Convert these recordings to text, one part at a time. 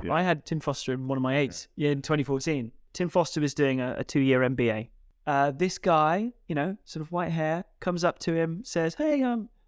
I had Tim Foster in one of my eights in 2014. Tim Foster was doing a 2-year MBA. This guy, sort of white hair, comes up to him, says, "Hey,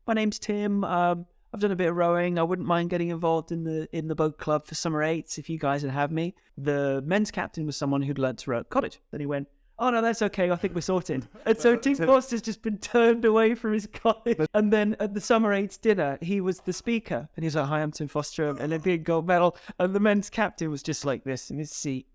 my name's Tim. I've done a bit of rowing. I wouldn't mind getting involved in the boat club for Summer Eights if you guys would have me." The men's captain was someone who'd learnt to row at college. Then he went, "Oh no, that's okay. I think we're sorted." And so Tim Foster's just been turned away from his college. And then at the Summer Eights dinner, he was the speaker, and he was like, "Hi, I'm Tim Foster, I'm an Olympic gold medal." And the men's captain was just like this in his seat.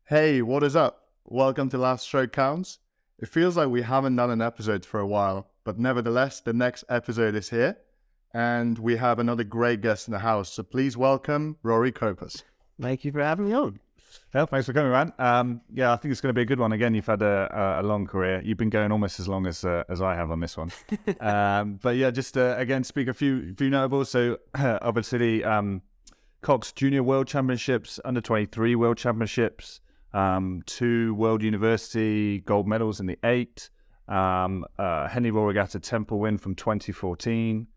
Hey, what is up? Welcome to Last Stroke Counts. It feels like we haven't done an episode for a while, but nevertheless, the next episode is here, and we have another great guest in the house. So please welcome Rory Copus. Thank you for having me on. Well, thanks for coming, man. I think it's going to be a good one. Again, you've had a long career. You've been going almost as long as I have on this one. Again, speak a few notables. So obviously, Cox Junior World Championships, Under 23 World Championships, 2 World University gold medals in the 8, Henley Royal Regatta Temple win from 2014,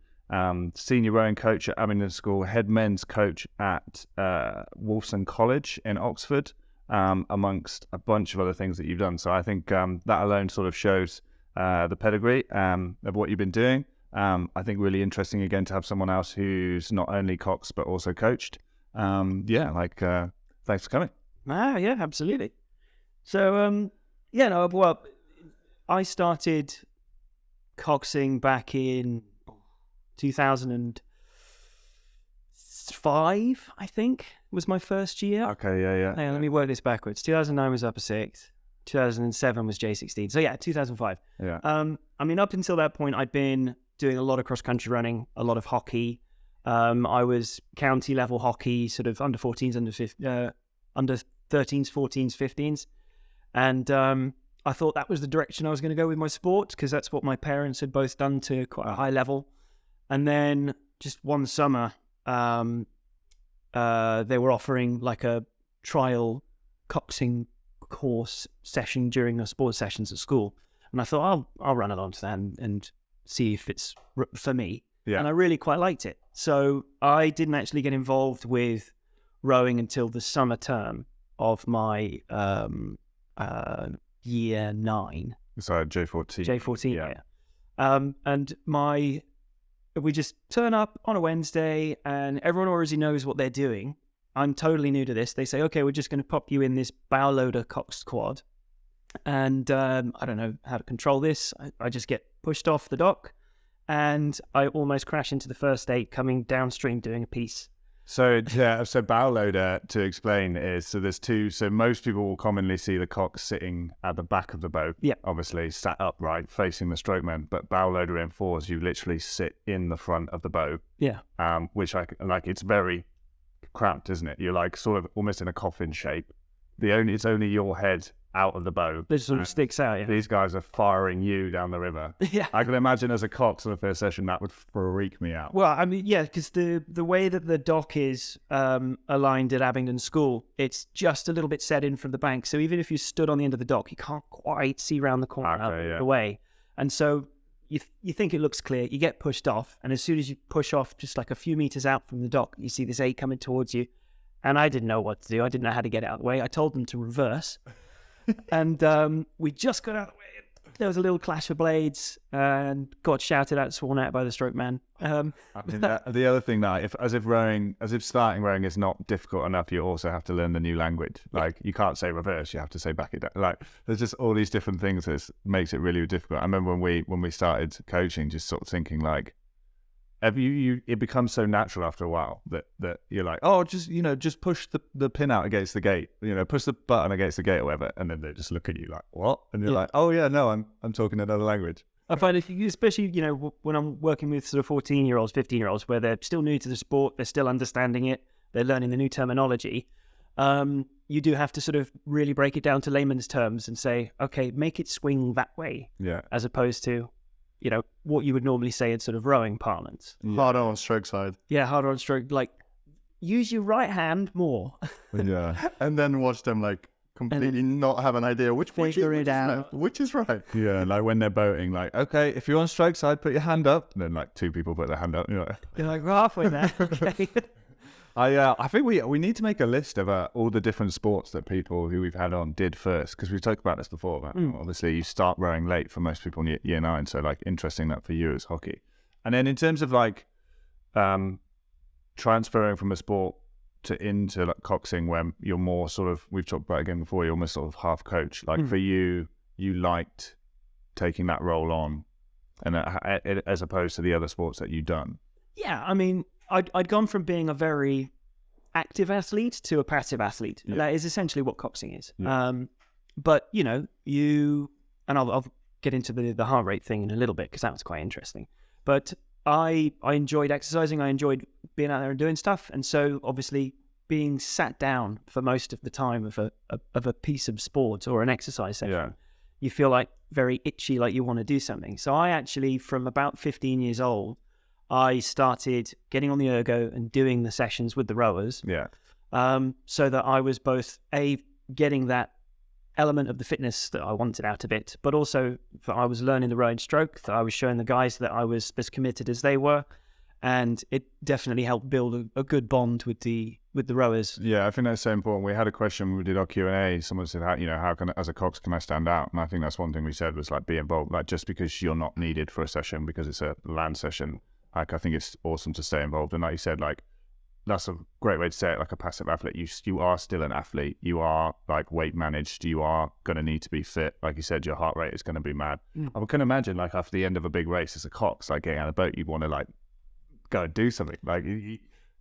senior rowing coach at Abingdon School, head men's coach at Wolfson College in Oxford, amongst a bunch of other things that you've done. So I think that alone sort of shows the pedigree of what you've been doing. I think really interesting again to have someone else who's not only Cox but also coached. Thanks for coming. Yeah, absolutely. So, I started Coxing back in 2005, I think, was my first year. Okay, yeah. Hang on, let me work this backwards. 2009 was Upper Sixth. 2007 was J16. So, yeah, 2005. Yeah. Up until that point, I'd been doing a lot of cross-country running, a lot of hockey. I was county-level hockey, sort of under 14s, under 13s, 14s, 15s. And I thought that was the direction I was going to go with my sport, because that's what my parents had both done to quite a high level. And then just one summer, they were offering like a trial Coxing course session during the sports sessions at school. And I thought, I'll run along to that and see if it's for me. Yeah. And I really quite liked it. So I didn't actually get involved with rowing until the summer term of my year 9. So J14. J14, yeah. And we just turn up on a Wednesday and everyone already knows what they're doing. I'm totally new to this. They say, okay, we're just going to pop you in this bow loader Cox quad. And I don't know how to control this. I just get pushed off the dock and I almost crash into the first 8 coming downstream doing a piece. So bow loader, to explain, is so there's 2. So most people will commonly see the Cox sitting at the back of the boat, obviously sat upright facing the strokeman. But bow loader in 4s, you literally sit in the front of the boat. Yeah. Which it's very cramped, isn't it? You're like sort of almost in a coffin shape. It's only your head out of the boat. It sort of sticks out, yeah. These guys are firing you down the river. Yeah. I can imagine as a Cox on the first session, that would freak me out. Well, because the way that the dock is aligned at Abingdon School, it's just a little bit set in from the bank. So even if you stood on the end of the dock, you can't quite see around the corner the way. And so you think it looks clear, you get pushed off, and as soon as you push off just like a few meters out from the dock, you see this 8 coming towards you. And I didn't know what to do. I didn't know how to get out of the way. I told them to reverse. And we just got out of the way. There was a little clash of blades and got shouted at, sworn at by the stroke man. The other thing that, as if starting rowing is not difficult enough, you also have to learn the new language. Like, you can't say reverse, you have to say back it down. Like, there's just all these different things that makes it really difficult. I remember when we started coaching, just sort of thinking like, it becomes so natural after a while that you're like, oh, just push the pin out against the gate, push the button against the gate or whatever, and then they just look at you like, what? And you're like, oh yeah, no, I'm talking another language. I find it, especially when I'm working with sort of 14-year-olds, 15-year-olds, where they're still new to the sport, they're still understanding it, they're learning the new terminology. You do have to sort of really break it down to layman's terms and say, okay, make it swing that way, as opposed to what you would normally say in sort of rowing parlance. Harder on stroke side. Yeah, harder on stroke. Like, use your right hand more. Yeah. And then watch them like completely not have an idea which Figure it out. which is right. Yeah, like when they're boating, like, okay, if you're on stroke side, put your hand up. And then like 2 people put their hand up. You're Like, we're halfway there. Okay. I think we need to make a list of all the different sports that people who we've had on did first, because we've talked about this before. But obviously, you start rowing late for most people in year 9, so like interesting that for you is hockey. And then in terms of like transferring from a sport into like coxing, where you're more sort of, we've talked about it again before, you're almost sort of half coach. Like for you liked taking that role on, and as opposed to the other sports that you've done. Yeah, I mean, I'd gone from being a very active athlete to a passive athlete. Yeah. That is essentially what coxing is. Yeah. But and I'll get into the heart rate thing in a little bit, because that was quite interesting. But I enjoyed exercising. I enjoyed being out there and doing stuff. And so obviously being sat down for most of the time of a piece of sport or an exercise session, you feel like very itchy, like you want to do something. So I actually, from about 15 years old, I started getting on the ergo and doing the sessions with the rowers. Yeah. So that I was both getting that element of the fitness that I wanted out of it, but also that I was learning the rowing stroke, that I was showing the guys that I was as committed as they were, and it definitely helped build a good bond with the rowers. Yeah, I think that's so important. We had a question when we did our Q&A. Someone said, how can, as a cox, can I stand out? And I think that's one thing we said was like, be involved. Like, just because you're not needed for a session because it's a land session, like I think it's awesome to stay involved. And like you said, like that's a great way to say it. Like a passive athlete, you are still an athlete. You are like weight managed. You are going to need to be fit. Like you said, your heart rate is going to be mad. I can imagine like after the end of a big race as a cox, like getting out of the boat, you'd want to like go and do something. Like,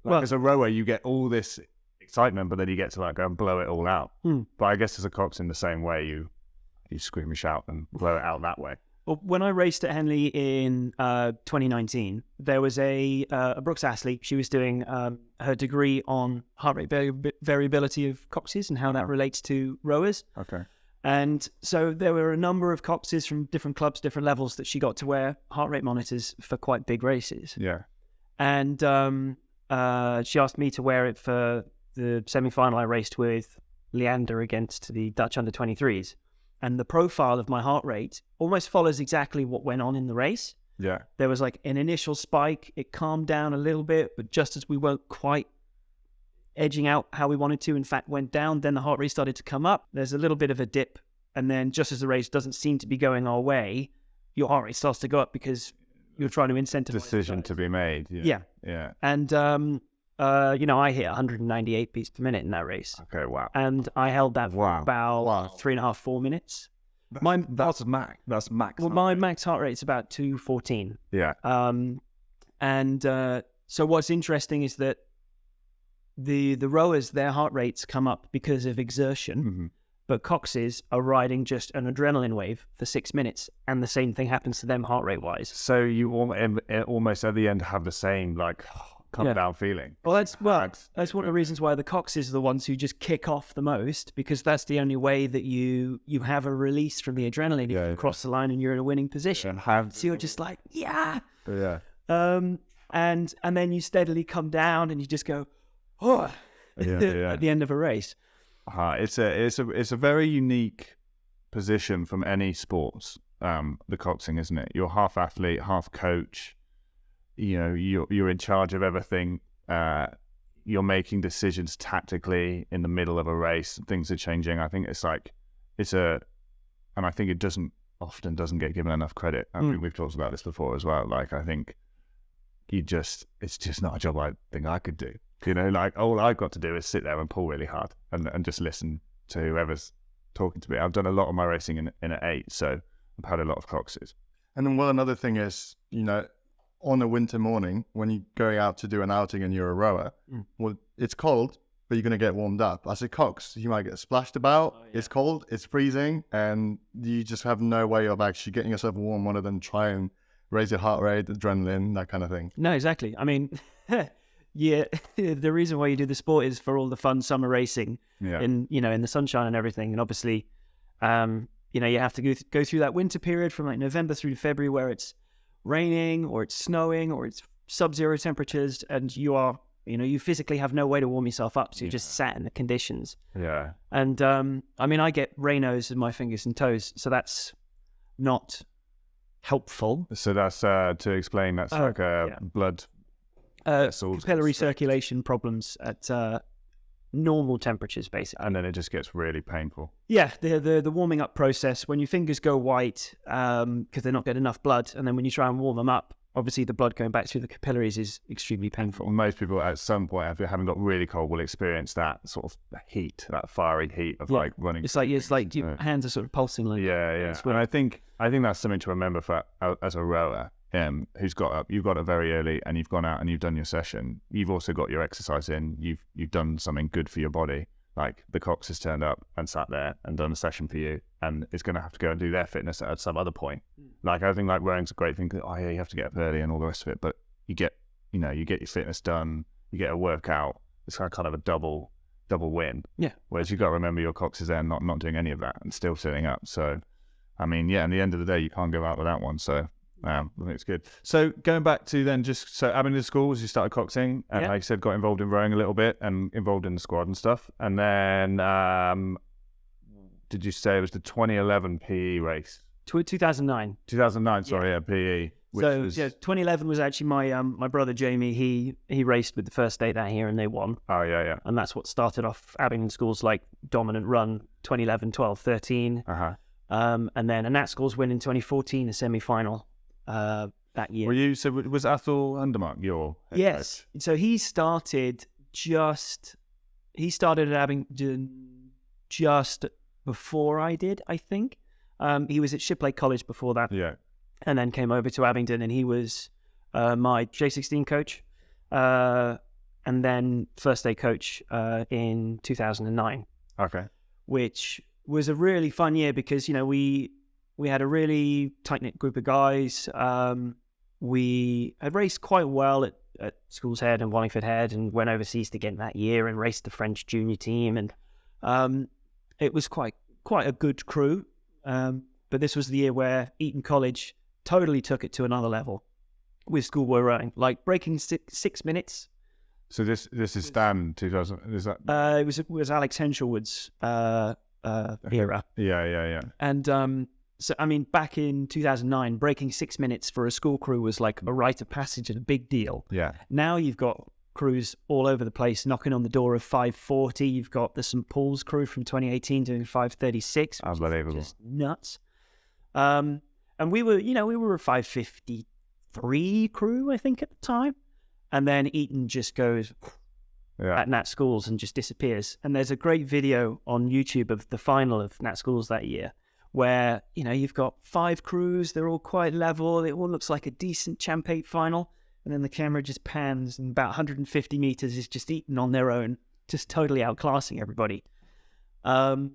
as a rower, you get all this excitement, but then you get to like go and blow it all out. But I guess as a cox, in the same way, you scream and shout and blow it out that way. Well, when I raced at Henley in 2019, there was a Brooks athlete. She was doing her degree on heart rate variability of coxes and how that relates to rowers. Okay. And so there were a number of coxes from different clubs, different levels, that she got to wear heart rate monitors for quite big races. Yeah. And she asked me to wear it for the semi-final I raced with Leander against the Dutch under-23s. And the profile of my heart rate almost follows exactly what went on in the race. Yeah. There was like an initial spike. It calmed down a little bit, but just as we weren't quite edging out how we wanted to, in fact, went down, then the heart rate started to come up. There's a little bit of a dip. And then just as the race doesn't seem to be going our way, your heart rate starts to go up because you're trying to incentivize. Decision to be made. Yeah. Yeah. And, I hit 198 beats per minute in that race. Okay, wow. And I held that for about 3.5, 4 minutes. That's max. That's max. Well, my max heart rate is about 214. Yeah. So what's interesting is that the rowers, their heart rates come up because of exertion, but coxes are riding just an adrenaline wave for 6 minutes, and the same thing happens to them heart rate wise. So you almost at the end have the same like come down feeling. Well, that's one of the reasons why the coxes are the ones who just kick off the most, because that's the only way that you have a release from the adrenaline if you cross the line and you're in a winning position. So you're just like, yeah. And then you steadily come down and you just go, at the end of a race. It's a very unique position from any sports, the coxing, isn't it? You're half athlete, half coach. You're in charge of everything. You're making decisions tactically in the middle of a race. Things are changing. I think and I think it often doesn't get given enough credit. I think we've talked about this before as well. Like, I think it's just not a job I think I could do. Like all I've got to do is sit there and pull really hard and just listen to whoever's talking to me. I've done a lot of my racing in an 8, so I've had a lot of coxes. And then another thing is, on a winter morning when you're going out to do an outing and you're a rower, well, it's cold, but you're going to get warmed up. As a cox, you might get splashed about. It's cold, it's freezing, and you just have no way of actually getting yourself warm other than try and raise your heart rate, adrenaline, that kind of thing. No, exactly. I mean, the reason why you do the sport is for all the fun summer racing in the sunshine and everything. And obviously, you have to go through that winter period from like November through to February where it's raining or it's snowing or it's sub-zero temperatures, and you are You physically have no way to warm yourself up, so you're just sat in the conditions. Yeah. And I mean, I get Raynaud's in my fingers and toes, so that's not helpful. So that's to explain. That's like a blood vessels, capillary circulation problems at normal temperatures, basically. and then it just gets really painful. Yeah, the warming up process, when your fingers go white because they're not getting enough blood, and then when you try and warm them up, obviously the blood going back through the capillaries is extremely painful. Most people at some point, if they haven't got really cold, will experience that sort of heat, that fiery heat of like running. It's like your hands are sort of pulsing like yeah. And I think that's something to remember for as a rower who's got up. You've got up very early, and you've gone out and you've done your session. You've also got your exercise in. You've done something good for your body. Like the Cox has turned up and sat there and done a session for you, and is going to have to go and do their fitness at some other point. Like I think like rowing's a great thing. Oh yeah, you have to get up early and all the rest of it, but you get your fitness done, you get a workout. It's kind of a double win. Yeah. Whereas you've got to remember your Cox is there, not doing any of that, and still sitting up. So, I mean, in the end of the day, you can't go out without one. So. I think it's good. So going back to then Abingdon schools, you started Coxing, and like you said, got involved in rowing a little bit and involved in the squad and stuff. And then, did you say it was the 2011 PE race? 2009. 2009, sorry, PE. So 2011 was actually my brother Jamie. He raced with the first state that year and they won. Oh yeah. And that's what started off Abingdon schools like dominant run 2011, 12, 13. And then a Nat schools win in 2014, a semi-final. That year. Were you? So was Athol Undermark your head Yes. coach? So he started at Abingdon just before I did, I think. He was at Shiplake College before that. Yeah. And then came over to Abingdon, and he was my J16 coach, and then first day coach in 2009. Okay. Which was a really fun year because we had a really tight-knit group of guys. We had raced quite well at Schools Head and Wallingford Head, and went overseas again that year and raced the French junior team. And it was quite a good crew. But this was the year where Eton College totally took it to another level with schoolboy rowing, like breaking 6 minutes. So this is Stan 2000. Is that? It was Alex Henshelwood's era. Yeah. And so, I mean, back in 2009, breaking 6 minutes for a school crew was like a rite of passage and a big deal. Yeah. Now you've got crews all over the place knocking on the door of 5:40. You've got the St Paul's crew from 2018 doing 5:36. Unbelievable. Just nuts. And we were a 5:53 crew, I think, at the time. And then Eton just goes at Nat Schools and just disappears. And there's a great video on YouTube of the final of Nat Schools that year, where, you've got 5 crews, they're all quite level, it all looks like a decent Champ 8 final, and then the camera just pans, and about 150 metres is just Eton on their own, just totally outclassing everybody. And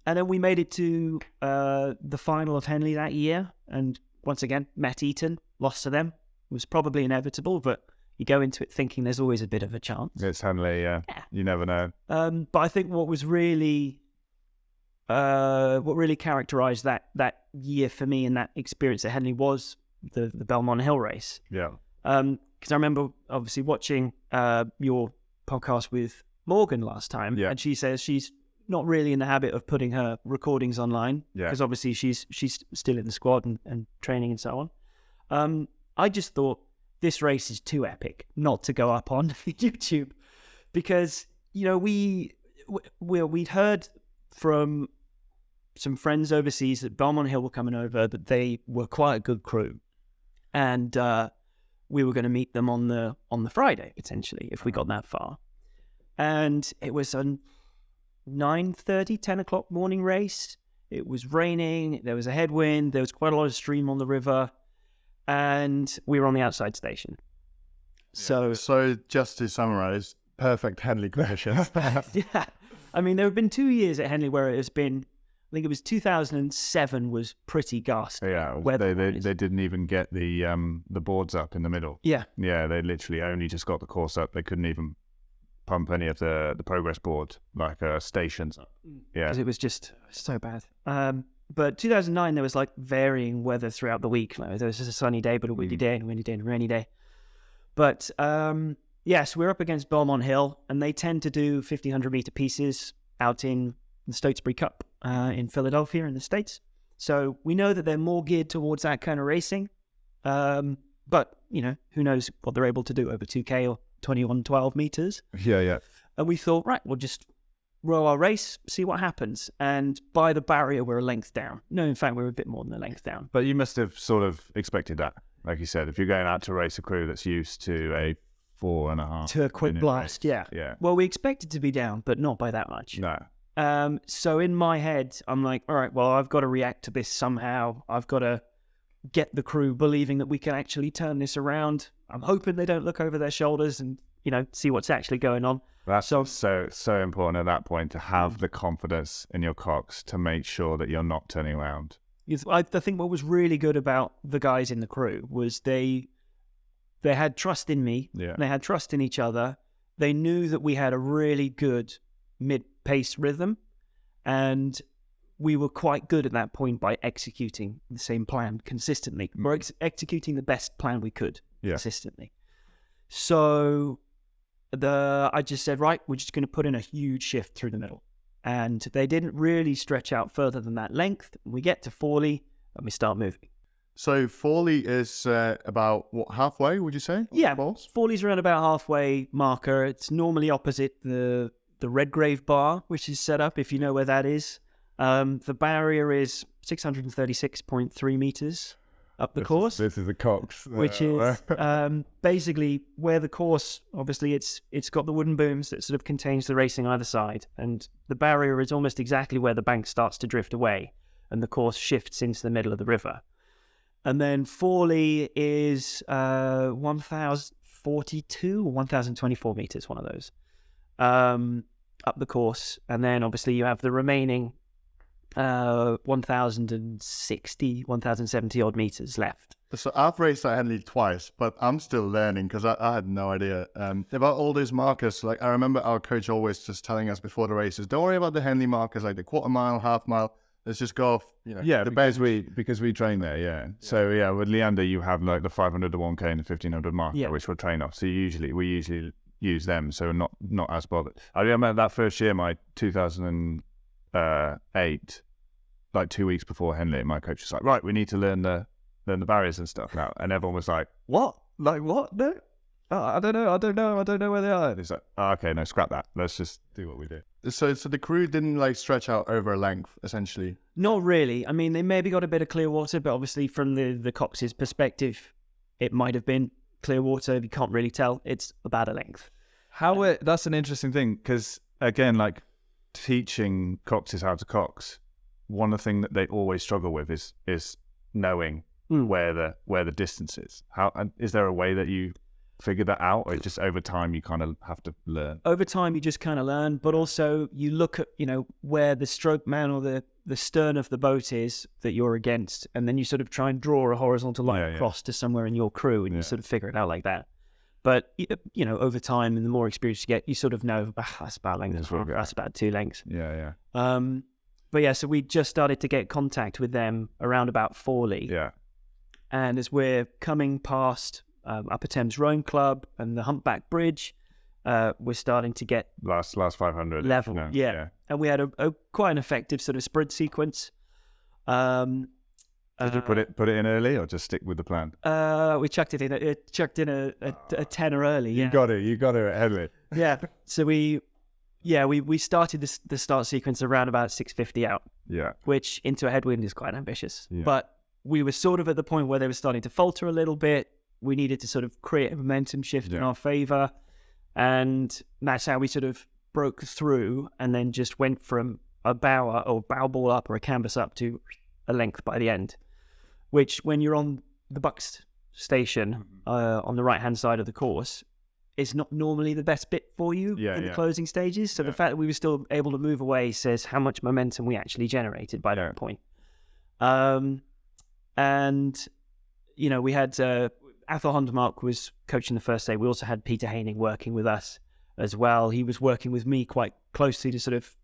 then we made it to the final of Henley that year, and once again, met Eton, lost to them. It was probably inevitable, but you go into it thinking there's always a bit of a chance. It's Henley, you never know. But I think what really characterised that year for me and that experience at Henley was the Belmont Hill race. Yeah. Because I remember obviously watching your podcast with Morgan last time, and she says she's not really in the habit of putting her recordings online because obviously she's still in the squad and training and so on. I just thought this race is too epic not to go up on YouTube because we'd heard from some friends overseas that Belmont Hill were coming over, that they were quite a good crew, and we were going to meet them on the Friday potentially if we got that far. And it was a 9:30, 10 o'clock morning race. It was raining. There was a headwind. There was quite a lot of stream on the river, and we were on the outside station. So just to summarise, perfect Henley conditions. Yeah. I mean, there have been 2 years at Henley where it has been, I think it was 2007 was pretty ghastly. Yeah, they didn't even get the boards up in the middle. Yeah. Yeah, they literally only just got the course up. They couldn't even pump any of the progress board, like stations up. Yeah. Because it was just so bad. But 2009, there was like varying weather throughout the week. Like, there was just a sunny day, but a windy day, and a windy day, and a rainy day. But Yes, we're up against Belmont Hill, and they tend to do 1,500 meter pieces out in the Stotesbury Cup in Philadelphia in the States. So we know that they're more geared towards that kind of racing. But, who knows what they're able to do over 2K or 2112 meters. Yeah. And we thought, right, we'll just row our race, see what happens. And by the barrier, we're a length down. No, in fact, we're a bit more than a length down. But you must have sort of expected that. Like you said, if you're going out to race a crew that's used to a 4.5 to a quick blast, race. Yeah. Well, we expected to be down, but not by that much. No. So in my head, I'm like, all right, well, I've got to react to this somehow. I've got to get the crew believing that we can actually turn this around. I'm hoping they don't look over their shoulders and, see what's actually going on. That's so important at that point to have the confidence in your Cox to make sure that you're not turning around. I think what was really good about the guys in the crew was they had trust in me. Yeah. They had trust in each other. They knew that we had a really good mid-pace rhythm, and we were quite good at that point by executing the same plan consistently. We're executing the best plan we could consistently. So I just said, right, we're just going to put in a huge shift through the middle. And they didn't really stretch out further than that length. We get to Forley and we start moving. So Forley is about, halfway, would you say? Yeah, Forley's around about halfway marker. It's normally opposite the Redgrave bar, which is set up, if you know where that is. The barrier is 636.3 meters up the course. This is the Cox. Which is basically where the course, obviously it's got the wooden booms that sort of contains the racing either side. And the barrier is almost exactly where the bank starts to drift away and the course shifts into the middle of the river. And then Forley is 1,042 or 1,024 meters, one of those, up the course. And then obviously you have the remaining 1,060, 1,070 odd meters left. So I've raced at Henley twice, but I'm still learning because I had no idea about all those markers. Like I remember our coach always just telling us before the races, don't worry about the Henley markers, like the quarter mile, half mile. Let's just go off, Yeah, because we train there, yeah. So with Leander, you have like the 500 to 1K and the 1,500 marker, which we'll train off. So we usually use them, so not as bothered. I remember that first year, my 2008, like 2 weeks before Henley, my coach was like, right, we need to learn the barriers and stuff now. And everyone was like, what? Like what? No? Oh, I don't know where they are. And he's like, okay, no, scrap that. Let's just do what we do. So the crew didn't like stretch out over a length, essentially? Not really. I mean, they maybe got a bit of clear water, but obviously from the Cox's perspective, it might have been clear water. You can't really tell. It's about a length. That's an interesting thing because, again, like teaching Coxes how to Cox, one of the things that they always struggle with is knowing where the distance is. Is there a way that you figure that out, or just over time you kind of have to learn? Over time you just kind of learn, but also you look at where the stroke man or the stern of the boat is that you're against, and then you sort of try and draw a horizontal line across to somewhere in your crew, and you sort of figure it out like that. But over time and the more experience you get, you sort of know that's about a length, that's about 2 lengths. But so we just started to get contact with them around about Forley. And as we're coming past Upper Thames Rowing Club and the Humpback Bridge, we're starting to get last 500 level. And we had a quite an effective sort of sprint sequence. Did you put it in early or just stick with the plan? We chucked it in. It chucked in a tenner early. You got it at Henley. So we started the start sequence around about 650 out. Which into a headwind is quite ambitious. But we were sort of at the point where they were starting to falter a little bit. We needed to sort of create a momentum shift in our favour. And that's how we sort of broke through and then just went from a bow ball up or a canvas up to a length by the end. Which, when you're on the Bucks station on the right-hand side of the course, is not normally the best bit for you in the closing stages. So the fact that we were still able to move away says how much momentum we actually generated by that point. And, we had Athel Hondermark was coaching the first day. We also had Peter Haining working with us as well. He was working with me quite closely to sort of,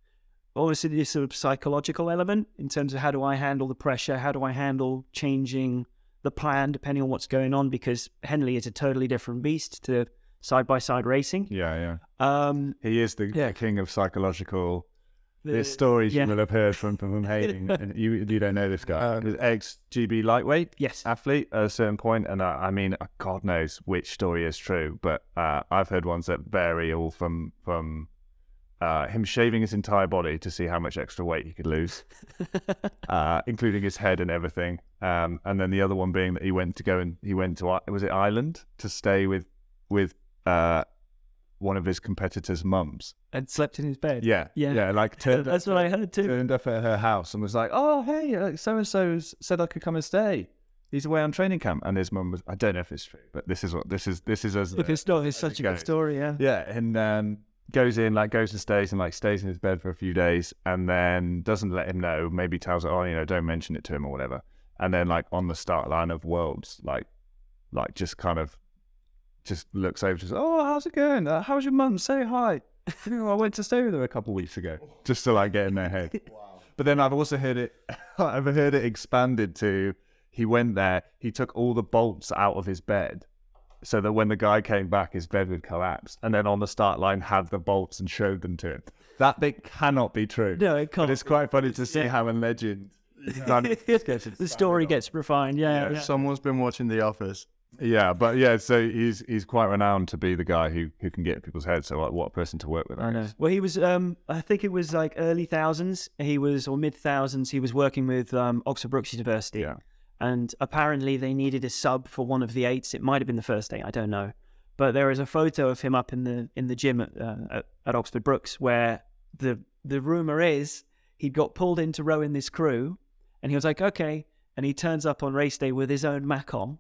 obviously, this sort of psychological element in terms of how do I handle the pressure? How do I handle changing the plan depending on what's going on? Because Henley is a totally different beast to side-by-side racing. Yeah. Um, He is the king of psychological. There's stories you will have heard from Hayden, and you don't know this guy. Ex-GB lightweight athlete at a certain point, and I mean, God knows which story is true, but I've heard ones that vary all from him shaving his entire body to see how much extra weight he could lose, including his head and everything. And then the other one being that he went to was it Ireland to stay with one of his competitors' mums. And slept in his bed. Yeah. Like that's what I heard too. Turned up at her house and was like, "Oh, hey, so and so said I could come and stay. He's away on training camp." And his mum was, I don't know if it's true, but this is as if it's not, it's such a good story. Yeah, and goes and stays in his bed for a few days, and then doesn't let him know. Maybe tells her, don't mention it to him or whatever. And then on the start line of Worlds, just looks over to us, "Oh, how's it going? How's your mum? Say hi." I went to stay with her a couple of weeks ago, just to get in their head. Wow. But then I've also heard it. I've heard it expanded to he went there. He took all the bolts out of his bed, so that when the guy came back, his bed would collapse. And then on the start line, had the bolts and showed them to him. That bit cannot be true. No, it can't. But it's quite funny to see how a legend. The story gets refined. Yeah. Someone's been watching The Office. Yeah, but so he's quite renowned to be the guy who can get in people's heads. So what a person to work with. I know. Well, he was. I think it was early thousands. Or mid thousands. He was working with Oxford Brookes University. Yeah. And apparently they needed a sub for one of the eights. It might have been the first eight. I don't know. But there is a photo of him up in the gym at Oxford Brookes, where the rumor is he got pulled in to row in this crew, and he was like, okay, and he turns up on race day with his own Mac on.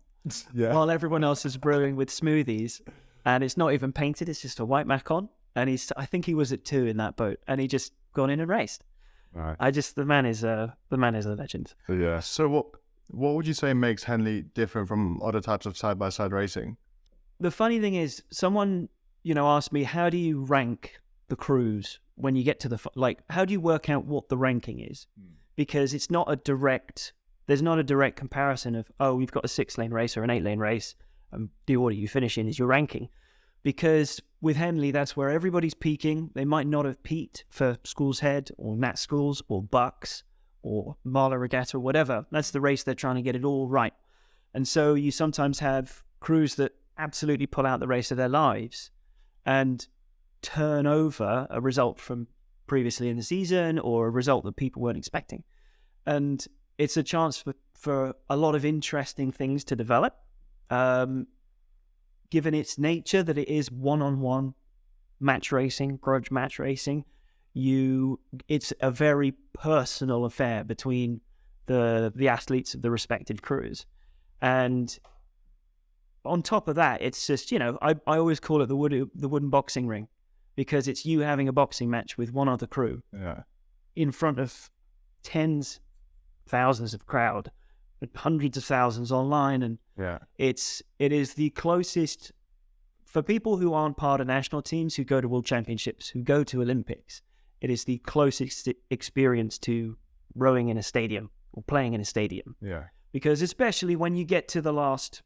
Yeah. While everyone else is brewing with smoothies, and it's not even painted, it's just a white Mac on, and I think he was at 2 in that boat, and he just gone in and raced. Right. The man is a legend. Yeah. So what would you say makes Henley different from other types of side-by-side racing? The funny thing is, someone asked me, how do you rank the crews when you get to how do you work out what the ranking is? Because it's not there's not a direct comparison of, we've got a 6-lane race or an 8-lane race, and the order you finish in is your ranking. Because with Henley, that's where everybody's peaking. They might not have peaked for Schools Head or Nat Schools or Bucks or Marlow Regatta or whatever. That's the race they're trying to get it all right. And so you sometimes have crews that absolutely pull out the race of their lives and turn over a result from previously in the season or a result that people weren't expecting. And it's a chance for a lot of interesting things to develop, given its nature that it is one-on-one match racing, grudge match racing. It's a very personal affair between the athletes of the respective crews. And on top of that, it's just, I always call it the wooden boxing ring, because it's you having a boxing match with one other crew in front of tens, thousands of crowd, hundreds of thousands online. And it is the closest for people who aren't part of national teams, who go to world championships, who go to Olympics. It is the closest experience to rowing in a stadium or playing in a stadium. Yeah. Because especially when you get to the last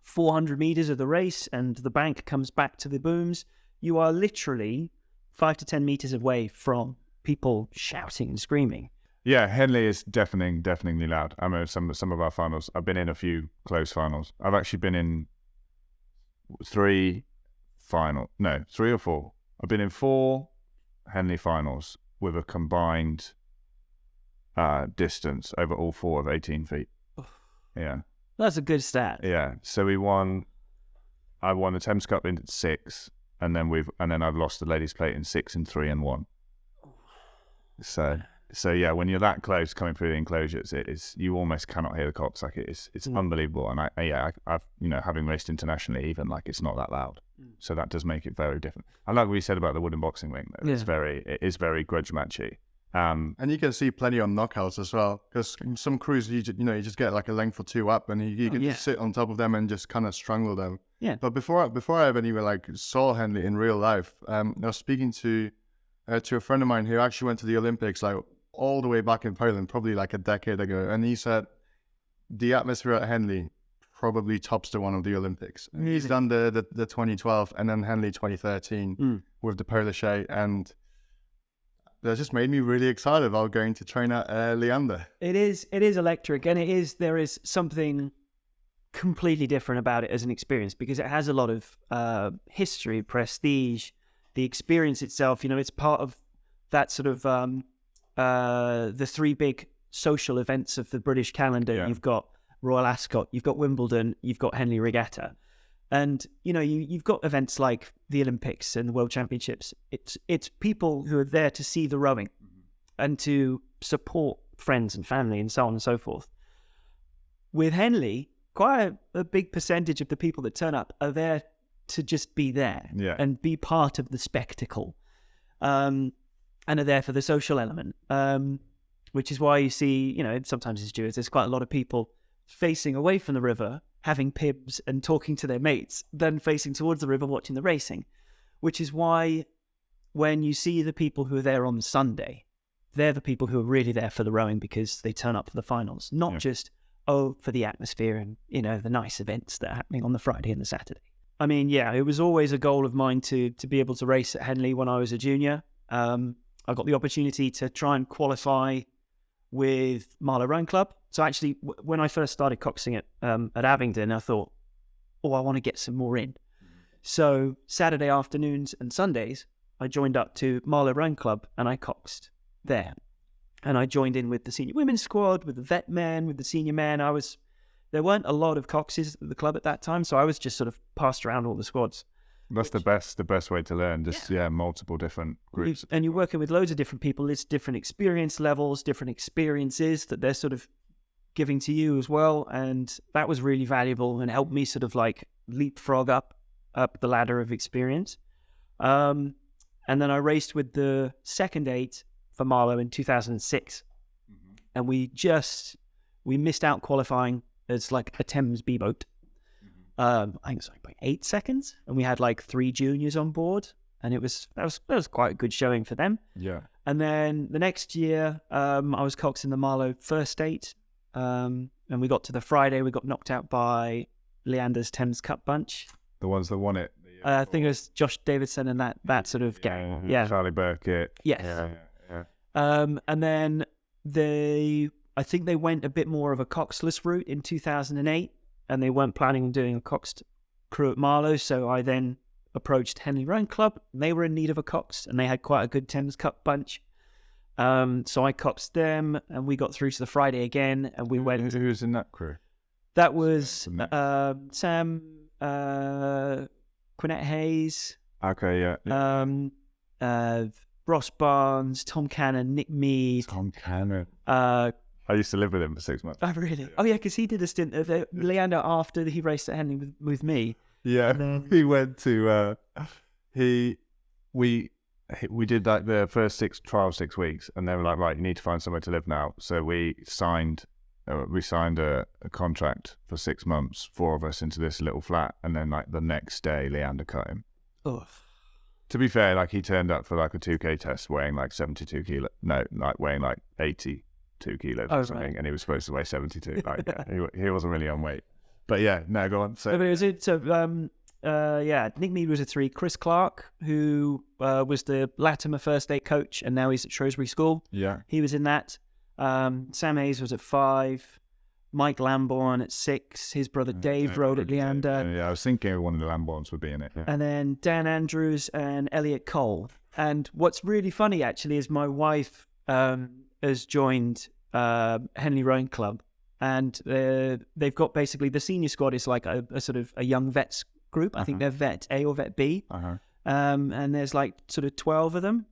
400 meters of the race and the bank comes back to the booms, you are literally 5 to 10 meters away from people shouting and screaming. Yeah, Henley is definitely loud. I know some of our finals. I've been in a few close finals. I've actually been in 3 or 4. I've been in 4 Henley finals with a combined distance over all 4 of 18 feet. Yeah. That's a good stat. Yeah. So I won the Thames Cup in 6, and then I've lost the Ladies' Plate in 6 and 3 and 1. So yeah, when you're that close coming through the enclosures, you almost cannot hear the cocks. It's unbelievable. And I've having raced internationally, even it's not that loud. So that does make it very different. I like what you said about the wooden boxing ring though. Yeah. It is very grudge matchy. And you can see plenty on knockouts as well, because some crews you just get a length or 2 up, and you can just sit on top of them and just kind of strangle them. Yeah. But before I ever even saw Henley in real life, I was speaking to a friend of mine who actually went to the Olympics all the way back in Poland, probably a decade ago, and he said the atmosphere at Henley probably tops the one of the Olympics. He's done the 2012 and then Henley 2013 with the Polar, and that just made me really excited about going to train at Leander. It is electric, and there is something completely different about it as an experience, because it has a lot of history, prestige, the experience itself. You know, it's part of that sort of the three big social events of the British calendar. Yeah. You've got Royal Ascot, you've got Wimbledon, you've got Henley Regatta. And, you know, you've got events like the Olympics and the World Championships. It's people who are there to see the rowing and to support friends and family and so on and so forth. With Henley, quite a big percentage of the people that turn up are there to just be there and be part of the spectacle, and are there for the social element, which is why you see, you know, sometimes as stewards, there's quite a lot of people facing away from the river, having pibs and talking to their mates, then facing towards the river watching the racing, which is why when you see the people who are there on the Sunday, they're the people who are really there for the rowing, because they turn up for the finals, not just, for the atmosphere and, you know, the nice events that are happening on the Friday and the Saturday. I mean, it was always a goal of mine to be able to race at Henley when I was a junior. I got the opportunity to try and qualify with Marlow Rowing Club. So actually, when I first started coxing at Abingdon, I thought, I want to get some more in. So Saturday afternoons and Sundays, I joined up to Marlow Rowing Club and I coxed there. And I joined in with the senior women's squad, with the vet men, with the senior men. There weren't a lot of coxes at the club at that time, so I was just sort of passed around all the squads. That's the best way to learn. Just multiple different groups, and you're working with loads of different people. It's different experience levels, different experiences that they're sort of giving to you as well, and that was really valuable and helped me sort of like leapfrog up the ladder of experience. And then I raced with the second 8 for Marlow in 2006, and we missed out qualifying as like a Thames B boat. I think it was like 8 seconds, and we had like 3 juniors on board, and that was quite a good showing for them. Yeah. And then the next year, I was coxing the Marlow first 8, and we got to the Friday, we got knocked out by Leander's Thames Cup bunch. The ones that won it. I think it was Josh Davidson and that sort of gang. Yeah. Charlie Burkett. Yes. Yeah. And then I think they went a bit more of a coxless route in 2008, and they weren't planning on doing a coxed crew at Marlow. So I then approached Henley Rowing Club, and they were in need of a cox, and they had quite a good Thames Cup bunch. So I coxed them, and we got through to the Friday again, and we went. Who was in that crew? That was Sam, Quinette Hayes. Okay, yeah. Ross Barnes, Tom Cannon, Nick Mead. Tom Cannon. I used to live with him for 6 months. Oh, really? Oh, yeah, because he did a stint at Leander after he raced at Henley with me. Yeah, he went to we did like the first 6 weeks, and they were like, right, you need to find somewhere to live now. So we signed a contract for 6 months, 4 of us into this little flat, and then like the next day, Leander cut him. Oh. To be fair, like he turned up for like a 2K test weighing like 72 kilo. No, like weighing like 82 kilos or something, right. And he was supposed to weigh 72. Like he wasn't really on weight. But yeah, no, go on. So Nick Mead was a 3. Chris Clark, who was the Latimer first 8 coach, and now he's at Shrewsbury School. Yeah, he was in that. Sam Hayes was at 5. Mike Lambourne at 6. His brother Dave rode at Leander. Yeah, I was thinking one of the Lambournes would be in it. Yeah. And then Dan Andrews and Elliot Cole. And what's really funny, actually, is my wife has joined Henley Rowing Club. And they've got basically the senior squad is like a sort of a young vets group. I think they're vet A or vet B. And there's like sort of 12 of them.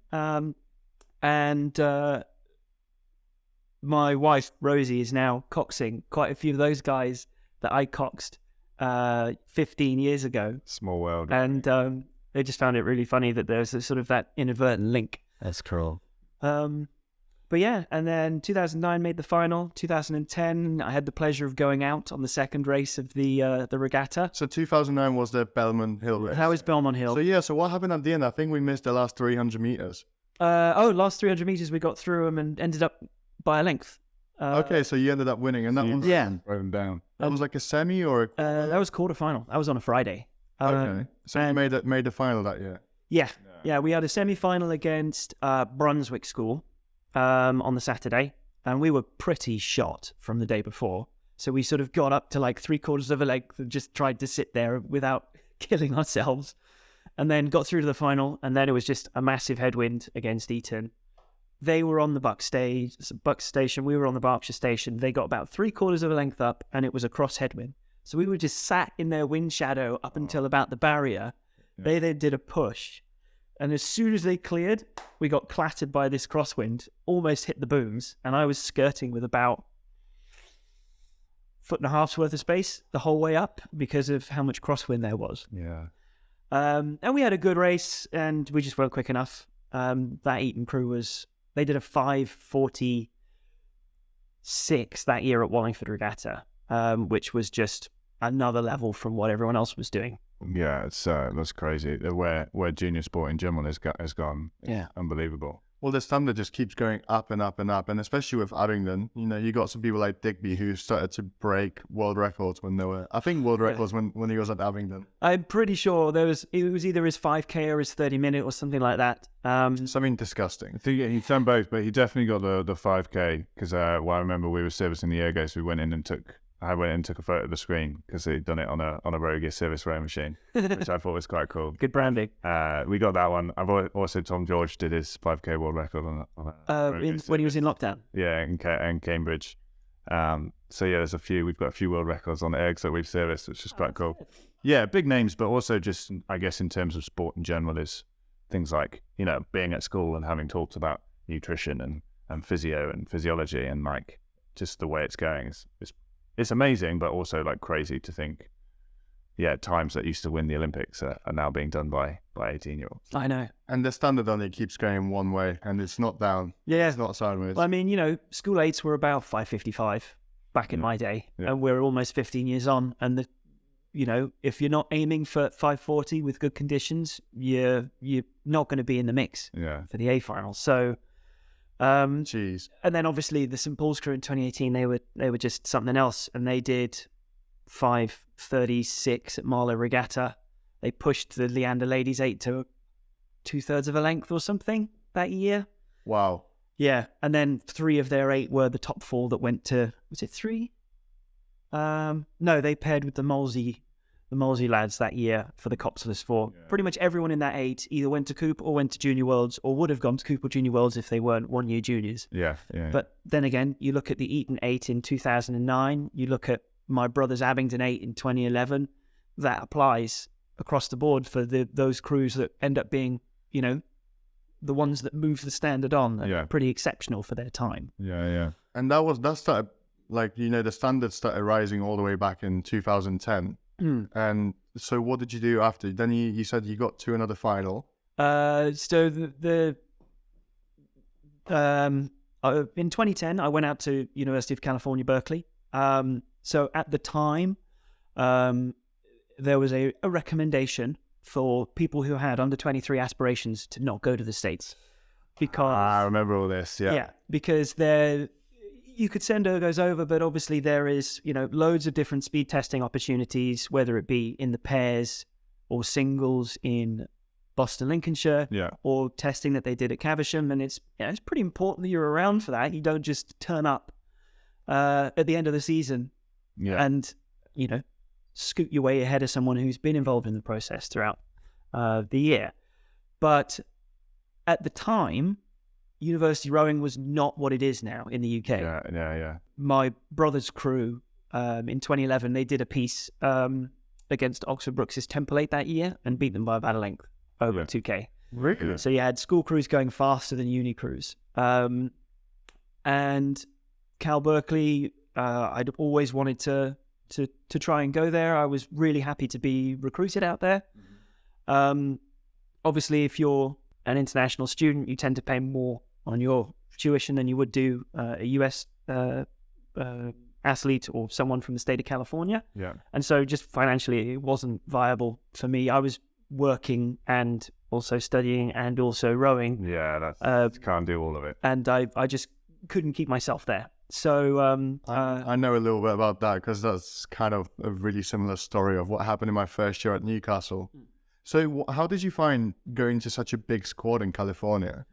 My wife, Rosie, is now coxing quite a few of those guys that I coxed 15 years ago. Small world. And they just found it really funny that there's a sort of that inadvertent link. That's cool. But yeah, and then 2009 made the final. 2010, I had the pleasure of going out on the second race of the regatta. So 2009 was the Belmont Hill race. That was Belmont Hill. So what happened at the end? I think we missed the last 300 meters. Last 300 meters we got through them and ended up by a length. Okay, so you ended up winning, and that was Throw them down. that was like a semi or That was quarterfinal. That was on a Friday. okay. So you made the final that year. Yeah. We had a semi-final against Brunswick School on the Saturday, and we were pretty shot from the day before. So we sort of got up to like 3/4 of a length and just tried to sit there without killing ourselves, and then got through to the final. And then it was just a massive headwind against Eton. They were on the Bucks station. We were on the Berkshire station. They got about 3/4 of a length up, and it was a cross headwind. So we were just sat in their wind shadow up until about the barrier. Yeah. They then did a push. And as soon as they cleared, we got clattered by this crosswind, almost hit the booms. And I was skirting with about 1.5 foot worth of space the whole way up because of how much crosswind there was. Yeah. And we had a good race, and we just weren't quick enough. That Eton crew they did a 5:46 that year at Wallingford Regatta, which was just another level from what everyone else was doing. Yeah, that's crazy. Where junior sport in general has gone. Yeah, unbelievable. Well, the standard just keeps going up and up and up, and especially with Abingdon, you got some people like Digby who started to break world records when they were, I think world records when he was at Abingdon. I'm pretty sure it was either his 5K or his 30-minute or something like that. Something disgusting. I think he's done both, but he definitely got the 5K because I remember we were servicing the Ergo, so I went in and took a photo of the screen because he'd done it on a Rogue service rowing machine, which I thought was quite cool. Good branding. We got that one. I've also Tom George did his 5K world record on when he was in lockdown. Yeah, in Cambridge. So yeah, there's a few. We've got a few world records on the eggs that we've serviced, which is quite cool. Yeah, big names, but also just I guess in terms of sport in general is things like being at school and having talked about nutrition and physio and physiology and like just the way it's going. It's amazing, but also like crazy to think, times that used to win the Olympics are now being done by 18-year-olds. I know. And the standard only keeps going one way, and it's not down. Yeah. It's not sideways. Well, I mean, school eights were about 5:55 back in my day, and we're almost 15 years on. And if you're not aiming for 5:40 with good conditions, you're not going to be in the mix for the A final. So. Jeez. And then obviously the St Paul's crew in 2018, they were just something else, and they did 5:36 at Marlow Regatta. They pushed the Leander Ladies 8 to 2/3 of a length or something that year. Wow. Yeah, and then 3 of their 8 were the top 4 that went to, was it 3? No, they paired with the Molesey lads that year for the Copseless 4. Yeah. Pretty much everyone in that 8 either went to Coop or went to Junior Worlds, or would have gone to Coop or Junior Worlds if they weren't 1-year juniors. Yeah. But then again, you look at the Eton 8 in 2009, you look at my brother's Abingdon 8 in 2011, that applies across the board for those crews that end up being, the ones that move the standard on. Are pretty exceptional for their time. Yeah. And that started, the standard started rising all the way back in 2010. And so what did you do after? Then you said you got to another final. So in 2010, I went out to University of California, Berkeley. So at the time, there was a recommendation for people who had under 23 aspirations to not go to the States. Because I remember all this, Yeah, because you could send ergos over, but obviously there is, loads of different speed testing opportunities, whether it be in the pairs or singles in Boston, Lincolnshire, or testing that they did at Caversham. And it's pretty important that you're around for that. You don't just turn up at the end of the season and, scoot your way ahead of someone who's been involved in the process throughout the year. But at the time, university rowing was not what it is now in the UK. Yeah. My brother's crew in 2011, they did a piece against Oxford Brookes' Temple 8 that year and beat them by about a length over 2K. Really? So you had school crews going faster than uni crews. And Cal Berkeley, I'd always wanted to try and go there. I was really happy to be recruited out there. Obviously, if you're an international student, you tend to pay more on your tuition than you would do a US athlete or someone from the state of California. Yeah. And so just financially, it wasn't viable for me. I was working and also studying and also rowing. Yeah, that's can't do all of it. And I just couldn't keep myself there. So I know a little bit about that because that's kind of a really similar story of what happened in my first year at Newcastle. So how did you find going to such a big squad in California?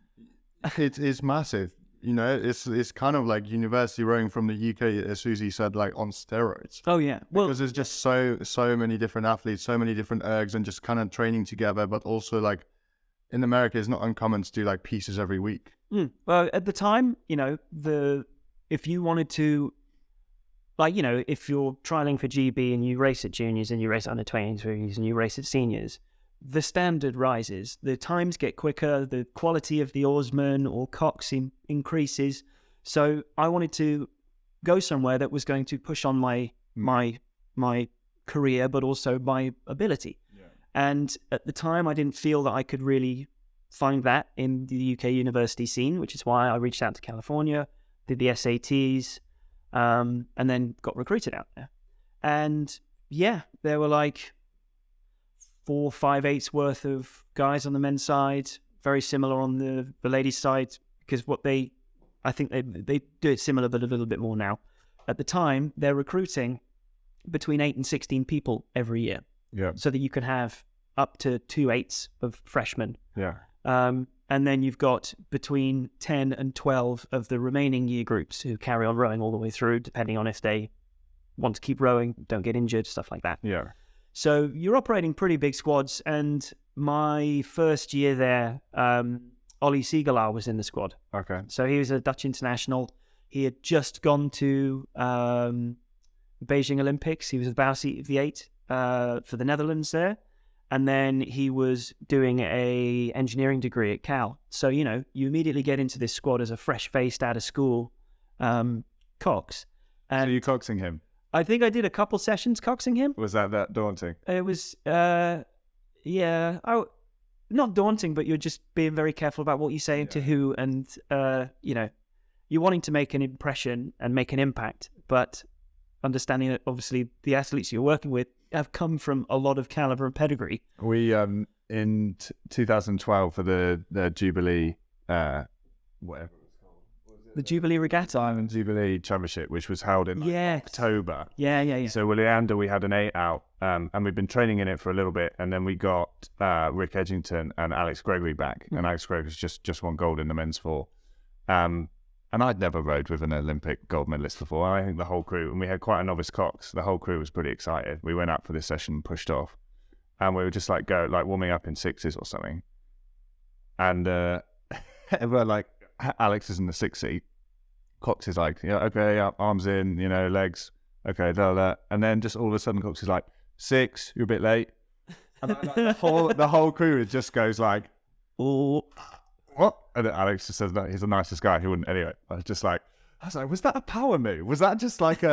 It is massive. You know, it's kind of like university rowing from the UK, as Susie said, like on steroids. Oh yeah, well, Because there's just so many different athletes, so many different ergs, and just kind of training together. But also, like in America, it's not uncommon to do like pieces every week. well, at the time, you know, if you wanted to, like, you know, if you're trialing for GB and you race at juniors and you race under 20s and you race at seniors, the standard rises. The times get quicker. The quality of the oarsman or coxing increases. So I wanted to go somewhere that was going to push on my career, but also my ability. Yeah. And at the time, I didn't feel that I could really find that in the UK university scene, which is why I reached out to California, did the SATs, and then got recruited out there. And yeah, there were like 4 5/8 worth of guys on the men's side, very similar on the ladies' side, because I think they do it similar, but a little bit more now. At the time, they're recruiting between 8 and 16 people every year. Yeah. So that you can have up to 2 8s of freshmen. Yeah. And then you've got between 10 and 12 of the remaining year groups who carry on rowing all the way through, depending on if they want to keep rowing, don't get injured, stuff like that. Yeah. So you're operating pretty big squads. And my first year there, Ollie Siegelaar was in the squad. Okay. So he was a Dutch international. He had just gone to Beijing Olympics. He was the V8 for the Netherlands there. And then he was doing a engineering degree at Cal. So, you know, you immediately get into this squad as a fresh-faced out of school cox. And so you coxing him? I think I did a couple sessions coxing him. Was that daunting? It was, not daunting, but you're just being very careful about what you say to who, and you know, you're wanting to make an impression and make an impact, but understanding that obviously the athletes you're working with have come from a lot of caliber and pedigree. We in 2012 for the Jubilee, whatever. The Jubilee Regatta. Diamond Jubilee Championship, which was held in October. Yeah. So with Leander, we had an 8 out, and we've been training in it for a little bit, and then we got Rick Edgington and Alex Gregory back, and Alex Gregory's just won gold in the men's 4. And I'd never rowed with an Olympic gold medalist before. I think the whole crew, and we had quite a novice cox, the whole crew was pretty excited. We went out for this session, pushed off, and we were just like warming up in 6s or something. And everyone, like, Alex is in the 6th seat. Cox is like, okay, arms in, legs, okay, da. And then just all of a sudden, Cox is like, 6, you're a bit late. And the whole crew just goes like, oh, what? And then Alex just says, no, he's the nicest guy. He wouldn't anyway. I was like, was that a power move? Was that just like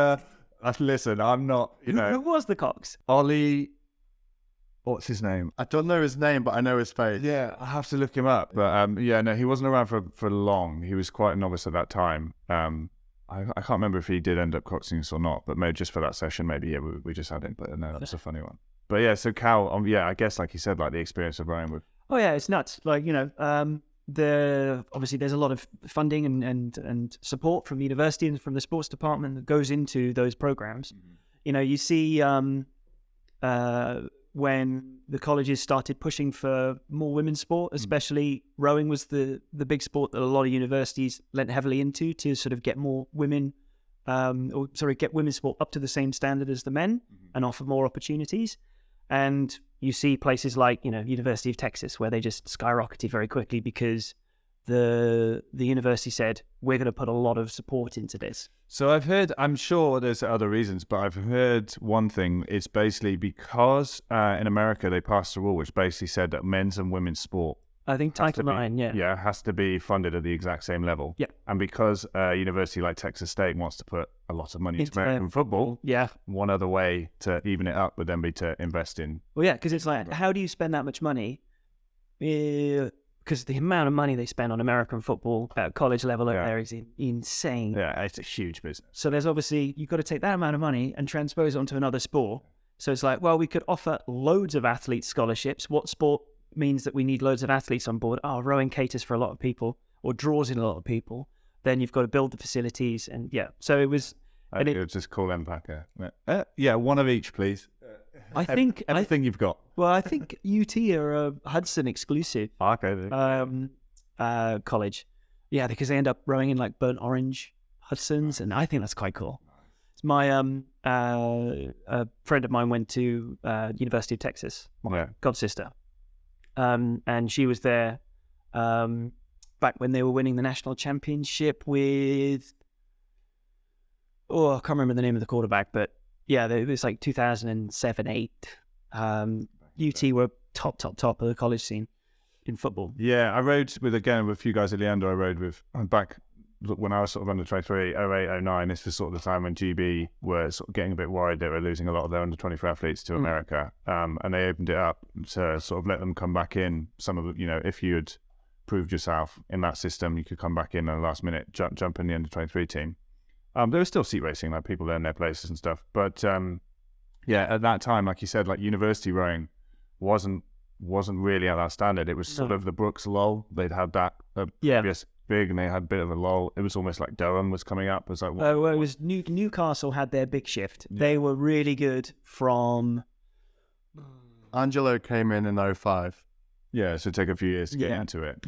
listen, I'm not, Who was the Cox? Ollie, what's his name? I don't know his name, but I know his face. Yeah, I have to look him up. But no, he wasn't around for long. He was quite a novice at that time. I can't remember if he did end up coxing us or not, but maybe just for that session, we just had him. But no, that's a funny one. But yeah, so Cal, I guess like you said, like the experience of rowing with. Oh yeah, it's nuts. Like, obviously there's a lot of funding and support from the university and from the sports department that goes into those programs. Mm-hmm. You see when the colleges started pushing for more women's sport, especially rowing was the big sport that a lot of universities lent heavily into to sort of get more women, get women's sport up to the same standard as the men and offer more opportunities. And you see places like, University of Texas, where they just skyrocketed very quickly because the university said, we're going to put a lot of support into this. So I've heard, I'm sure there's other reasons, but I've heard one thing. It's basically because in America they passed a rule which basically said that men's and women's sport, I think Title IX, has to be funded at the exact same level. Yeah. And because a university like Texas State wants to put a lot of money into American football, one other way to even it up would then be to invest in. Well, yeah, because it's like, how do you spend that much money? Because the amount of money they spend on American football at college level there is insane. Yeah, it's a huge business. So there's obviously, you've got to take that amount of money and transpose it onto another sport. So it's like, well, we could offer loads of athlete scholarships. What sport means that we need loads of athletes on board? Rowing caters for a lot of people or draws in a lot of people. then you've got to build the facilities, and so it was. And it was just call them back. One of each, please. I think everything you've got. Well, I think UT are a Hudson exclusive college. Yeah, because they end up rowing in like burnt orange Hudsons, and I think that's quite cool. It's my a friend of mine went to University of Texas, my god sister, and she was there back when they were winning the national championship with I can't remember the name of the quarterback, but yeah, it was like 2007-8. UT were top of the college scene in football. Yeah, I rode with a few guys at Leander. I rode with back when I was sort of under 23, 08, 09. This was sort of the time when GB were sort of getting a bit worried. They were losing a lot of their under 24 athletes to America, and they opened it up to sort of let them come back in. Some of the, if you had proved yourself in that system, you could come back in at the last minute, jump in the under 23 team. There was still seat racing, like people learn their places and stuff. But at that time, like you said, like university rowing wasn't really at that standard. It was sort of the Brookes lull. They'd had that previous big, and they had a bit of a lull. It was almost like Durham was coming up. It was like it was Newcastle had their big shift. Yeah. They were really good from. Angelo came in 05. Yeah, so take a few years to get into it.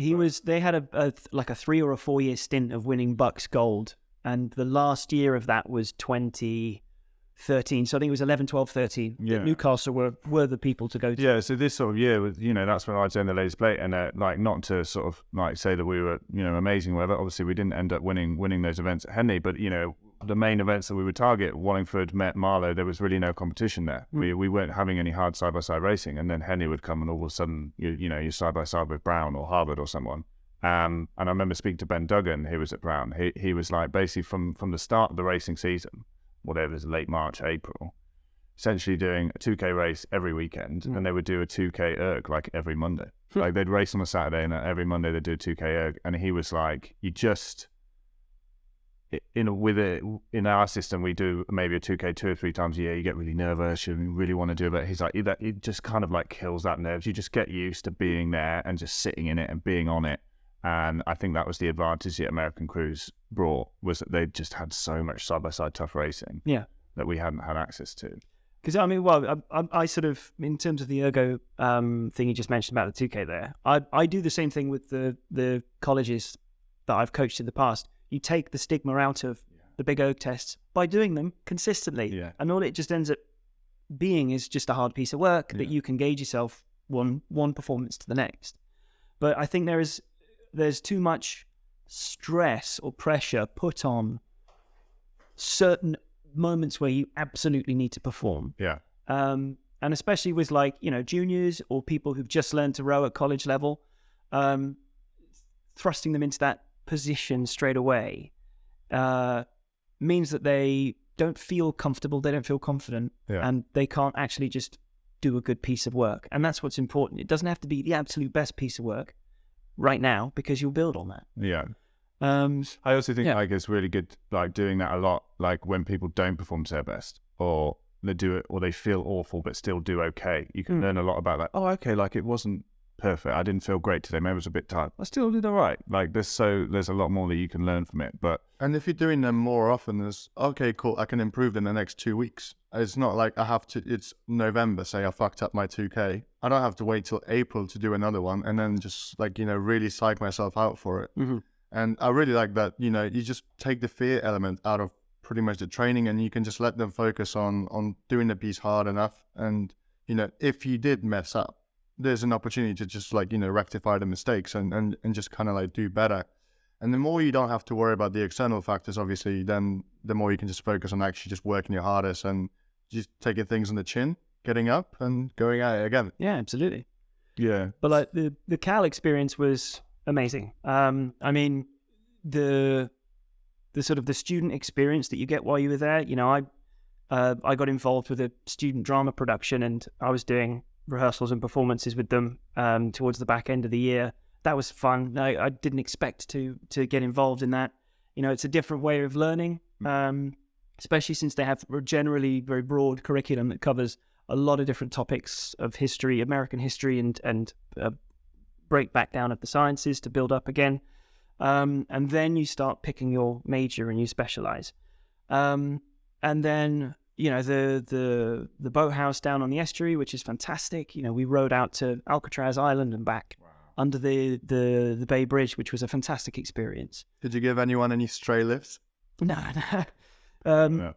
They had a 3 or 4 year stint of winning Bucks Gold. And the last year of that was 2013. So I think it was 11, 12, 13. Yeah. Newcastle were the people to go to. Yeah, so this sort of year, was, that's when I'd say in the ladies' plate. And not to sort of like say that we were, amazing or whatever. Obviously, we didn't end up winning those events at Henley. But, the main events that we would target, Wallingford, Met, Marlow, there was really no competition there. We weren't having any hard side-by-side racing. And then Henley would come and all of a sudden, you're side-by-side with Brown or Harvard or someone. And I remember speaking to Ben Duggan, who was at Brown. He was like, basically from the start of the racing season, whatever it was, late March, April, essentially doing a 2K race every weekend, and they would do a 2K erg like every Monday. Like they'd race on a Saturday, and every Monday they'd do a 2K erg. And he was like, in our system, we do maybe a 2K 2 or 3 times a year. You get really nervous, you really want to do it. But he's like, it just kind of like kills that nerves. You just get used to being there and just sitting in it and being on it. And I think that was the advantage the American crews brought, was that they just had so much side-by-side tough racing that we hadn't had access to. Because, I sort of, in terms of the ergo thing you just mentioned about the 2K there, I do the same thing with the colleges that I've coached in the past. You take the stigma out of the big erg tests by doing them consistently. Yeah. And all it just ends up being is just a hard piece of work that you can gauge yourself one performance to the next. But I think there's too much stress or pressure put on certain moments where you absolutely need to perform. Yeah. And especially with juniors or people who've just learned to row at college level, thrusting them into that position straight away means that they don't feel comfortable, they don't feel confident, and they can't actually just do a good piece of work. And that's what's important. It doesn't have to be the absolute best piece of work right now, because you'll build on that. Yeah. I also think it's really good doing that a lot, like when people don't perform to their best, or they do it, or they feel awful but still do okay. You can learn a lot about it wasn't perfect, I didn't feel great today, maybe I was a bit tired, I still did all right. There's a lot more that you can learn from it. And if you're doing them more often, there's okay, cool, I can improve in the next 2 weeks. It's not like I have to, it's November, say I fucked up my 2K. I don't have to wait till April to do another one and then just really psych myself out for it. Mm-hmm. And I really like that, you just take the fear element out of pretty much the training, and you can just let them focus on doing the piece hard enough. And, if you did mess up, there's an opportunity to just rectify the mistakes and just kind of do better. And the more you don't have to worry about the external factors, obviously, then the more you can just focus on actually just working your hardest and just taking things on the chin, getting up and going at it again. Yeah, absolutely. Yeah. But the Cal experience was amazing. The sort of the student experience that you get while you were there, I got involved with a student drama production, and I was doing rehearsals and performances with them towards the back end of the year. That was fun. I didn't expect to get involved in that. It's a different way of learning, especially since they have a generally very broad curriculum that covers a lot of different topics of history, American history, and break back down of the sciences to build up again. And then you start picking your major and you specialize. And then, you know, the boathouse down on the estuary, which is fantastic. You know, we rowed out to Alcatraz Island and back under the Bay Bridge, which was a fantastic experience. Did you give anyone any stray lifts? No. No.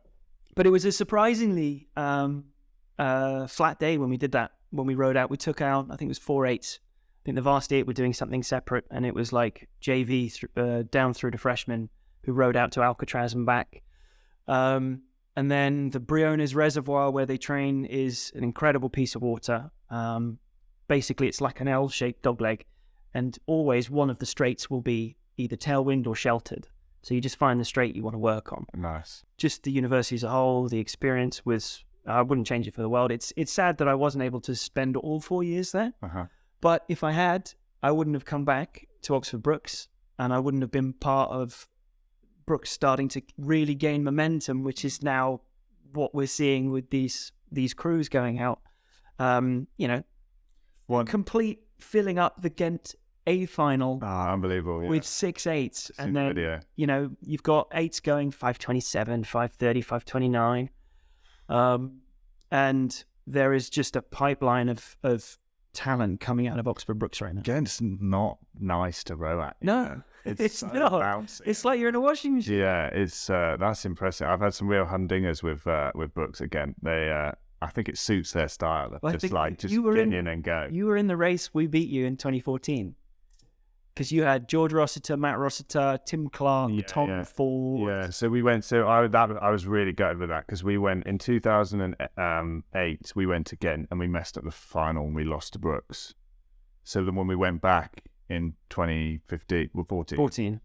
But it was a surprisingly flat day when we did that. When we rowed out, we took out, I think it was 4 8s. I think the varsity 8 were doing something separate, and it was like JV down through to freshmen who rowed out to Alcatraz and back. And then the Briones Reservoir, where they train, is an incredible piece of water. Basically, it's like an L-shaped dogleg, and always one of the straights will be either tailwind or sheltered. So you just find the straight you want to work on. Nice. Just the university as a whole, the experience was, I wouldn't change it for the world. It's sad that I wasn't able to spend all 4 years there. But if I had, I wouldn't have come back to Oxford Brookes, and I wouldn't have been part of Brookes starting to really gain momentum, which is now what we're seeing with these crews going out. You know, complete filling up the Ghent A final. Unbelievable. Yeah. With 6 8s. And then, video. you know, you've got 8s going 5:27, 5:30, 5:29. And there is just a pipeline of talent coming out of Oxford Brookes right now. Ghent's not nice to row at. No, it's so not. bouncy. It's like you're in a washing machine. Yeah, it's that's impressive. I've had some real humdingers with Brookes again. They I think it suits their style of Well, just get in and go. You were in the race. We beat you in 2014 because you had George Rossiter, Matt Rossiter, Tim Clark, Tom Ford. Yeah, so we went. So I was really gutted with that because we went in 2008. We went to Ghent and we messed up the final and we lost to Brookes. So then when we went back in 2015, 14.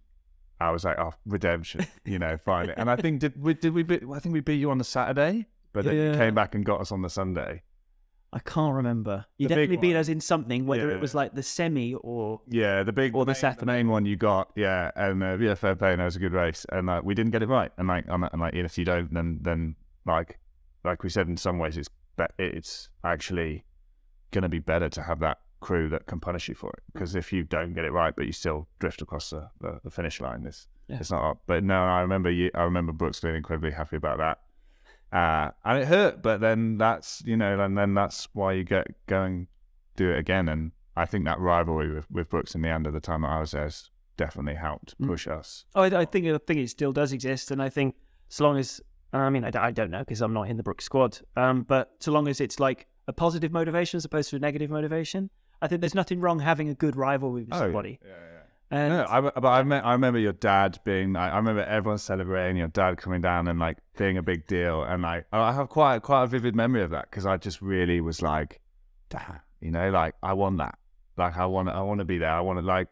I was like, oh, redemption, you know, finally. And I think did we beat? I think we beat you on the Saturday, but then you came back and got us on the Sunday. I can't remember. You definitely beat us in something, whether it was like the semi or the Saturday. main one you got, and fair play. And it was a good race, and we didn't get it right. And if you don't, then like we said, in some ways it's actually going to be better to have that crew that can punish you for it, because if you don't get it right but you still drift across the finish line, it's not up. But no, I remember Brookes being incredibly happy about that, and it hurt, but then that's that's why you get going, do it again. And I think that rivalry with Brookes in the end of the time that I was there has definitely helped push us. I think it still does exist, and I think so long as I don't know because I'm not in the Brookes squad, but so long as it's like a positive motivation as opposed to a negative motivation, I think there's nothing wrong having a good rivalry with somebody. And I remember your dad being. I remember everyone celebrating your dad coming down and like being a big deal. And like I have quite a vivid memory of that because I just really was like, damn, like I want that. Like I want to be there. I want to like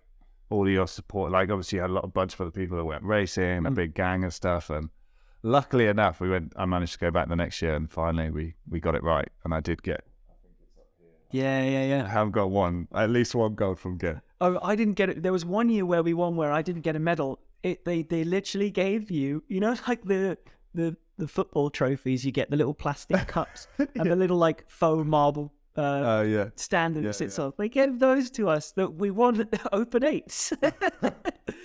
all of your support. Like obviously you had a lot of bunch of other people that went racing, a big gang and stuff. And luckily enough, I managed to go back the next year, and finally we got it right. And I did get. Yeah. I haven't got at least one gold from Ghent. Oh, I didn't get it. There was one year where we won where I didn't get a medal. They literally gave you, like the football trophies. You get the little plastic cups and the little like faux marble stand that sits on. They gave those to us that we won open 8s.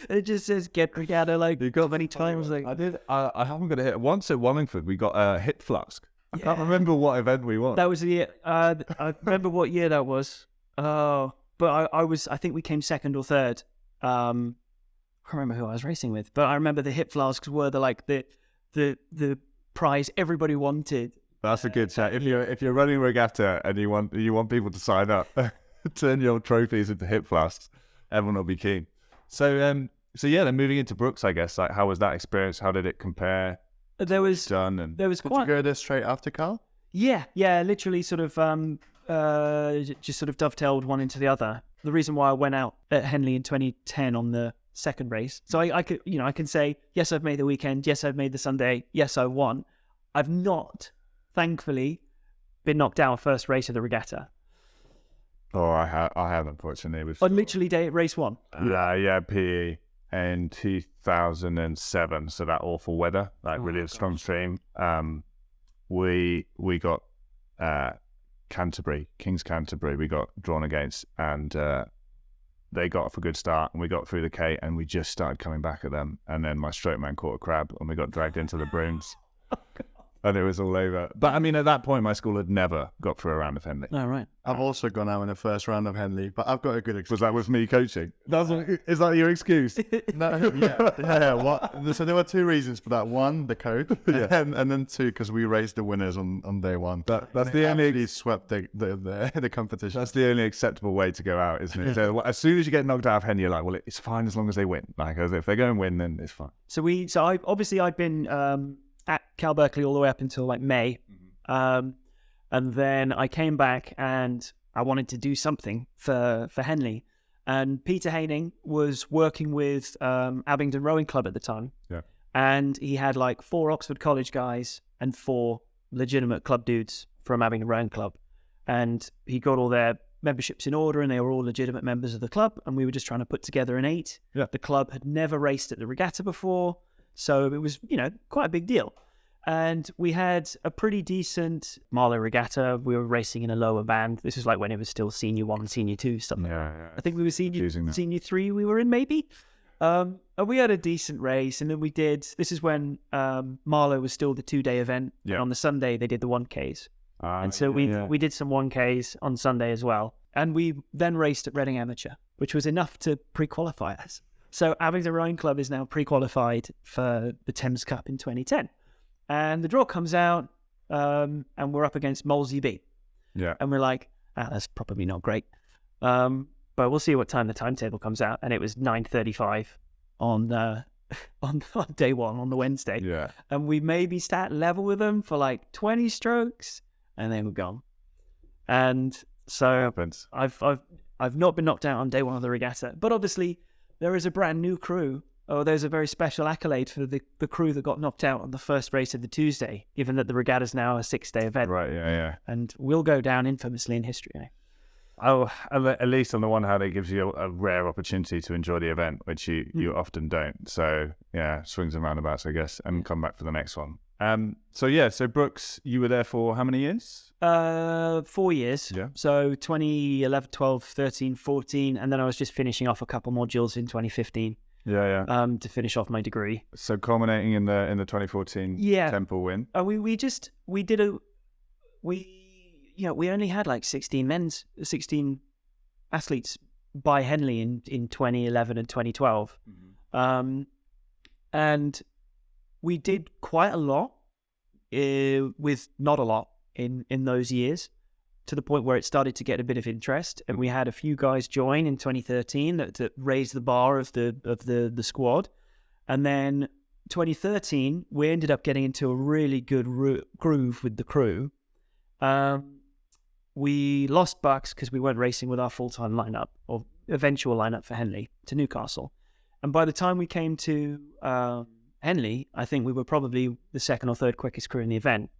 It just says "Get Regatta" like you got many times. Like I did. I haven't got a hit. Once at Wallingford, we got a hit flask. I can't remember what event we won. That was the year. I remember what year that was. Oh, but I think we came second or third. I can't remember who I was racing with, but I remember the hip flasks were the prize everybody wanted. That's a good chat. If you're running a regatta and you want people to sign up, turn your trophies into hip flasks. Everyone will be keen. So then moving into Brookes, I guess. Like, how was that experience? How did it compare? There was Did you go there straight after Carl? Yeah, literally sort of just sort of dovetailed one into the other. The reason why I went out at Henley in 2010 on the second race, so I could I can say yes, I've made the weekend, yes, I've made the Sunday, yes, I won. I've not, thankfully, been knocked out first race of the regatta. Oh, I have unfortunately. On literally race 1. Yeah, PE. In 2007, so that awful weather, like really a strong stream. We got King's Canterbury. We got drawn against, and they got off a good start, and we got through the K, and we just started coming back at them. And then my stroke man caught a crab, and we got dragged into the brooms. And it was all over. But I mean, at that point, my school had never got through a round of Henley. Oh, right. I've also gone out in the first round of Henley, but I've got a good excuse. Was that with me coaching? Is that your excuse? No, yeah. What? So there were two reasons for that. One, the coach, and then two, because we raised the winners on day one. That's the only. He swept the competition. That's the only acceptable way to go out, isn't it? So as soon as you get knocked out of Henley, you're like, well, it's fine as long as they win. Like, if they go and win, then it's fine. I've been at Cal Berkeley all the way up until like May. And then I came back and I wanted to do something for Henley. And Peter Haining was working with Abingdon Rowing Club at the time. Yeah. And he had like 4 Oxford College guys and 4 legitimate club dudes from Abingdon Rowing Club. And he got all their memberships in order, and they were all legitimate members of the club. And we were just trying to put together an 8. Yeah. The club had never raced at the regatta before. So it was, quite a big deal. And we had a pretty decent Marlow regatta. We were racing in a lower band. This was like when it was still Senior 1, Senior 2, something. Yeah. I think we were Senior 3 we were in, maybe. And we had a decent race. And then this is when Marlow was still the 2-day event. Yeah. And on the Sunday, they did the 1Ks. And so we did some 1Ks on Sunday as well. And we then raced at Reading Amateur, which was enough to pre-qualify us. So Abingdon Rowing Club is now pre-qualified for the Thames Cup in 2010. And the draw comes out, and we're up against Molesey B. Yeah. And we're like, that's probably not great. But we'll see what time the timetable comes out. And it was 9:35 on day one, on the Wednesday. Yeah. And we maybe sat level with them for like 20 strokes, and then we're gone. And so Happens. I've not been knocked out on day one of the regatta, but obviously there is a brand new crew. There's a very special accolade for the crew that got knocked out on the first race of the Tuesday, given that the regatta is now a 6-day event. Right, yeah. And will go down infamously in history. Oh, at least on the one hand, it gives you a rare opportunity to enjoy the event, which you often don't. So, yeah, swings and roundabouts, I guess, and come back for the next one. So Brookes, you were there for how many years? 4 years. Yeah. So 2011, 12, 13, 14, and then I was just finishing off a couple modules in 2015. Yeah. To finish off my degree. So culminating in the 2014 Temple win. We only had like 16 athletes by Henley in 2011 and 2012. Mm-hmm. And we did quite a lot with not a lot in those years, to the point where it started to get a bit of interest, and we had a few guys join in 2013 that raised the bar of the squad. And then 2013, we ended up getting into a really good groove with the crew. We lost Bucks because we weren't racing with our full-time lineup or eventual lineup for Henley to Newcastle. And by the time we came to Henley, I think we were probably the second or third quickest crew in the event.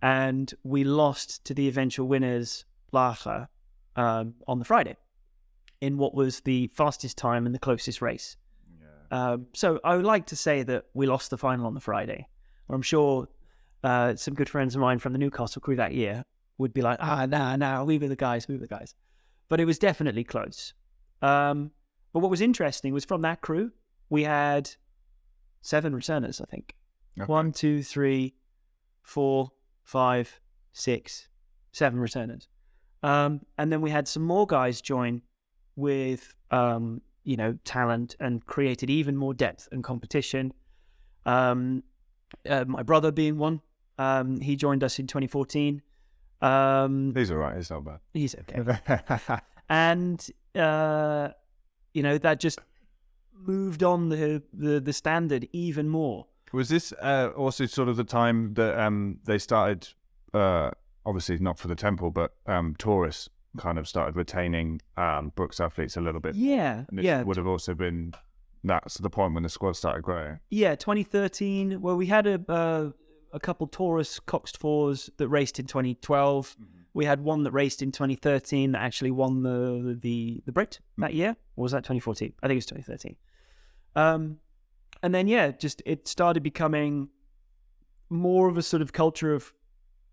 And we lost to the eventual winners, Lacher, on the Friday, in what was the fastest time and the closest race. Yeah. So I would like to say that we lost the final on the Friday. I'm sure some good friends of mine from the Newcastle crew that year would be like, nah, we were the guys. But it was definitely close. But what was interesting was from that crew, we had 7 returners, I think. Okay. 1, 2, 3, 4... 5, 6, 7 returners. And then we had some more guys join with, talent, and created even more depth and competition. My brother being one, he joined us in 2014. He's all right. He's not bad. He's okay. And, that just moved on the standard even more. Was this also sort of the time that they started, obviously not for the Temple, but Taurus kind of started retaining Brookes athletes a little bit? Yeah, and this would have also been, that's the point when the squad started growing. Yeah, 2013, well, we had a couple Taurus Coxed 4s that raced in 2012. Mm-hmm. We had one that raced in 2013 that actually won the Brit that year. Or was that 2014? I think it was 2013. And then, it started becoming more of a sort of culture of,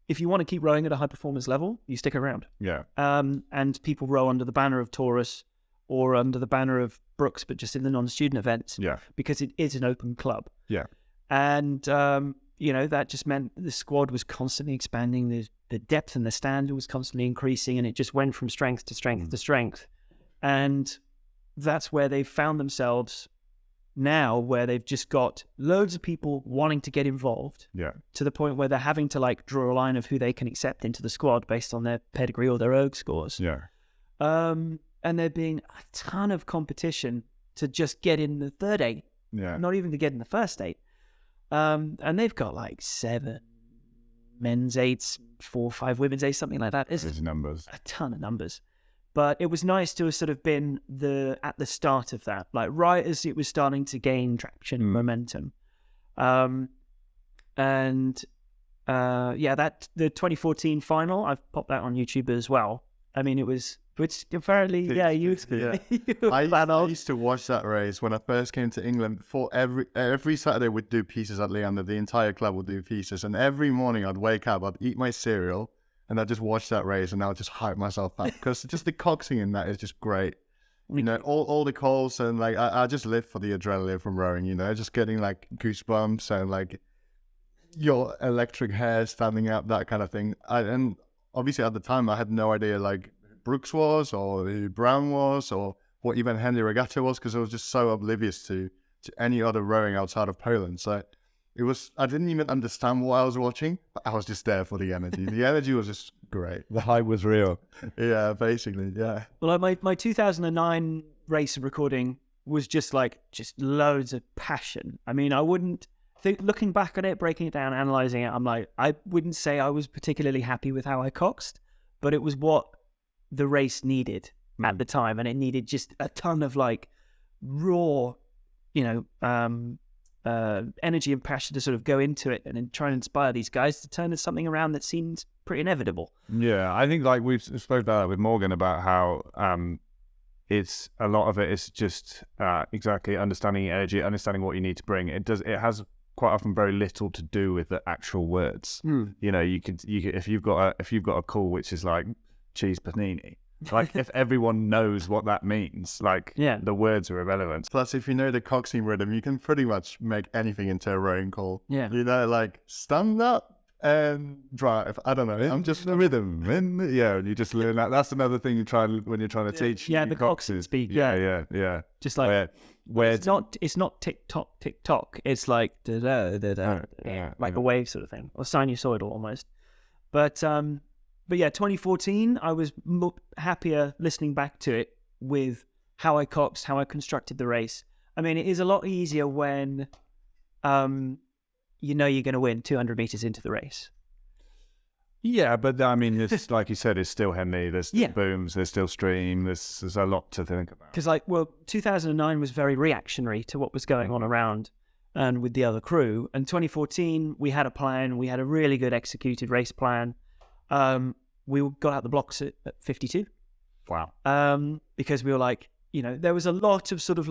if you want to keep rowing at a high performance level, you stick around. Yeah. And people row under the banner of Taurus. or under the banner of Brookes, but just in the non-student events. Yeah. Because it is an open club. Yeah. And, that just meant the squad was constantly expanding. The depth and the standard was constantly increasing, and it just went from strength to strength to strength. And that's where they've found themselves now, where they've just got loads of people wanting to get involved. Yeah. To the point where they're having to draw a line of who they can accept into the squad based on their pedigree or their erg scores. Yeah. And there being a ton of competition to just get in the third eight. Yeah. Not even to get in the first eight. And they've got 7 men's eights, 4 or 5 women's eights, something like that. There's numbers. A ton of numbers. But it was nice to have sort of been at the start of that, right as it was starting to gain traction and momentum. The 2014 final, I've popped that on YouTube as well. I mean, which apparently, I you used to watch that race when I first came to England. Before every Saturday we'd do pieces at Leander. The entire club would do pieces, and every morning I'd wake up, I'd eat my cereal, and I'd just watch that race, and I would just hype myself up because just the coxing in that is just great. All the calls, and I just live for the adrenaline from rowing. Just getting goosebumps and your electric hair standing up, that kind of thing. And obviously at the time I had no idea Brookes was, or who Brown was, or what even Henley Regatta was, because I was just so oblivious to any other rowing outside of Poland. So I didn't even understand what I was watching, but I was just there for the energy. The energy was just great. The hype was real. Yeah, basically, yeah. Well, my 2009 race recording was just loads of passion. I mean, I wouldn't think, looking back at it, breaking it down, analysing it, I'm I wouldn't say I was particularly happy with how I coxed, but it was what the race needed at the time, and it needed just a ton of raw, energy and passion to sort of go into it and then try and inspire these guys to turn something around that seemed pretty inevitable. Yeah, I think we've spoken about that with Morgan about how it's a lot of it is just exactly understanding energy, understanding what you need to bring. It has quite often very little to do with the actual words. You could if you've got a call which is cheese panini. If everyone knows what that means, the words are irrelevant. Plus, if you know the coxing rhythm, you can pretty much make anything into a rowing call. Yeah. Stand up and drive. I don't know. I'm just the rhythm. And you just learn that. That's another thing you try when you're trying to teach. Yeah, the coxing speak. Yeah. Just where it's not tick tock. It's da da da da, a wave sort of thing, or sinusoidal almost. But yeah, 2014, I was happier listening back to it with how I coxed, how I constructed the race. I mean, it is a lot easier when you're going to win 200 meters into the race. Yeah, but I mean, it's like you said, it's still Henley. There's still booms. There's still stream. There's a lot to think about. Because 2009 was very reactionary to what was going on around and with the other crew. And 2014, we had a plan. We had a really good executed race plan. We got out the blocks at 52. Wow. Because we were there was a lot of sort of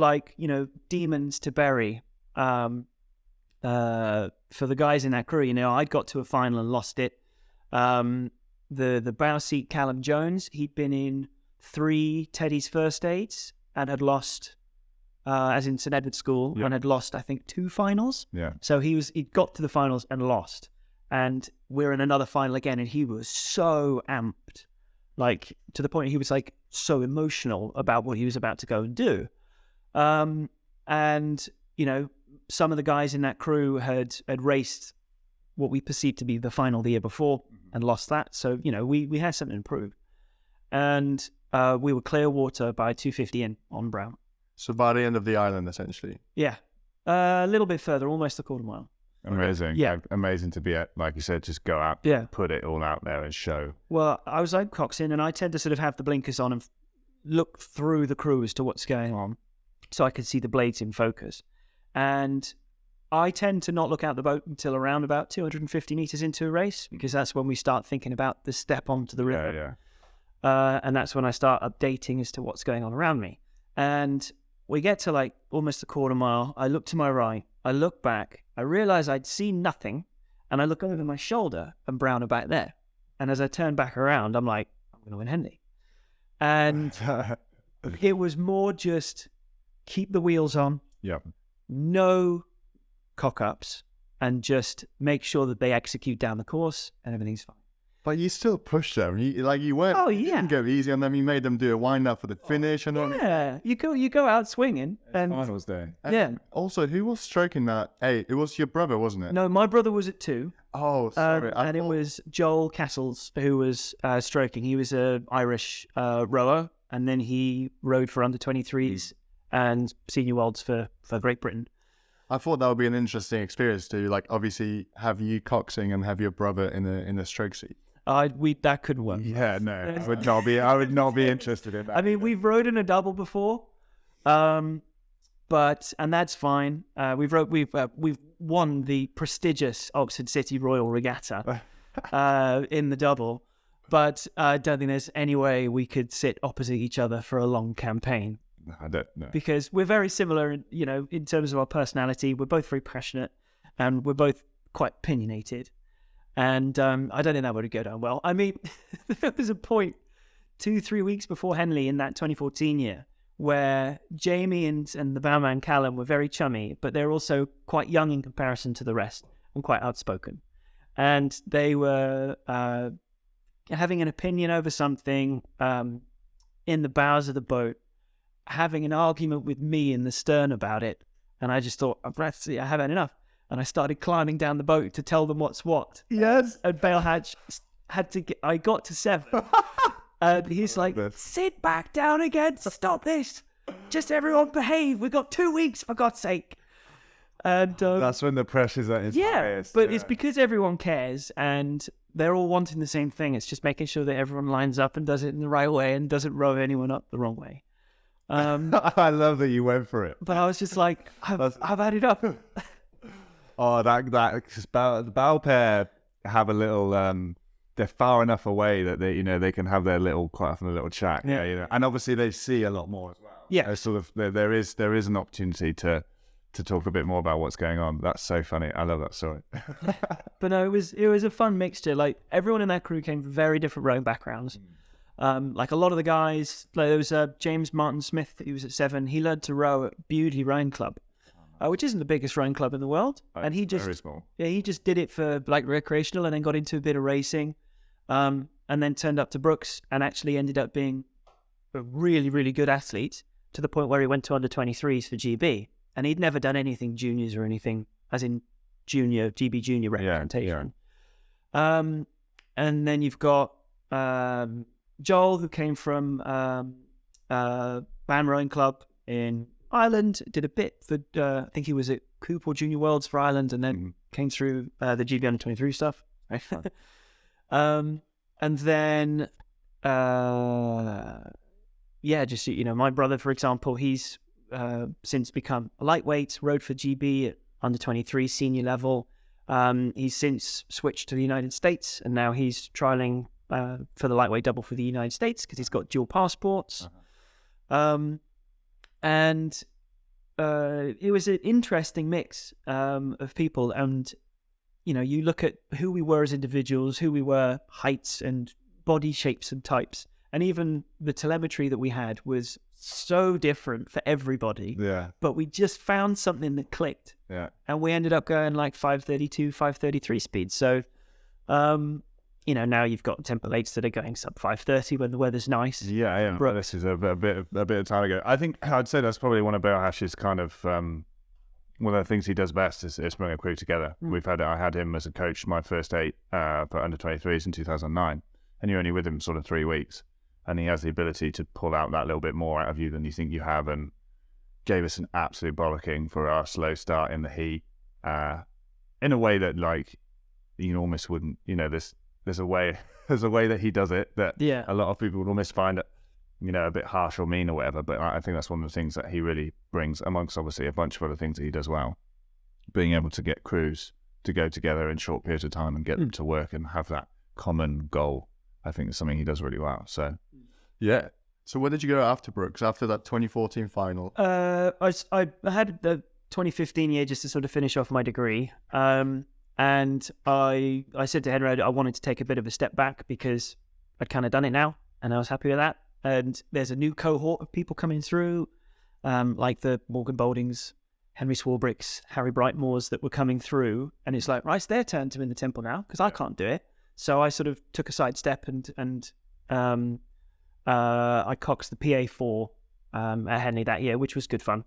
demons to bury for the guys in that crew. I'd got to a final and lost it. The bow seat Callum Jones, he'd been in 3 Teddy's first eights and had lost, as in St Edward's School, and had lost, I think, 2 finals. Yeah. So he'd got to the finals and lost. And we're in another final again, and he was so amped, to the point he was so emotional about what he was about to go and do. And some of the guys in that crew had raced what we perceived to be the final the year before and lost that. So we had something to prove, and we were clear water by 2:50 in on Brown. So by the end of the island, essentially. Yeah, a little bit further, almost a quarter mile. Amazing. Yeah. Amazing to be at, like you said, just go out, put it all out there and show. Well, I was coxing, and I tend to sort of have the blinkers on and look through the crew as to what's going on so I can see the blades in focus. And I tend to not look out the boat until around about 250 meters into a race, because that's when we start thinking about the step onto the river. Yeah. And that's when I start updating as to what's going on around me. And we get to almost a quarter mile. I look to my right. I look back. I realize I'd seen nothing. And I look over my shoulder, and Brown are back there. And as I turn back around, I'm going to win Henley. And It was more just keep the wheels on, Yeah. no cock-ups, and just make sure that they execute down the course and everything's fine. But you still pushed them. You weren't. Oh, You yeah. didn't go easy on them. You made them do a wind up for the finish. Yeah, you go out swinging. And Finals day. yeah. Also, who was stroking that 8? It was your brother, wasn't it? No, my brother was at 2. Oh, sorry. And it was Joel Castles who was stroking. He was an Irish rower, and then he rowed for under 23s and senior worlds for Great Britain. I thought that would be an interesting experience to, like, obviously have you coxing and have your brother in the stroke seat. That couldn't work. Yeah, no, I would not be interested in that. I mean, we've rowed in a double before, and that's fine. We've won the prestigious Oxford City Royal Regatta in the double, but I don't think there's any way we could sit opposite each other for a long campaign. I don't know. Because we're very similar, in terms of our personality. We're both very passionate, and we're both quite opinionated. And I don't think that would go down well. I mean, there was a point 2-3 weeks before Henley in that 2014 year where Jamie and the bowman Callum were very chummy, but they're also quite young in comparison to the rest and quite outspoken. And they were having an opinion over something in the bows of the boat, having an argument with me in the stern about it. And I just thought, I have had enough. And I started climbing down the boat to tell them what's what. Yes. And Bale Hatch I got to 7. And he's like, sit back down again. Stop this. Just everyone behave. We've got 2 weeks, for God's sake. And that's when the pressure's at its highest. But it's because everyone cares and they're all wanting the same thing. It's just making sure that everyone lines up and does it in the right way and doesn't row anyone up the wrong way. I love that you went for it. But I was just like, I've had it up. Oh, the bow pair have a little. They're far enough away that they can have their quite often a little chat. Yeah. And obviously they see a lot more as well. Yeah. There is an opportunity to talk a bit more about what's going on. That's so funny. I love that story. But no, it was a fun mixture. Like everyone in that crew came from very different rowing backgrounds. Like a lot of the guys, like there was James Martin Smith, who was at 7. He learned to row at Bewdley Rowing Club, which isn't the biggest rowing club in the world. And he just very small. Yeah, he just did it for like recreational, and then got into a bit of racing, and then turned up to Brookes and actually ended up being a really, really good athlete to the point where he went to under 23s for GB, and he'd never done anything juniors or anything, as in GB junior representation. Yeah. And then you've got Joel, who came from Ban Rowing Club in Ireland, did a bit for, I think he was at Coop or Junior Worlds for Ireland, and then came through the GB Under 23 stuff. And then, just, my brother, for example, he's since become a lightweight, rowed for GB at Under 23 senior level. He's since switched to the United States, and now he's trialing for the lightweight double for the United States because he's got dual passports. And it was an interesting mix of people. And, you look at who we were as individuals, who we were, heights and body shapes and types. And even the telemetry that we had was so different for everybody. Yeah. But we just found something that clicked. Yeah. And we ended up going like 5:32, 5:33 speed. So, now you've got Temple 8s that are going sub 5:30 when the weather's nice. Yeah. This is a bit of time ago. I think I'd say that's probably one of Bale Hatch's kind of one of the things he does best is bring a crew together. I had him as a coach my first 8 for under 23s in 2009, and you're only with him sort of 3 weeks, and he has the ability to pull out that little bit more out of you than you think you have, and gave us an absolute bollocking for our slow start in the heat in a way that like you almost wouldn't. There's a way that he does it that a lot of people would almost find it, a bit harsh or mean or whatever. But I think that's one of the things that he really brings, amongst obviously a bunch of other things that he does well. Being able to get crews to go together in short periods of time and get them to work and have that common goal, I think is something he does really well. So, yeah. So where did you go after Brookes, after that 2014 final? I had the 2015 year just to sort of finish off my degree. And I said to Henry I wanted to take a bit of a step back because I'd kind of done it now and I was happy with that. and there's a new cohort of people coming through, like the Morgan Bouldings, Henry Swarbricks, Harry Brightmores that were coming through, and it's like, right, it's their turn to win the Temple now because I can't do it. So I sort of took a sidestep and I coxed the PA4 at Henley that year, which was good fun.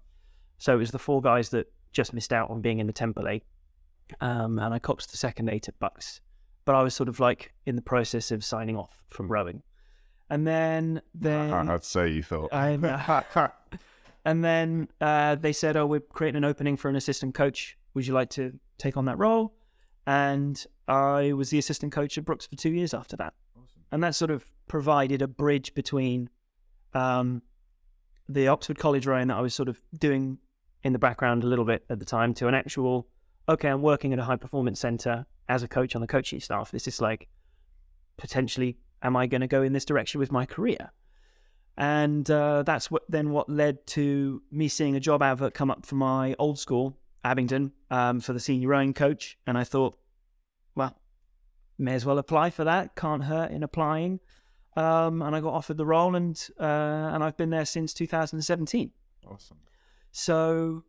So it was the 4 guys that just missed out on being in the Temple 8, and I coxed the second 8 at Bucks. But I was sort of like in the process of signing off from rowing. And then I'd say you thought. And then they said, oh, we're creating an opening for an assistant coach. Would you like to take on that role? And I was the assistant coach at Brookes for 2 years after that. Awesome. And that sort of provided a bridge between the Oxford College rowing that I was sort of doing in the background a little bit at the time to an actual, okay, I'm working at a high performance centre as a coach on the coaching staff. This is like, potentially, am I going to go in this direction with my career? And that's what led to me seeing a job advert come up for my old school, Abingdon, for the senior rowing coach. And I thought, well, may as well apply for that. Can't hurt in applying. And I got offered the role, and I've been there since 2017. Awesome. So,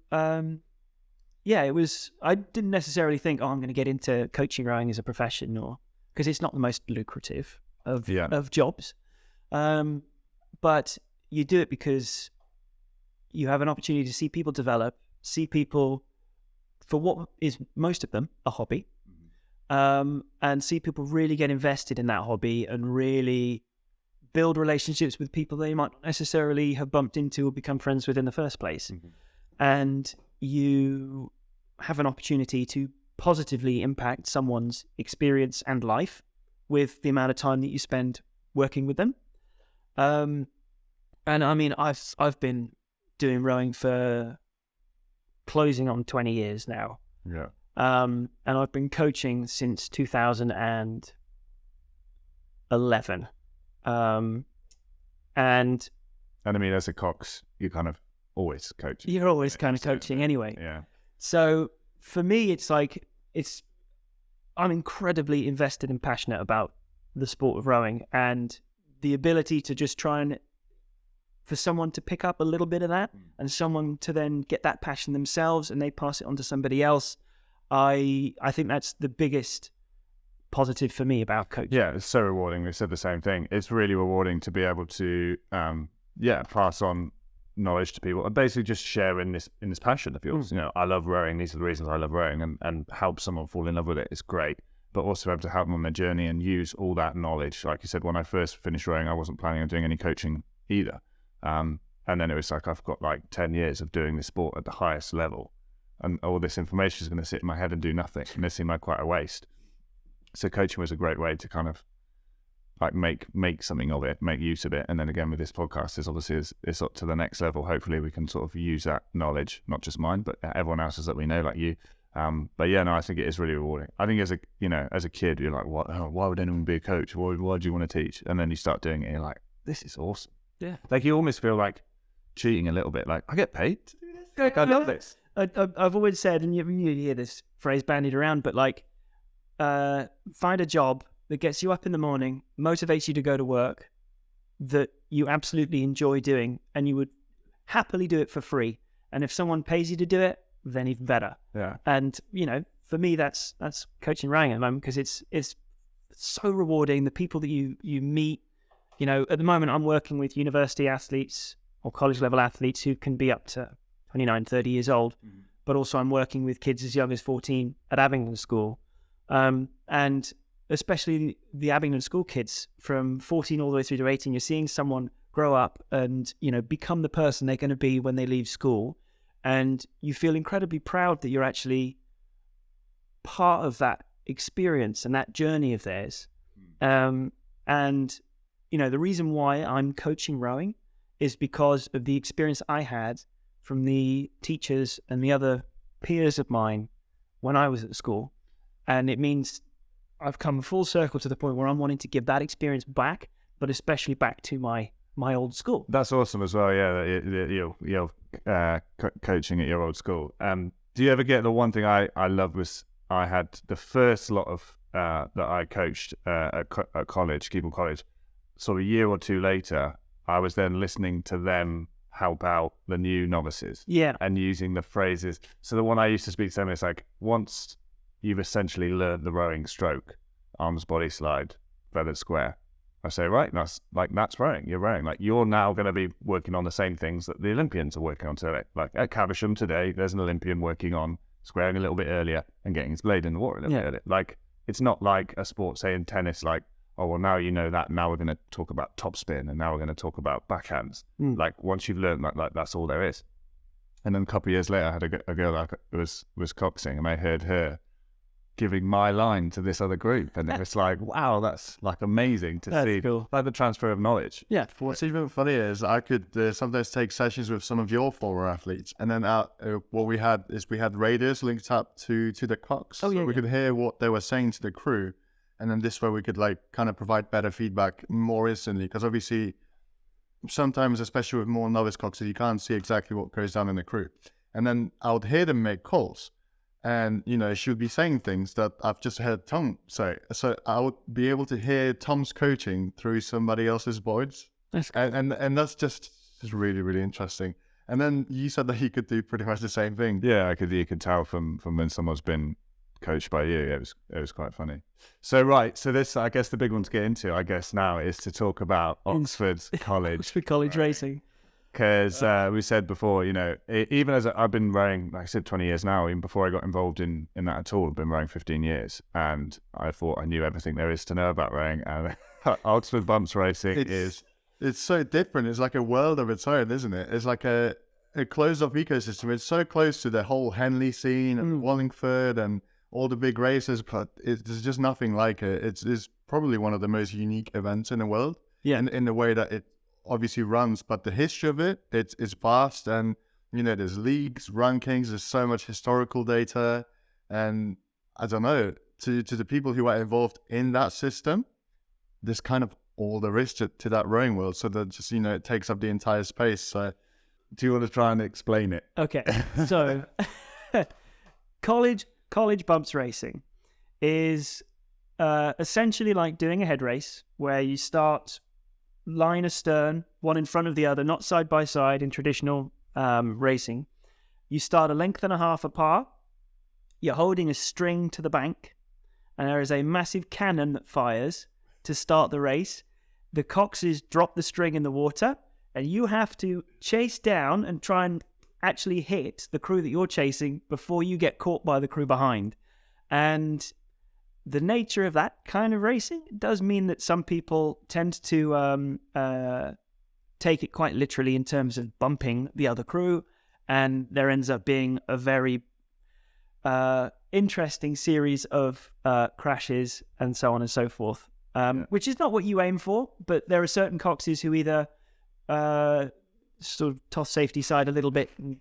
yeah, it was. I didn't necessarily think, I'm going to get into coaching rowing as a profession, or because it's not the most lucrative of jobs. But you do it because you have an opportunity to see people develop, see people for what is most of them a hobby, and see people really get invested in that hobby and really build relationships with people they might not necessarily have bumped into or become friends with in the first place. And you have an opportunity to positively impact someone's experience and life with the amount of time that you spend working with them. And I mean, I've been doing rowing for closing on 20 years now. Yeah. And I've been coaching since 2011. And I mean, as a Cox, you kind of always coach. You're always kind of coaching anyway. Yeah. So for me, it's like, I'm incredibly invested and passionate about the sport of rowing, and the ability to just try and, for someone to pick up a little bit of that and someone to then get that passion themselves and they pass it on to somebody else. I think that's the biggest positive for me about coaching. Yeah, it's so rewarding. We said the same thing. It's really rewarding to be able to, pass on knowledge to people and basically just share in this passion of yours. You know, I love rowing. These are the reasons I love rowing, and help someone fall in love with it is great. But also able to help them on their journey and use all that knowledge. Like you said, when I first finished rowing, I wasn't planning on doing any coaching either. And then it was like, I've got like 10 years of doing this sport at the highest level, and all this information is going to sit in my head and do nothing. And it seemed like quite a waste. So coaching was a great way to kind of like make something of it, make use of it. And then again, with this podcast, it's up to the next level. Hopefully we can sort of use that knowledge, not just mine, but everyone else's that we know, like you. But yeah, no, I think it is really rewarding. I think as a kid, you're like, what? Oh, why would anyone be a coach? Why do you want to teach? And then you start doing it, and you're like, this is awesome. Yeah. Like you almost feel like cheating a little bit. Like, I get paid to do this. Like, I love this. I've always said, and you hear this phrase bandied around, but like, find a job that gets you up in the morning, motivates you to go to work, that you absolutely enjoy doing, and you would happily do it for free. And if someone pays you to do it, then even better. Yeah. And, you know, for me, that's coaching rowing at the moment, because it's so rewarding. The people that you meet, you know, at the moment I'm working with university athletes or college level athletes who can be up to 29, 30 years old. But also I'm working with kids as young as 14 at Abingdon School. And especially the Abingdon School kids from 14 all the way through to 18, you're seeing someone grow up and, you know, become the person they're going to be when they leave school. And you feel incredibly proud that you're actually part of that experience and that journey of theirs. And, you know, the reason why I'm coaching rowing is because of the experience I had from the teachers and the other peers of mine when I was at school. And it means I've come full circle to the point where I'm wanting to give that experience back, but especially back to my old school. That's awesome as well. Yeah, you're coaching at your old school. Do you ever get the one thing I love was I had the first lot of that I coached at college, Keble College, sort of a year or two later, I was then listening to them help out the new novices. Yeah. And using the phrases. So the one I used to speak to them is like, once you've essentially learned the rowing stroke, arms, body slide, feathered square, I say, right, that's rowing. You're rowing. Like, you're now going to be working on the same things that the Olympians are working on today. Like at Caversham today, there's an Olympian working on squaring a little bit earlier and getting his blade in the water a little bit earlier. Like, it's not like a sport, say in tennis, like, oh, well, now you know that. Now we're going to talk about topspin, and now we're going to talk about backhands. Like, once you've learned that, like, that's all there is. And then a couple of years later, I had a girl that was coxing, and I heard her giving my line to this other group, and it was like, wow, that's like amazing to see, cool. like the transfer of knowledge. Yeah. What's even funnier is I could sometimes take sessions with some of your former athletes, and then what we had radios linked up to the cox. We could hear what they were saying to the crew, and then this way we could like kind of provide better feedback more instantly, because obviously sometimes, especially with more novice coxers, you can't see exactly what goes down in the crew, and then I would hear them make calls. And, you know, she would be saying things that I've just heard Tom say. So I would be able to hear Tom's coaching through somebody else's voice. And that's just really, really interesting. And then you said that you could do pretty much the same thing. Yeah, you could tell from when someone's been coached by you. It was quite funny. So, right. So this, I guess the big one to get into, I guess now, is to talk about Oxford College. Oxford College racing. Because we said before, you know, even as I've been rowing, like I said, 20 years now, even before I got involved in that at all, I've been rowing 15 years. And I thought I knew everything there is to know about rowing. And Oxford Bumps racing It's so different. It's like a world of its own, isn't it? It's like a closed-off ecosystem. It's so close to the whole Henley scene and Wallingford and all the big races, but there's just nothing like it. It's probably one of the most unique events in the world. Yeah. In the way that it obviously runs, but the history of it's vast, and you know, there's leagues, rankings, there's so much historical data, and I don't know, to the people who are involved in that system, there's kind of all there is to that rowing world. So that just, you know, it takes up the entire space. So do you want to try and explain it? Okay, so college bumps racing is essentially like doing a head race where you start line astern, one in front of the other, not side by side in traditional racing. You start a length and a half apart. You're holding a string to the bank, and there is a massive cannon that fires to start the race. The coxes drop the string in the water, and you have to chase down and try and actually hit the crew that you're chasing before you get caught by the crew behind. And the nature of that kind of racing does mean that some people tend to take it quite literally in terms of bumping the other crew, and there ends up being a very interesting series of crashes and so on and so forth, which is not what you aim for, but there are certain coxes who either sort of toss safety side a little bit and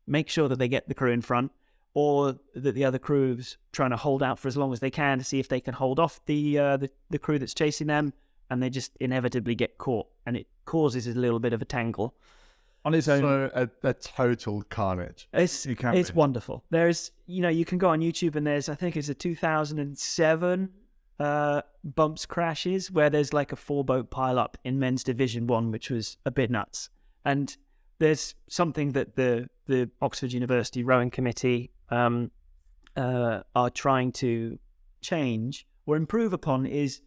make sure that they get the crew in front, or that the other crew's trying to hold out for as long as they can to see if they can hold off the crew that's chasing them, and they just inevitably get caught, and it causes a little bit of a tangle. On its own, so a total carnage. It's wonderful. There's, you know, you can go on YouTube and there's, I think it's a 2007 bumps crashes where there's like a 4-boat pile-up in men's Division 1, which was a bit nuts. And there's something that the Oxford University Rowing Committee are trying to change or improve upon is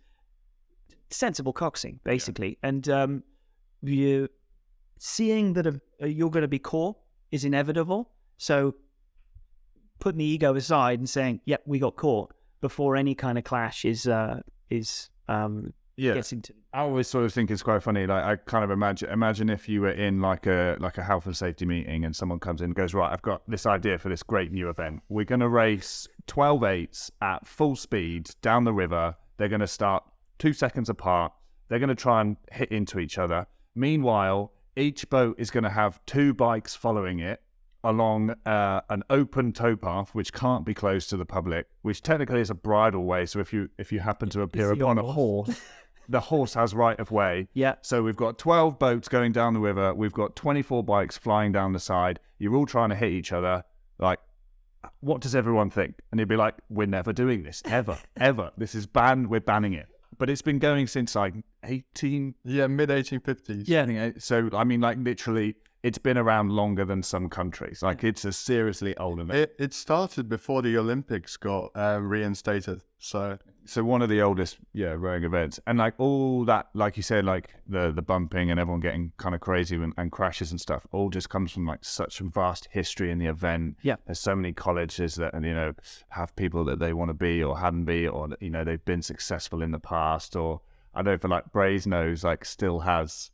sensible coxing, basically. Yeah. And you seeing that you're going to be caught is inevitable. So putting the ego aside and saying, "Yep, we got caught," before any kind of clash gets into. I always sort of think it's quite funny. Like, I kind of imagine if you were in like a health and safety meeting and someone comes in and goes, "Right, I've got this idea for this great new event. We're going to race 12 eights at full speed down the river. They're going to start 2 seconds apart. They're going to try and hit into each other. Meanwhile, each boat is going to have 2 bikes following it along an open towpath, which can't be closed to the public, which technically is a bridle way. So if you happen to appear upon a horse, the horse has right of way. Yeah. So we've got 12 boats going down the river. We've got 24 bikes flying down the side. You're all trying to hit each other. Like, what does everyone think?" And he'd be like, "We're never doing this, ever, ever. This is banned. We're banning it." but it's been going since like 18. Yeah, mid 1850s. Yeah. So I mean, like literally, it's been around longer than some countries. Like it's a seriously old event. It started before the Olympics got reinstated. So one of the oldest, rowing events, and like all that, like you said, like the bumping and everyone getting kind of crazy and crashes and stuff, all just comes from like such a vast history in the event. Yeah, there's so many colleges that have people that they want to be or hadn't be, or they've been successful in the past, or I know for like Brasenose like still has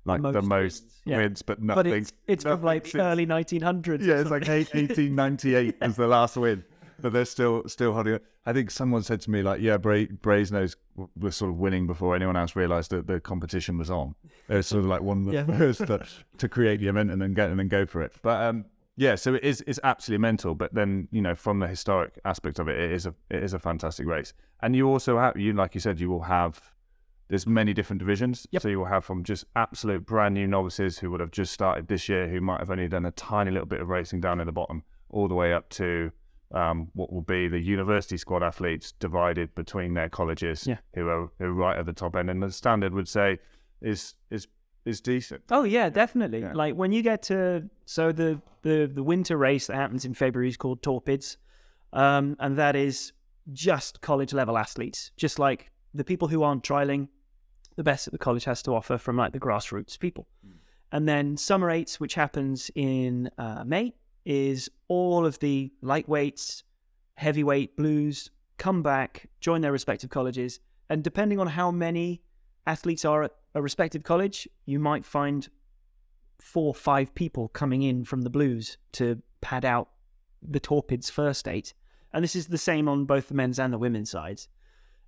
like the most wins, but nothing. But it's from like since, early 1900s. Yeah, it's like 1898 is the last win. But they're still holding it. I think someone said to me, like, Brasenose was sort of winning before anyone else realised that the competition was on. They were sort of like one of the first to create the event and then go for it. But so it's absolutely mental. But then from the historic aspect of it, it is a fantastic race. And you also have like you said, you will have. There's many different divisions. Yep. So you will have from just absolute brand new novices who would have just started this year, who might have only done a tiny little bit of racing down in the bottom, all the way up to what will be the university squad athletes divided between their colleges, who are right at the top end. And the standard would say is decent. Oh yeah, definitely. Yeah. Like when you get to the winter race that happens in February is called Torpids, and that is just college level athletes, just like the people who aren't trialing the best that the college has to offer from like the grassroots people. And then Summer Eights, which happens in May, is all of the lightweights, heavyweight blues come back, join their respective colleges, and depending on how many athletes are at a respective college, you might find 4 or 5 people coming in from the blues to pad out the Torpids first 8. And this is the same on both the men's and the women's sides.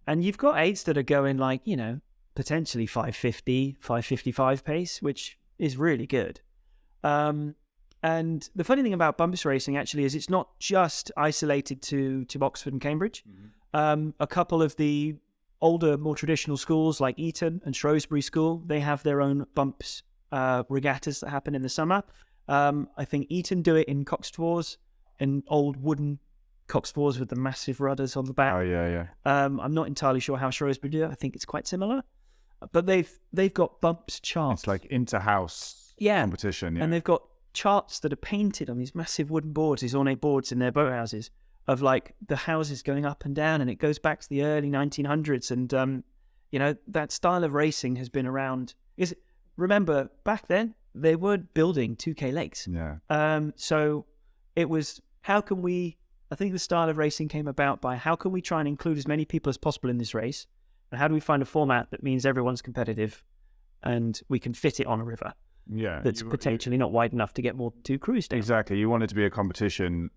And you've got 8s that are going like, potentially 550, 555 pace, which is really good. And the funny thing about bumpus racing actually is it's not just isolated to Oxford and Cambridge. Mm-hmm. A couple of the older, more traditional schools like Eton and Shrewsbury School, they have their own bumps regattas that happen in the summer. I think Eton do it in Coxtors, in old wooden Coxtors with the massive rudders on the back. Oh yeah. I'm not entirely sure how Shrewsbury do it. I think it's quite similar, but they've got bumps charts. It's like inter-house competition, and they've got charts that are painted on these massive wooden boards, these ornate boards in their boathouses, of like the houses going up and down, and it goes back to the early 1900s. And that style of racing has been around. Remember back then they weren't building 2K lakes. So it was, how can we? I think the style of racing came about by how can we try and include as many people as possible in this race, and how do we find a format that means everyone's competitive, and we can fit it on a river. That's potentially not wide enough to get more than 2 crews down. Exactly. You want it to be a competition,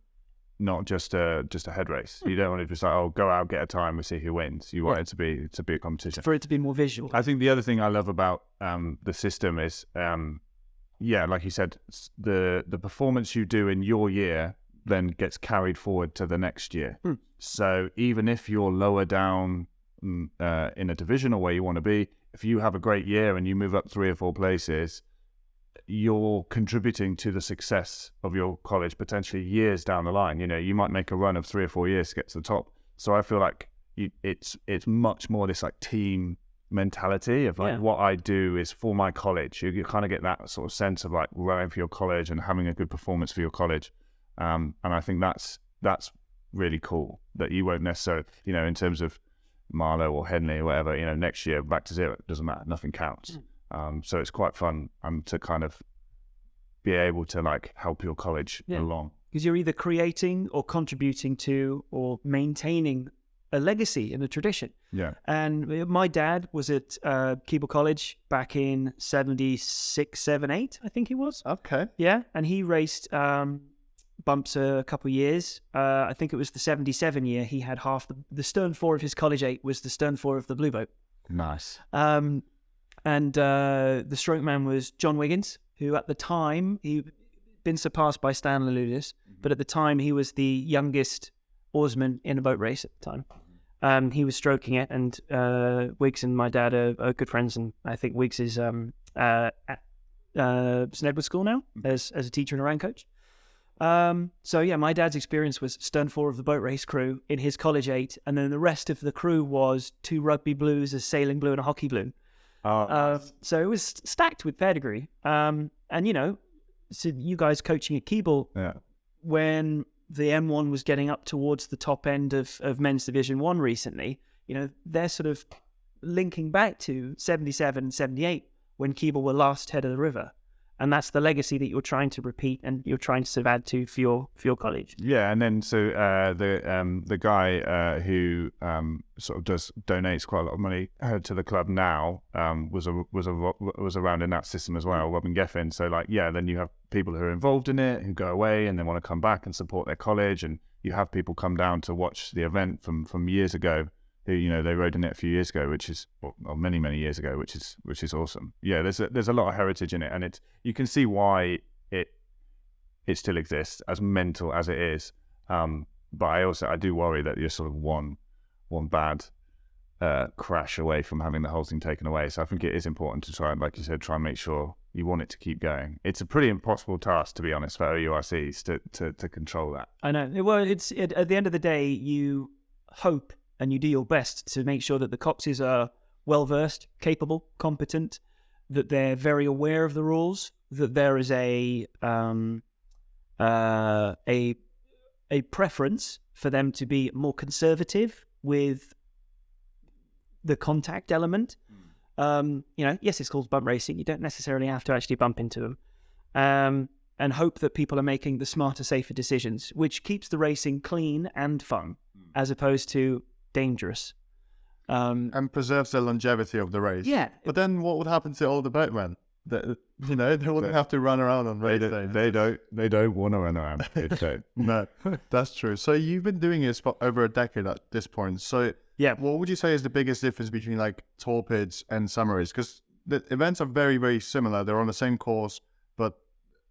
not just a head race. You don't want it to just like, go out, get a time, and see who wins. You want it to be a competition. For it to be more visual. I think the other thing I love about the system is, like you said, the performance you do in your year then gets carried forward to the next year. So even if you're lower down in a division or where you want to be, if you have a great year and you move up 3 or 4 places, you're contributing to the success of your college potentially years down the line. You might make a run of 3 or 4 years to get to the top. So I feel like it's much more this like team mentality of like what I do is for my college. You kind of get that sort of sense of like rowing for your college and having a good performance for your college. And I think that's really cool that you won't necessarily, in terms of Marlow or Henley or whatever, next year back to zero, it doesn't matter, nothing counts. So it's quite fun to kind of be able to like help your college along. Because you're either creating or contributing to or maintaining a legacy and a tradition. Yeah. And my dad was at Keble College back in 76, 78, I think he was. Okay. Yeah. And he raced bumps a couple of years. I think it was the 77 year. He had half the stern 4 of his college 8 was the stern 4 of the blue boat. Nice. And the stroke man was John Wiggins, who at the time, he'd been surpassed by Stanley Ludus, but at the time he was the youngest oarsman in a boat race at the time. He was stroking it, and Wiggs and my dad are good friends, and I think Wiggs is at St Edward's School now as a teacher and a rank coach. So yeah, my dad's experience was stern four of the boat race crew in his college 8, and then the rest of the crew was 2 rugby blues, a sailing blue, and a hockey blue. So it was stacked with pedigree. And so you guys coaching at Keble, when the M1 was getting up towards the top end of men's Division 1 recently, they're sort of linking back to 77, 78, when Keble were last head of the river. And that's the legacy that you're trying to repeat and you're trying to sort of add to for your college. Yeah, and then so the guy who sort of donates quite a lot of money to the club now was around in that system as well, Robin Geffen. So then you have people who are involved in it who go away and then want to come back and support their college, and you have people come down to watch the event from years ago. Who they rode in it a few years ago, or many years ago, which is awesome. Yeah, there's a lot of heritage in it, and you can see why it still exists, as mental as it is. But I do worry that you're sort of one bad crash away from having the whole thing taken away. So I think it is important to try and, like you said, try and make sure you want it to keep going. It's a pretty impossible task, to be honest, for OURCs to control that. I know. Well, at the end of the day, you hope and you do your best to make sure that the Coxes are well-versed, capable, competent, that they're very aware of the rules, that there is a preference for them to be more conservative with the contact element. Yes, it's called bump racing. You don't necessarily have to actually bump into them. And hope that people are making the smarter, safer decisions, which keeps the racing clean and fun, as opposed to dangerous. And preserves the longevity of the race. Yeah. But then what would happen to all the boatmen? They wouldn't have to run around on race days. They don't want to run around. No, that's true. So you've been doing this for over a decade at this point. So yeah, what would you say is the biggest difference between Torpids and Summer Eights? Because the events are very, very similar. They're on the same course, but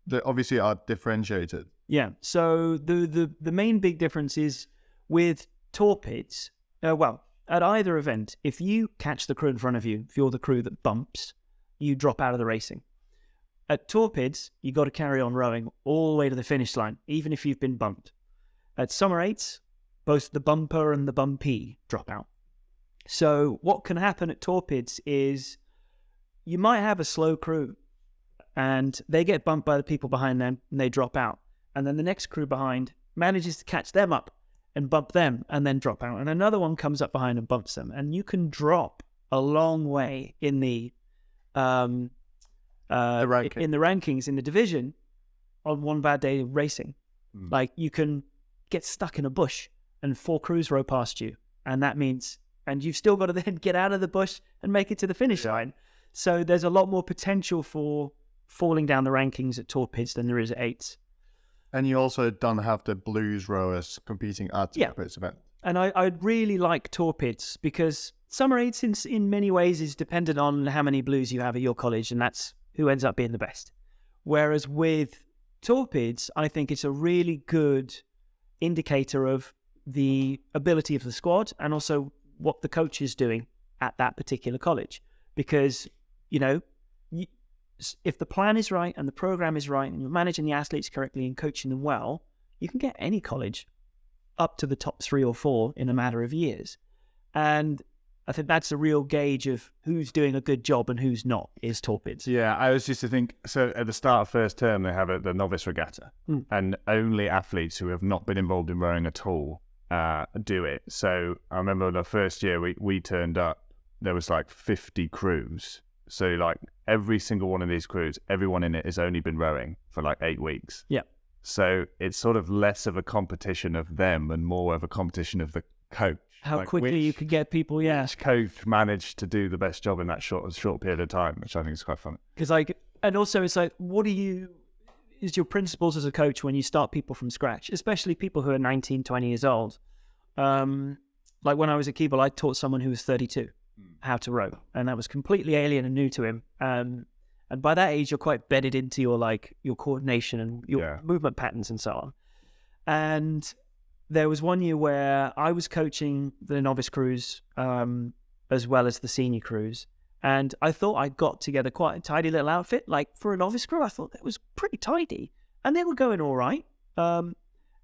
they obviously are differentiated. Yeah. So the main big difference is with Torpids. At either event, if you catch the crew in front of you, if you're the crew that bumps, you drop out of the racing. At Torpids, you got to carry on rowing all the way to the finish line, even if you've been bumped. At Summer Eights, both the bumper and the bumpee drop out. So what can happen at Torpids is you might have a slow crew and they get bumped by the people behind them and they drop out. And then the next crew behind manages to catch them up and bump them and then drop out. And another one comes up behind and bumps them. And you can drop a long way in the rankings in the division on one bad day of racing. You can get stuck in a bush and 4 crews row past you. And that means, and you've still got to then get out of the bush and make it to the finish line. So there's a lot more potential for falling down the rankings at Torpids than there is at Eights. And you also don't have the blues rowers competing at Torpids event. And I really like Torpids because Summer Eights in many ways is dependent on how many blues you have at your college, and that's who ends up being the best. Whereas with Torpids, I think it's a really good indicator of the ability of the squad and also what the coach is doing at that particular college. Because, if the plan is right and the program is right and you're managing the athletes correctly and coaching them well, you can get any college up to the top 3 or 4 in a matter of years. And I think that's a real gauge of who's doing a good job and who's not, is Torpids. Yeah, I was just to think, so at the start of first term, they have the novice regatta, and only athletes who have not been involved in rowing at all do it. So I remember the first year we turned up, there was 50 crews. So every single one of these crews, everyone in it has only been rowing for 8 weeks. Yeah. So it's sort of less of a competition of them and more of a competition of the coach. How quickly you could get people, Which coach managed to do the best job in that short period of time, which I think is quite funny. Because and also it's what is your principles as a coach when you start people from scratch, especially people who are 19, 20 years old. When I was at Keble, I taught someone who was 32 how to row, and that was completely alien and new to him. And by that age, you're quite bedded into your coordination and your movement patterns and so on. And there was one year where I was coaching the novice crews as well as the senior crews, and I thought I got together quite a tidy little outfit. For a novice crew, I thought that was pretty tidy, and they were going all right. And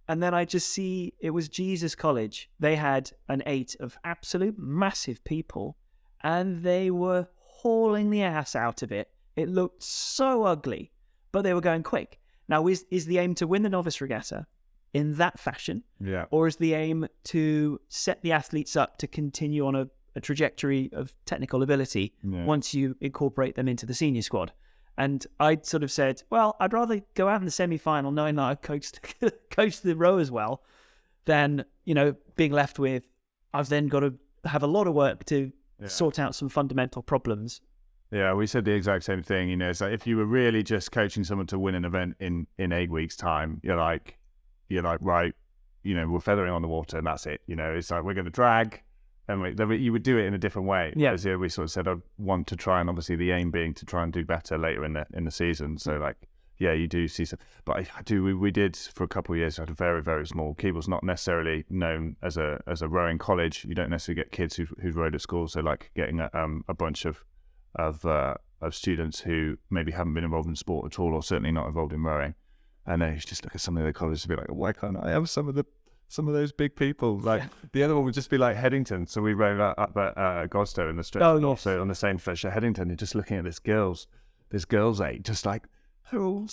then I just see it was Jesus College. They had an 8 of absolute massive people, and they were hauling the ass out of it. It looked so ugly, but they were going quick. Now, is the aim to win the novice regatta in that fashion? Yeah. Or is the aim to set the athletes up to continue on a trajectory of technical ability once you incorporate them into the senior squad? And I sort of said, well, I'd rather go out in the semi-final knowing that I coached the rowers well than, being left with, I've then got to have a lot of work to sort out some fundamental problems. Yeah, we said the exact same thing. It's like if you were really just coaching someone to win an event in 8 weeks' time, you're like, right, we're feathering on the water and that's it. It's like we're going to drag. And you would do it in a different way. Yeah. As we sort of said, I want to try, and obviously the aim being to try and do better later in the season. So you do see some. But we did for a couple of years had a very, very small. Keeble's not necessarily known as a rowing college. You don't necessarily get kids who've rowed at school. So getting a bunch of students who maybe haven't been involved in sport at all, or certainly not involved in rowing, and then you just look at some of the colleges and be like, why can't I have some of those big people? The other one would just be like Headington. So we rode up at Godstow in the stretch. Oh, yes. So on the same stretch at Headington, you're just looking at this girls' 8, just they're all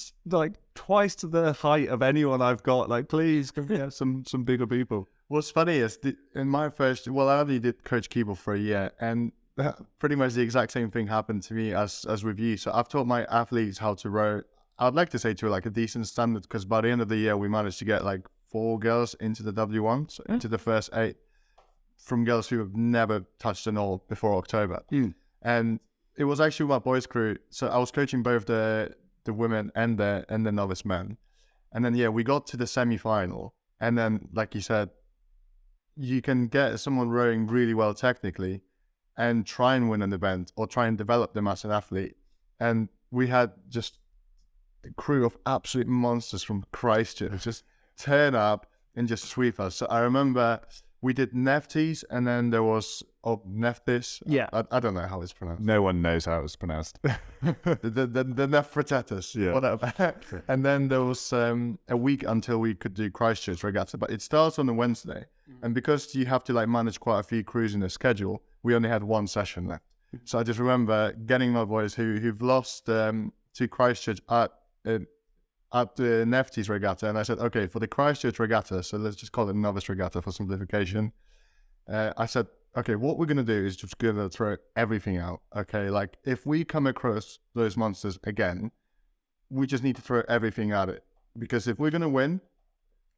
twice to the height of anyone I've got. Please, can we have some bigger people? What's funny is in my first, I only did coach Keeble for a year, and pretty much the exact same thing happened to me as with you. So I've taught my athletes how to row. I'd like to say to a decent standard, because by the end of the year we managed to get 4 girls into the W1, so into the first 8, from girls who have never touched an oar before October. And it was actually my boys' crew. So I was coaching both the women and the novice men. And then we got to the semi-final. And then, like you said, you can get someone rowing really well technically and try and win an event or try and develop them as an athlete. And we had just a crew of absolute monsters from Christchurch just turn up and just sweep us. So I remember we did Nefties, and then there was Neftis. Yeah. I don't know how it's pronounced. No one knows how it's pronounced. the Nefritetus, whatever. And then there was a week until we could do Christchurch Regatta, but it starts on a Wednesday. And because you have to manage quite a few crews in the schedule, we only had 1 session left. So I just remember getting my boys who've lost to Christchurch at the Nefties Regatta, and I said, okay, for the Christchurch Regatta, so let's just call it Novice Regatta for simplification. I said, okay, what we're going to do is just going to throw everything out. Okay, if we come across those monsters again, we just need to throw everything at it. Because if we're going to win,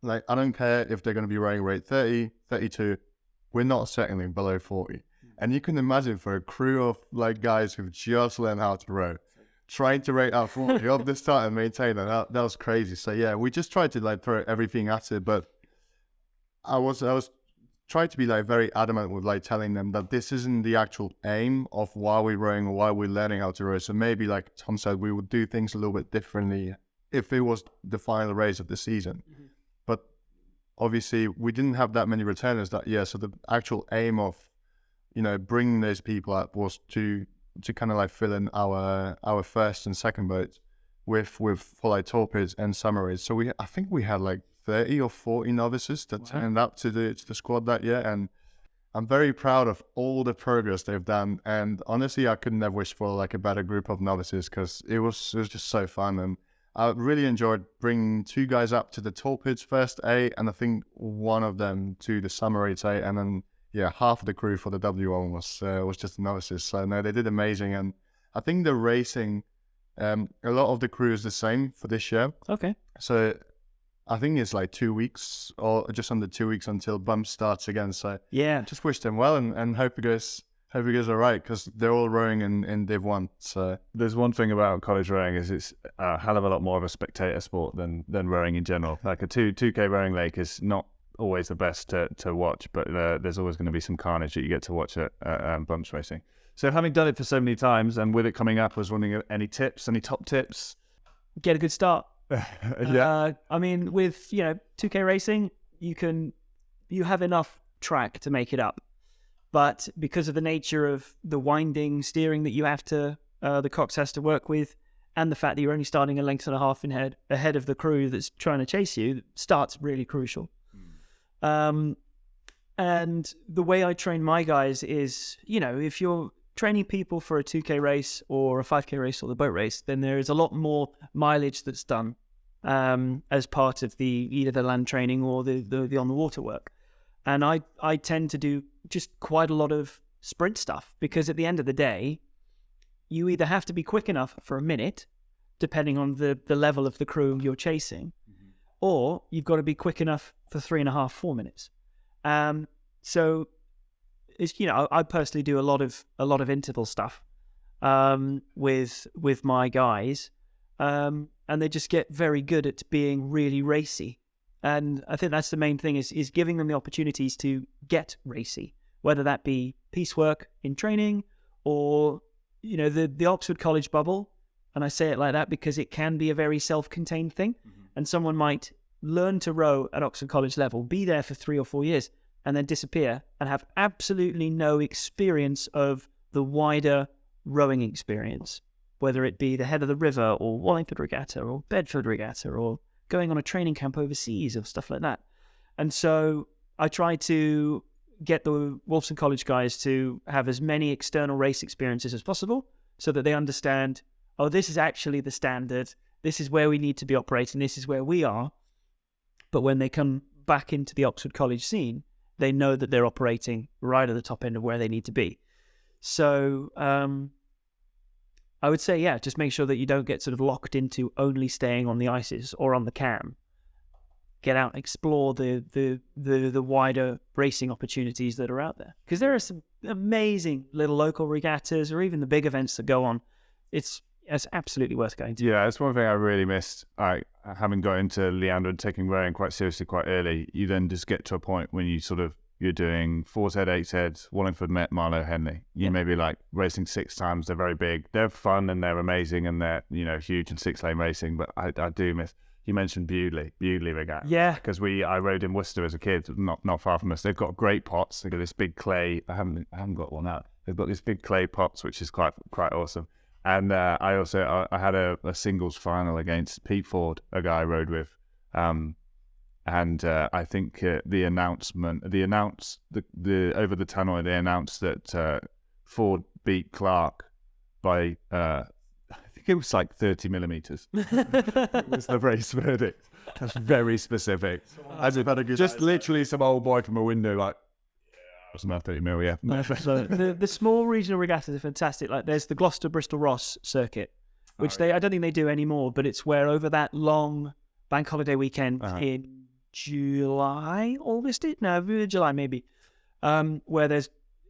I don't care if they're going to be rowing rate 30, 32, we're not settling below 40. And you can imagine for a crew of guys who've just learned how to row, trying to rate out 40 of the start and maintain that was crazy. So we just tried to throw everything at it, but I was trying to be very adamant with telling them that this isn't the actual aim of why we're rowing or why we're learning how to row. So maybe like Tom said, we would do things a little bit differently if it was the final race of the season. Mm-hmm. But obviously we didn't have that many returners that year, so the actual aim of bringing those people up was to kind of fill in our first and second boats with for Torpids and Summer Eights. So I think we had 30 or 40 novices that turned up to the squad that year, and I'm very proud of all the progress they've done. And honestly, I couldn't have wished for a better group of novices, because it was just so fun. And I really enjoyed bringing 2 guys up to the Torpids first 8, and I think one of them to the Summer Eights 8, and then half of the crew for the W1 was just novices. So no, they did amazing. And I think the racing, a lot of the crew is the same for this year. Okay. So I think it's 2 weeks or just under 2 weeks until bump starts again. So yeah, just wish them well and hope it goes all right, because they're all rowing in Div 1. So there's one thing about college rowing is it's a hell of a lot more of a spectator sport than rowing in general. Like a 2K rowing lake is not always the best to watch, but there's always going to be some carnage that you get to watch at bumps racing. So having done it for so many times and with it coming up, I was wondering any top tips? Get a good start. Yeah. I mean, with 2K racing, you have enough track to make it up, but because of the nature of the winding steering that you have to the Cox has to work with, and the fact that you're only starting a length and a half ahead of the crew that's trying to chase you, start's really crucial. And the way I train my guys is, if you're training people for a 2K race or a 5K race or the boat race, then there is a lot more mileage that's done as part of either the land training or the on the water work. And I tend to do just quite a lot of sprint stuff, because at the end of the day, you either have to be quick enough for a minute, depending on the level of the crew you're chasing, or you've got to be quick enough for 3.5, 4 minutes. So it's, I personally do a lot of interval stuff with my guys, and they just get very good at being really racy. And I think that's the main thing, is giving them the opportunities to get racy, whether that be piecework in training or, the Oxford College bubble. And I say it like that because it can be a very self-contained thing. And someone might learn to row at Oxford College level, be there for 3 or 4 years, and then disappear and have absolutely no experience of the wider rowing experience, whether it be the Head of the River or Wallingford Regatta or Bedford Regatta or going on a training camp overseas or stuff like that. And so I try to get the Wolfson College guys to have as many external race experiences as possible, so that they understand, this is actually the standard, this is where we need to be operating, this is where we are. But when they come back into the Oxford College scene, they know that they're operating right at the top end of where they need to be. So I would say, just make sure that you don't get sort of locked into only staying on the ices or on the cam. Get out, explore the wider racing opportunities that are out there. Because there are some amazing little local regattas or even the big events that go on. It's absolutely worth going to. Yeah, that's one thing I really missed. Having got into Leander and taking rowing quite seriously quite early, you then just get to a point when you're doing 4's head, 8's head, Wallingford, Met, Marlow, Henley. You may be like racing 6 times. They're very big. They're fun and they're amazing and they're, huge and 6-lane racing. But I do miss, you mentioned Bewdley Regatta. Yeah. Because I rode in Worcester as a kid, not far from us. They've got great pots. They've got this big clay. I haven't got one out. They've got this big clay pots, which is quite awesome. And I had a singles final against Pete Ford, a guy I rode with. And I think the over the tannoy, they announced that Ford beat Clark by I think it was like 30 millimeters. It was the race verdict. That's very specific. Just literally some old boy from a window like, it was about 30 mil, yeah. The small regional regattas are fantastic. Like there's the Gloucester Bristol Ross circuit, which I don't think they do anymore, but it's where over that long bank holiday weekend in July, July maybe, where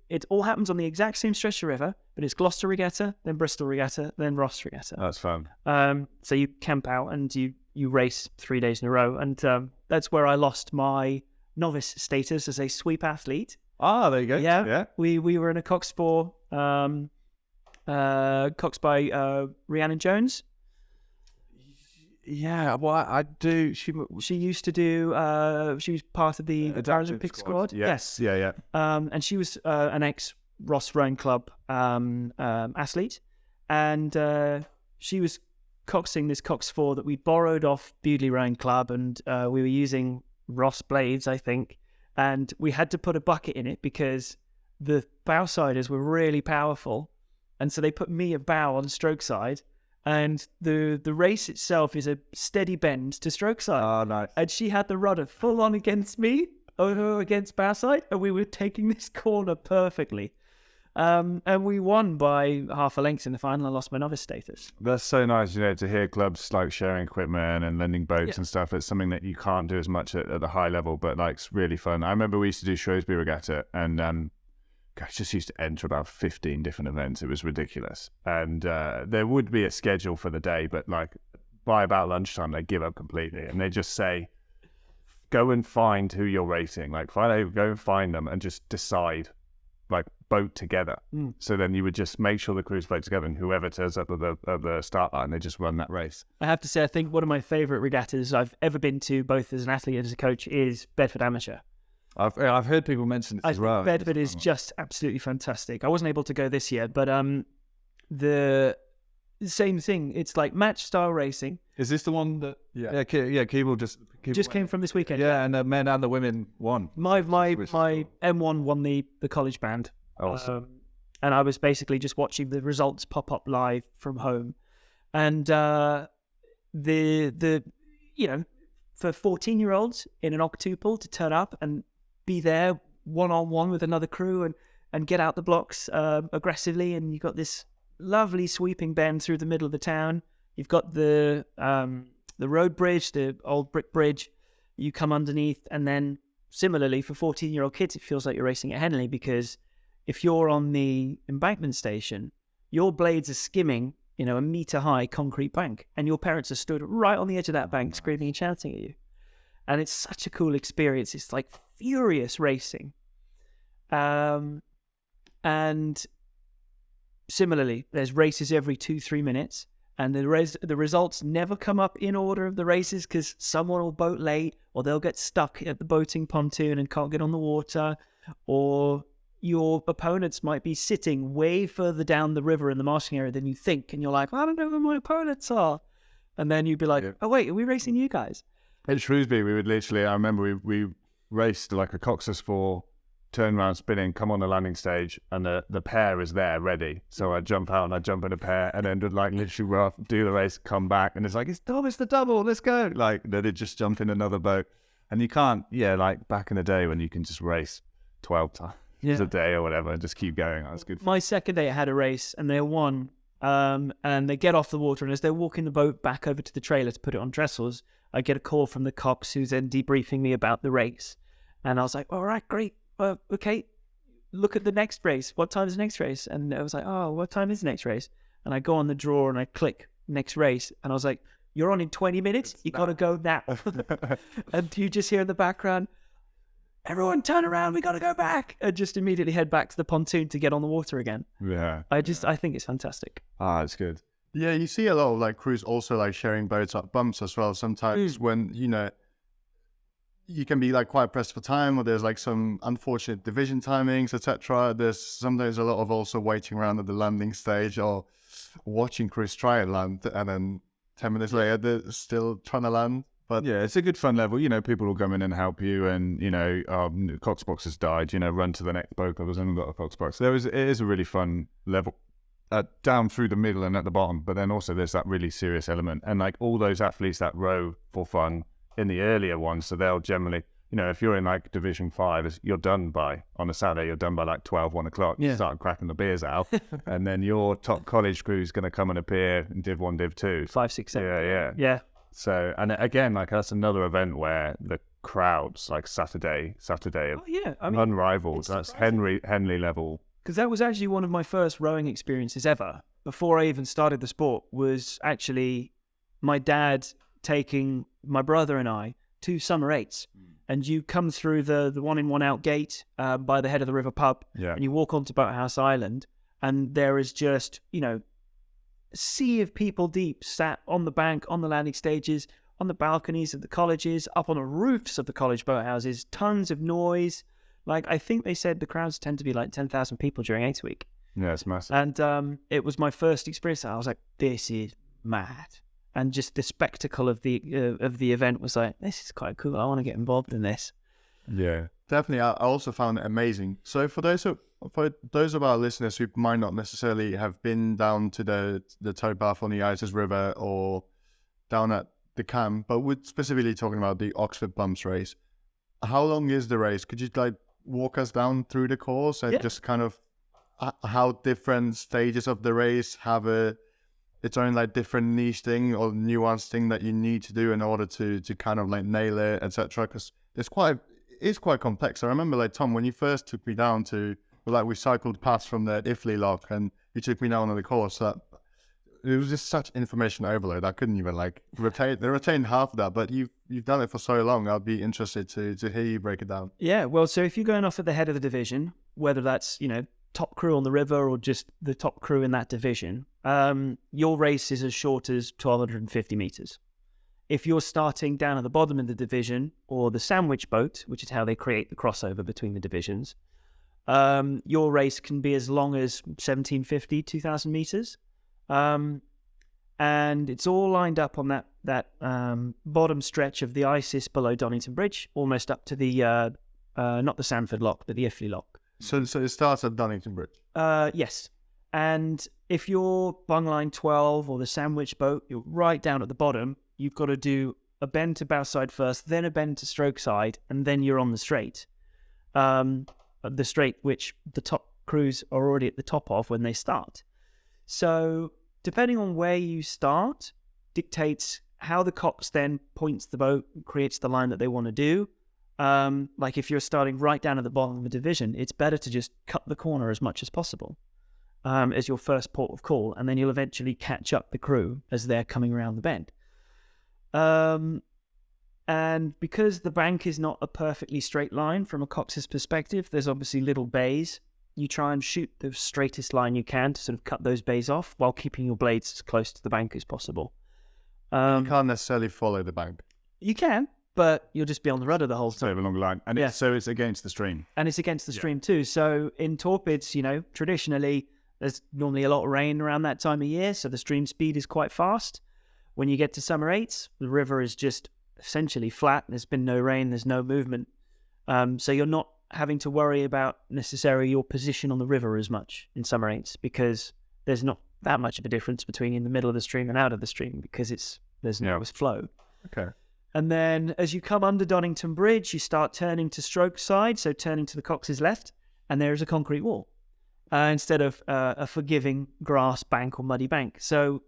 it all happens on the exact same stretch of river, but it's Gloucester Regatta, then Bristol Regatta, then Ross Regatta. That's fun. So you camp out and you race 3 days in a row, and that's where I lost my novice status as a sweep athlete. Ah, there you go. Yeah. We were in a Cox 4, Cox by Rhiannon Jones. Yeah, well, I do. She used to do. She was part of the Paralympic squad. Yes. Yeah. And she was an ex-Ross Rowing Club athlete, and she was coxing this Cox 4 that we borrowed off Bewdley Rowing Club, and we were using Ross blades, I think, and we had to put a bucket in it because the bowsiders were really powerful, and so they put me a bow on stroke side. And the race itself is a steady bend to stroke side. Oh, nice. And she had the rudder full on against me, against bow side, and we were taking this corner perfectly. And we won by half a length in the final. I lost my novice status. That's so nice, to hear clubs like sharing equipment and lending boats and stuff. It's something that you can't do as much at the high level, but like it's really fun. I remember we used to do Shrewsbury Regatta, and I just used to enter about 15 different events. It was ridiculous. And there would be a schedule for the day, but like by about lunchtime, they give up completely. And they just say, go and find who you're racing. Like Friday, go and find them and just decide, like boat together. So then you would just make sure the crews boat together, and whoever turns up at the start line, they just run that race. I have to say, I think one of my favourite regattas I've ever been to, both as an athlete and as a coach, is Bedford Amateur. I've heard people mention it as well. Bedford is just absolutely fantastic. I wasn't able to go this year, but the same thing. It's like match style racing. Is this the one that? Yeah, Keeble Just came from this weekend. Yeah, and the men and the women won. My M1 won the college band. Awesome. And I was basically just watching the results pop up live from home, and the for 14-year-olds in an octuple to turn up and be there one-on-one with another crew and get out the blocks aggressively, and you've got this lovely sweeping bend through the middle of the town. You've got the road bridge, the old brick bridge. You come underneath, and then similarly for 14-year-old kids, it feels like you're racing at Henley, because if you're on the embankment station, your blades are skimming, a meter-high concrete bank, and your parents are stood right on the edge of that bank screaming and shouting at you. And it's such a cool experience. It's like furious racing. And similarly, there's races every 2-3 minutes, and the results never come up in order of the races, because someone will boat late, or they'll get stuck at the boating pontoon and can't get on the water, or your opponents might be sitting way further down the river in the marshalling area than you think, and you're like, I don't know where my opponents are. And then you'd be like, oh wait, are we racing you guys? At Shrewsbury, we would literally, I remember we raced like a Coxus 4, turn around, spinning, come on the landing stage, and the pair is there ready. So I jump out and I jump in a pair, and then like literally do the race, come back, and it's like, it's the double, let's go. Like, then it just jumped in another boat. And you can't, like back in the day when you can just race 12 times a day or whatever, and just keep going. That was good. My second day I had a race, and they won. And they get off the water, and as they're walking the boat back over to the trailer to put it on trestles, I get a call from the Cox, who's then debriefing me about the race. And I was like, all right, great. Okay, look at the next race. What time is the next race? And I was like, oh, what time is the next race? And I go on the drawer and I click next race. And I was like, you're on in 20 minutes? You got to go now. And you just hear in the background, everyone turn around, we got to go back. And just immediately head back to the pontoon to get on the water again. Yeah. I think it's fantastic. It's good. Yeah, you see a lot of like crews also like sharing boats up bumps as well. Sometimes when, you can be like quite pressed for time, or there's like some unfortunate division timings, etc. There's sometimes a lot of also waiting around at the landing stage or watching crews try and land, and then 10 minutes later they're still trying to land. But yeah, it's a good fun level. People will come in and help you, and Cox box has died. Run to the next boat club. Has only got a Cox box. It is a really fun level, down through the middle and at the bottom. But then also there's that really serious element, and like all those athletes that row for fun in the earlier ones, so they'll generally, if you're in like Division 5, you're done by, on a Saturday, you're done by like 12, 1 o'clock. You start cracking the beers out, and then your top college crew is going to come and appear in Div 1, Div 2. 5, 6, 7. Yeah. So, and again, like that's another event where the crowds, like Saturday, unrivaled. That's Henley level. Because that was actually one of my first rowing experiences ever. Before I even started the sport, was actually my dad taking my brother and I to Summer Eights. And you come through the 1 in 1 out gate by the head of the river pub, and you walk onto Boathouse Island, and there is just, a sea of people deep sat on the bank, on the landing stages, on the balconies of the colleges, up on the roofs of the college boathouses, tons of noise. Like, I think they said the crowds tend to be like 10,000 people during 8 week. Yeah, it's massive. And it was my first experience. I was like, this is mad. And just the spectacle of the event was like, this is quite cool. I want to get involved in this. Yeah, definitely. I also found it amazing. So for those of our listeners who might not necessarily have been down to the towpath on the Isis River or down at the camp, but we're specifically talking about the Oxford Bumps race. How long is the race? Could you like walk us down through the course and just kind of how different stages of the race have its own like different niche thing or nuance thing that you need to do in order to kind of like nail it, etc. Because it's quite complex. I remember like Tom, when you first took me down to, like, we cycled past from the Iffley lock and you took me down on the course, that it was just such information overload. I couldn't even like retain half of that, but you've done it for so long. I'd be interested to hear you break it down. Yeah, well, so if you're going off at the head of the division, whether that's, top crew on the river or just the top crew in that division, your race is as short as 1,250 meters. If you're starting down at the bottom of the division, or the sandwich boat, which is how they create the crossover between the divisions, your race can be as long as 1,750, 2,000 meters. And it's all lined up on that bottom stretch of the Isis below Donington Bridge, almost up to the not the Sandford Lock, but the Iffley Lock. So it starts at Donington Bridge. Yes. And if you're Bungline 12 or the Sandwich boat, you're right down at the bottom. You've got to do a bend to bow side first, then a bend to stroke side, and then you're on the straight. The straight which the top crews are already at the top of when they start. So depending on where you start dictates how the cox then points the boat, creates the line that they want to do. Like if you're starting right down at the bottom of the division, it's better to just cut the corner as much as possible as your first port of call, and then you'll eventually catch up the crew as they're coming around the bend. And because the bank is not a perfectly straight line from a cox's perspective, there's obviously little bays. You try and shoot the straightest line you can to sort of cut those bays off while keeping your blades as close to the bank as possible. You can't necessarily follow the bank. You can, but you'll just be on the rudder the whole Stay time. along the line. And so it's against the stream. And it's against the stream too. So in Torpids, traditionally, there's normally a lot of rain around that time of year, so the stream speed is quite fast. When you get to Summer Eights, the river is just essentially flat. There's been no rain, there's no movement. So you're not having to worry about necessarily your position on the river as much in Summer Eights, because there's not that much of a difference between in the middle of the stream and out of the stream, because there's no flow. Okay. And then as you come under Donington Bridge, you start turning to stroke side, so turning to the cox's left, and there is a concrete wall instead of a forgiving grass bank or muddy bank. So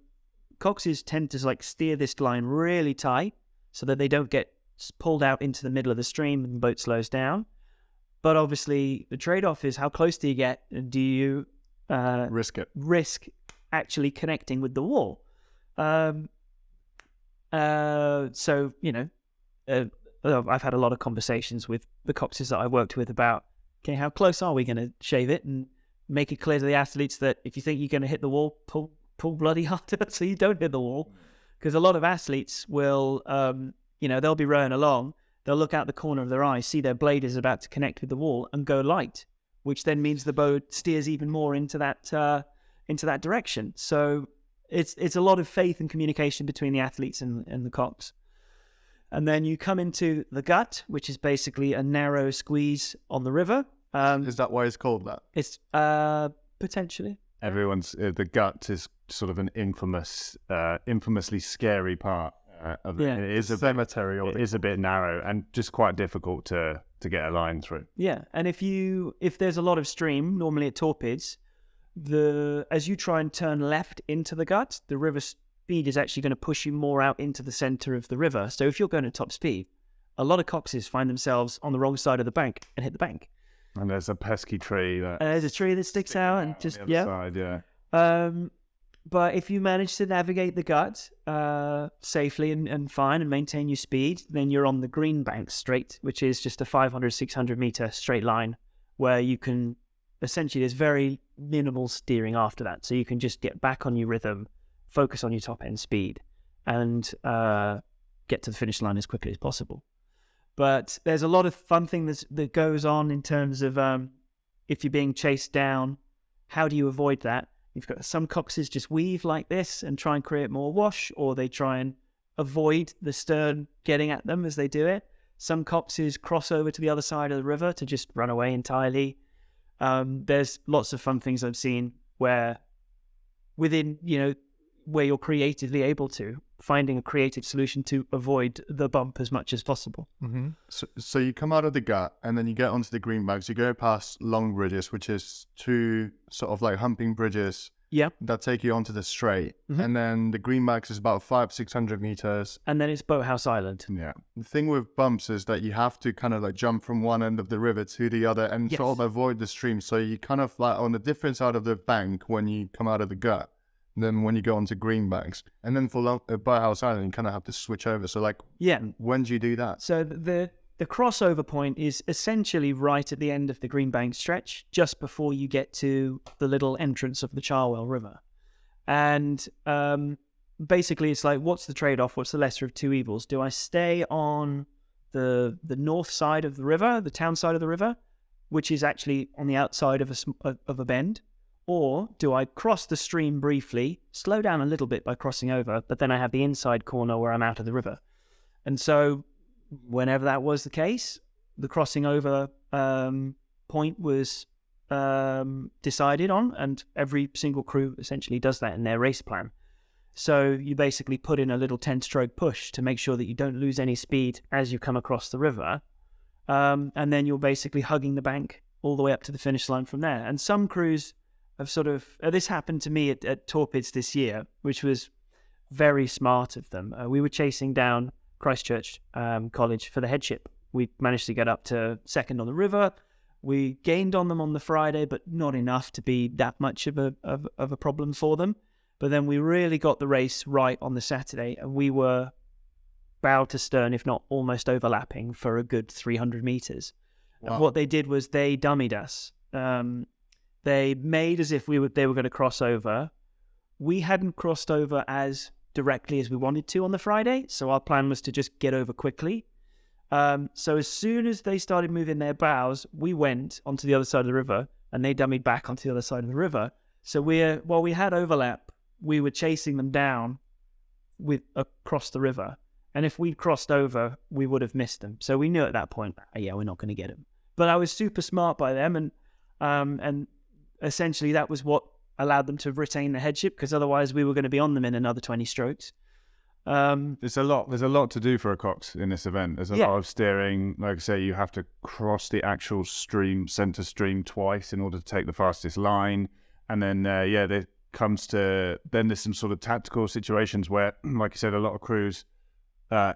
coxes tend to steer this line really tight so that they don't get pulled out into the middle of the stream and the boat slows down. But obviously the trade-off is how close do you get, and do you risk actually connecting with the wall? So, I've had a lot of conversations with the coxes that I worked with about, okay, how close are we going to shave it, and make it clear to the athletes that if you think you're going to hit the wall, pull bloody harder so you don't hit the wall. Because a lot of athletes will, they'll be rowing along, they'll look out the corner of their eye, see their blade is about to connect with the wall and go light, which then means the boat steers even more into that direction. So it's a lot of faith and communication between the athletes and the cox. And then you come into the gut, which is basically a narrow squeeze on the river. Is that why it's called that? It's potentially. The gut is sort of an infamously scary part of it. Yeah. It is a cemetery. It is a bit narrow and just quite difficult to get a line through. Yeah, and if there's a lot of stream, normally at Torpids, as you try and turn left into the gut, the river speed is actually going to push you more out into the center of the river. So if you're going at top speed, a lot of coxes find themselves on the wrong side of the bank and hit the bank. And there's a pesky tree there's a tree that sticks out and just on the other side, but if you manage to navigate the gut safely and fine and maintain your speed, then you're on the green bank straight, which is just a 500-600 meter straight line where you can essentially, there's very minimal steering after that, so you can just get back on your rhythm, focus on your top end speed, and get to the finish line as quickly as possible. But there's a lot of fun things that goes on in terms of if you're being chased down, how do you avoid that? You've got some coxes just weave like this and try and create more wash, or they try and avoid the stern getting at them as they do it. Some coxes cross over to the other side of the river to just run away entirely. There's lots of fun things I've seen where where you're creatively able to, finding a creative solution to avoid the bump as much as possible. Mm-hmm. So you come out of the gut and then you get onto the green banks. You go past long bridges, which is two sort of like humping bridges that take you onto the straight. Mm-hmm. And then the green banks is about 500-600 meters. And then it's Boathouse Island. Yeah. The thing with bumps is that you have to kind of like jump from one end of the river to the other and sort of avoid the stream. So you kind of like on the different side of the bank when you come out of the gut. Then when you go onto greenbanks, and then for Boathouse Island, you kind of have to switch over. So when do you do that? So the crossover point is essentially right at the end of the greenbank stretch, just before you get to the little entrance of the Charwell River. And basically it's like, what's the trade-off? What's the lesser of two evils? Do I stay on the north side of the river, the town side of the river, which is actually on the outside of a bend? Or do I cross the stream briefly, slow down a little bit by crossing over, but then I have the inside corner where I'm out of the river? And so whenever that was the case, the crossing over point was decided on, and every single crew essentially does that in their race plan. So you basically put in a little 10-stroke push to make sure that you don't lose any speed as you come across the river. And then you're basically hugging the bank all the way up to the finish line from there. And some crews have sort of... this happened to me at Torpids this year, which was very smart of them. We were chasing down Christchurch College for the headship. We managed to get up to second on the river. We gained on them on the Friday, but not enough to be that much of a problem for them. But then we really got the race right on the Saturday, and we were bow to stern, if not almost overlapping, for a good 300 meters. Wow. And what they did was they dummied us. They made as if they were going to cross over. We hadn't crossed over as directly as we wanted to on the Friday, so our plan was to just get over quickly. So as soon as they started moving their bows, we went onto the other side of the river, and they dummied back onto the other side of the river. So while we had overlap, we were chasing them down across the river. And if we'd crossed over, we would have missed them. So we knew at that point, we're not going to get them. But I was super smart by them, and essentially that was what allowed them to retain the headship, because otherwise we were going to be on them in another 20 strokes. There's a lot to do for a Cox in this event. There's a lot of steering. Like I say, you have to cross the actual center stream twice in order to take the fastest line. And then, there comes to... Then there's some sort of tactical situations where, like you said, a lot of crews...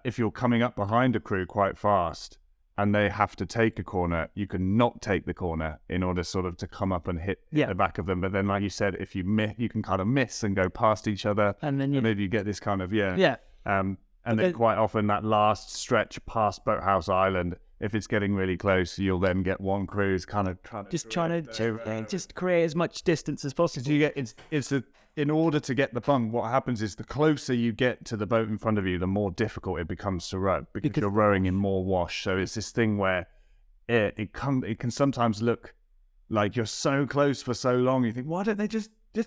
if you're coming up behind a crew quite fast and they have to take a corner, you can not take the corner in order sort of to come up and hit the back of them. But then, like you said, if you miss, you can kind of miss and go past each other. And then maybe you get this kind of, and then quite often that last stretch past Boathouse Island, if it's getting really close, you'll then get one crew's kind of trying to create as much distance as possible. You get in order to get the bump, what happens is the closer you get to the boat in front of you, the more difficult it becomes to row because you're rowing in more wash. So it's this thing where it can sometimes look like you're so close for so long. You think, why don't they just do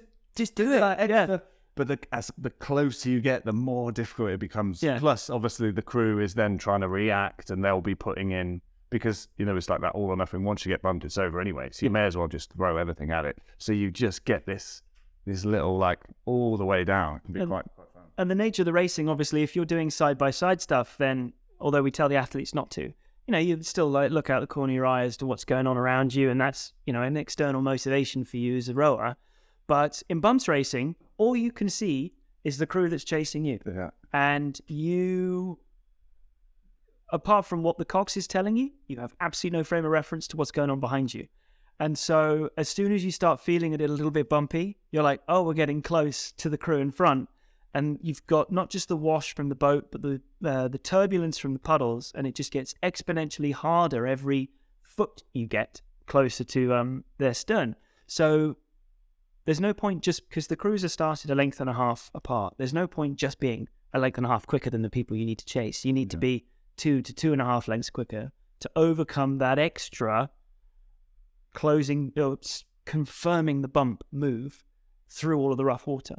it? But as the closer you get, the more difficult it becomes. Yeah. Plus, obviously, the crew is then trying to react, and they'll be putting in, because it's like that all or nothing. Once you get bumped, it's over anyway. So you may as well just throw everything at it. So you just get this little, like, all the way down. It can be quite fun. And the nature of the racing, obviously, if you're doing side-by-side stuff, then, although we tell the athletes not to, you still look out the corner of your eye as to what's going on around you, and that's, an external motivation for you as a rower. But in bumps racing, all you can see is the crew that's chasing you. Yeah. And you, apart from what the Cox is telling you, you have absolutely no frame of reference to what's going on behind you. And so as soon as you start feeling it a little bit bumpy, you're like, oh, we're getting close to the crew in front. And you've got not just the wash from the boat, but the turbulence from the puddles, and it just gets exponentially harder every foot you get closer to their stern. So there's no point, just because the crews are started a length and a half apart, there's no point just being a length and a half quicker than the people you need to chase. You need to be 2 to 2.5 lengths quicker to overcome that extra closing, confirming the bump move through all of the rough water.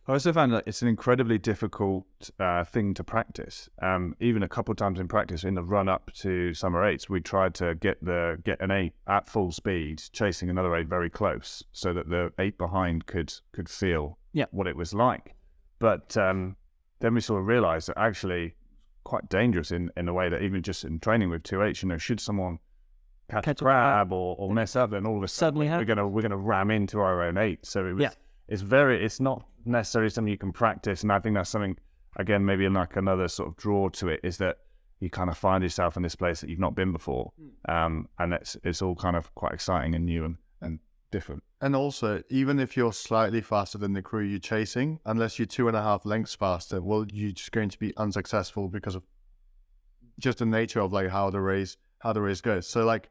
I also found that it's an incredibly difficult thing to practice. Even a couple of times in practice, in the run-up to Summer Eights, we tried to get an 8 at full speed, chasing another 8 very close, so that the 8 behind could feel what it was like. But then we sort of realised that actually quite dangerous in a way that even just in training with 2H, should someone catch a crab or mess up, then all of a sudden we're gonna ram into our own 8. So it was. It's not necessarily something you can practice, and I think that's something, again, maybe like another sort of draw to it, is that you kind of find yourself in this place that you've not been before, and it's all kind of quite exciting and new and different. And also, even if you're slightly faster than the crew you're chasing, unless you're 2.5 lengths faster, well, you're just going to be unsuccessful because of just the nature of like how the race goes. So like,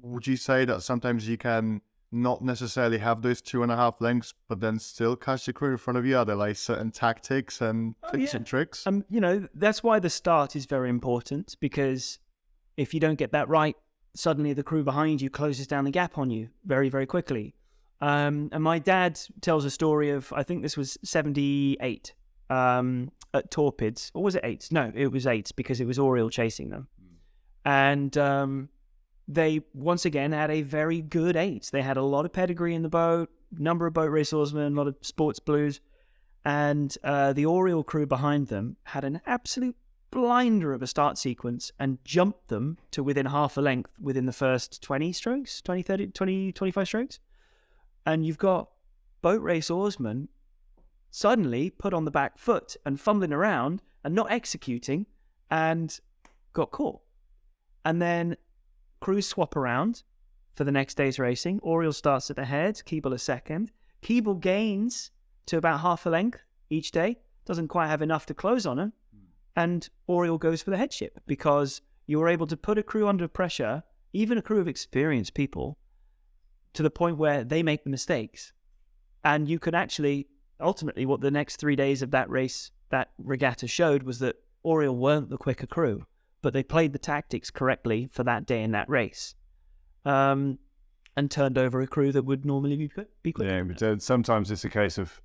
would you say that sometimes you can not necessarily have those 2.5 lengths, but then still catch the crew in front of you? Are there like certain tactics and tips and tricks? That's why the start is very important, because if you don't get that right, suddenly the crew behind you closes down the gap on you very, very quickly. And my dad tells a story of, I think this was 78 at Torpids. Or was it Eights? No, it was Eights because it was Oriel chasing them. And they, once again, had a very good Eights. They had a lot of pedigree in the boat, number of boat race oarsmen, a lot of sports blues. And the Oriel crew behind them had an absolute blinder of a start sequence and jumped them to within half a length within the first 20 strokes, 20, 30, 20, 25 strokes. And you've got boat race oarsmen suddenly put on the back foot and fumbling around and not executing and got caught. And then crews swap around for the next day's racing. Oriel starts at the head, Keeble a second. Keeble gains to about half a length each day, doesn't quite have enough to close on him. And Oriel goes for the headship because you were able to put a crew under pressure, even a crew of experienced people, to the point where they make the mistakes. And you could actually, ultimately, what the next 3 days of that race, that regatta showed was that Oriel weren't the quicker crew, but they played the tactics correctly for that day in that race. And turned over a crew that would normally be quicker. Yeah, but sometimes it's a case of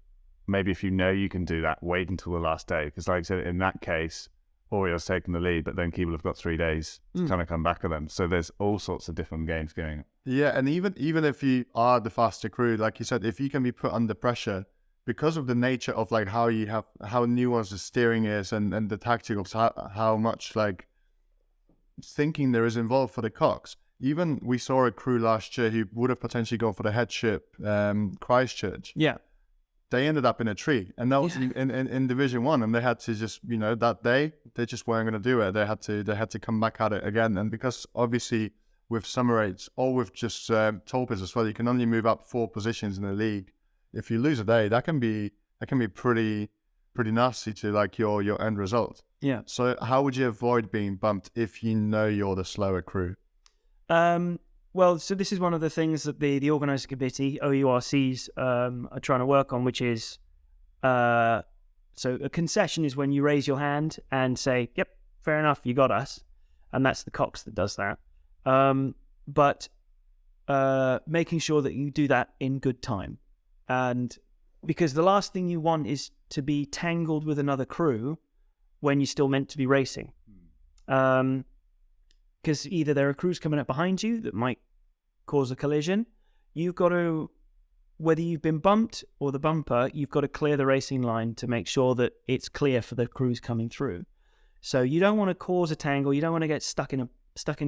maybe if you know you can do that, wait until the last day. Because like I said, in that case, Oriel's taken the lead, but then Keeble have got 3 days to kind of come back at them. So there's all sorts of different games going on. Yeah, and even if you are the faster crew, like you said, if you can be put under pressure, because of the nature of like how nuanced the steering is and the tactics, how much like thinking there is involved for the Cox. Even we saw a crew last year who would have potentially gone for the headship, Christchurch. Yeah. They ended up in a tree, and that was in Division 1, and they had to just, that day they just weren't going to do it. They had to come back at it again, and because obviously with Summer Eights or with just Torpids as well, you can only move up 4 positions in the league. If you lose a day, that can be pretty nasty to like your end result. Yeah. So how would you avoid being bumped if you know you're the slower crew? Well, so this is one of the things that the organising committee, OURCs, are trying to work on, which is, so a concession is when you raise your hand and say, yep, fair enough, you got us. And that's the Cox that does that. But making sure that you do that in good time. And because the last thing you want is to be tangled with another crew when you're still meant to be racing. Because either there are crews coming up behind you that might cause a collision. You've got to, whether you've been bumped or the bumper, you've got to clear the racing line to make sure that it's clear for the crews coming through. So you don't want to cause a tangle. You don't want to get stuck in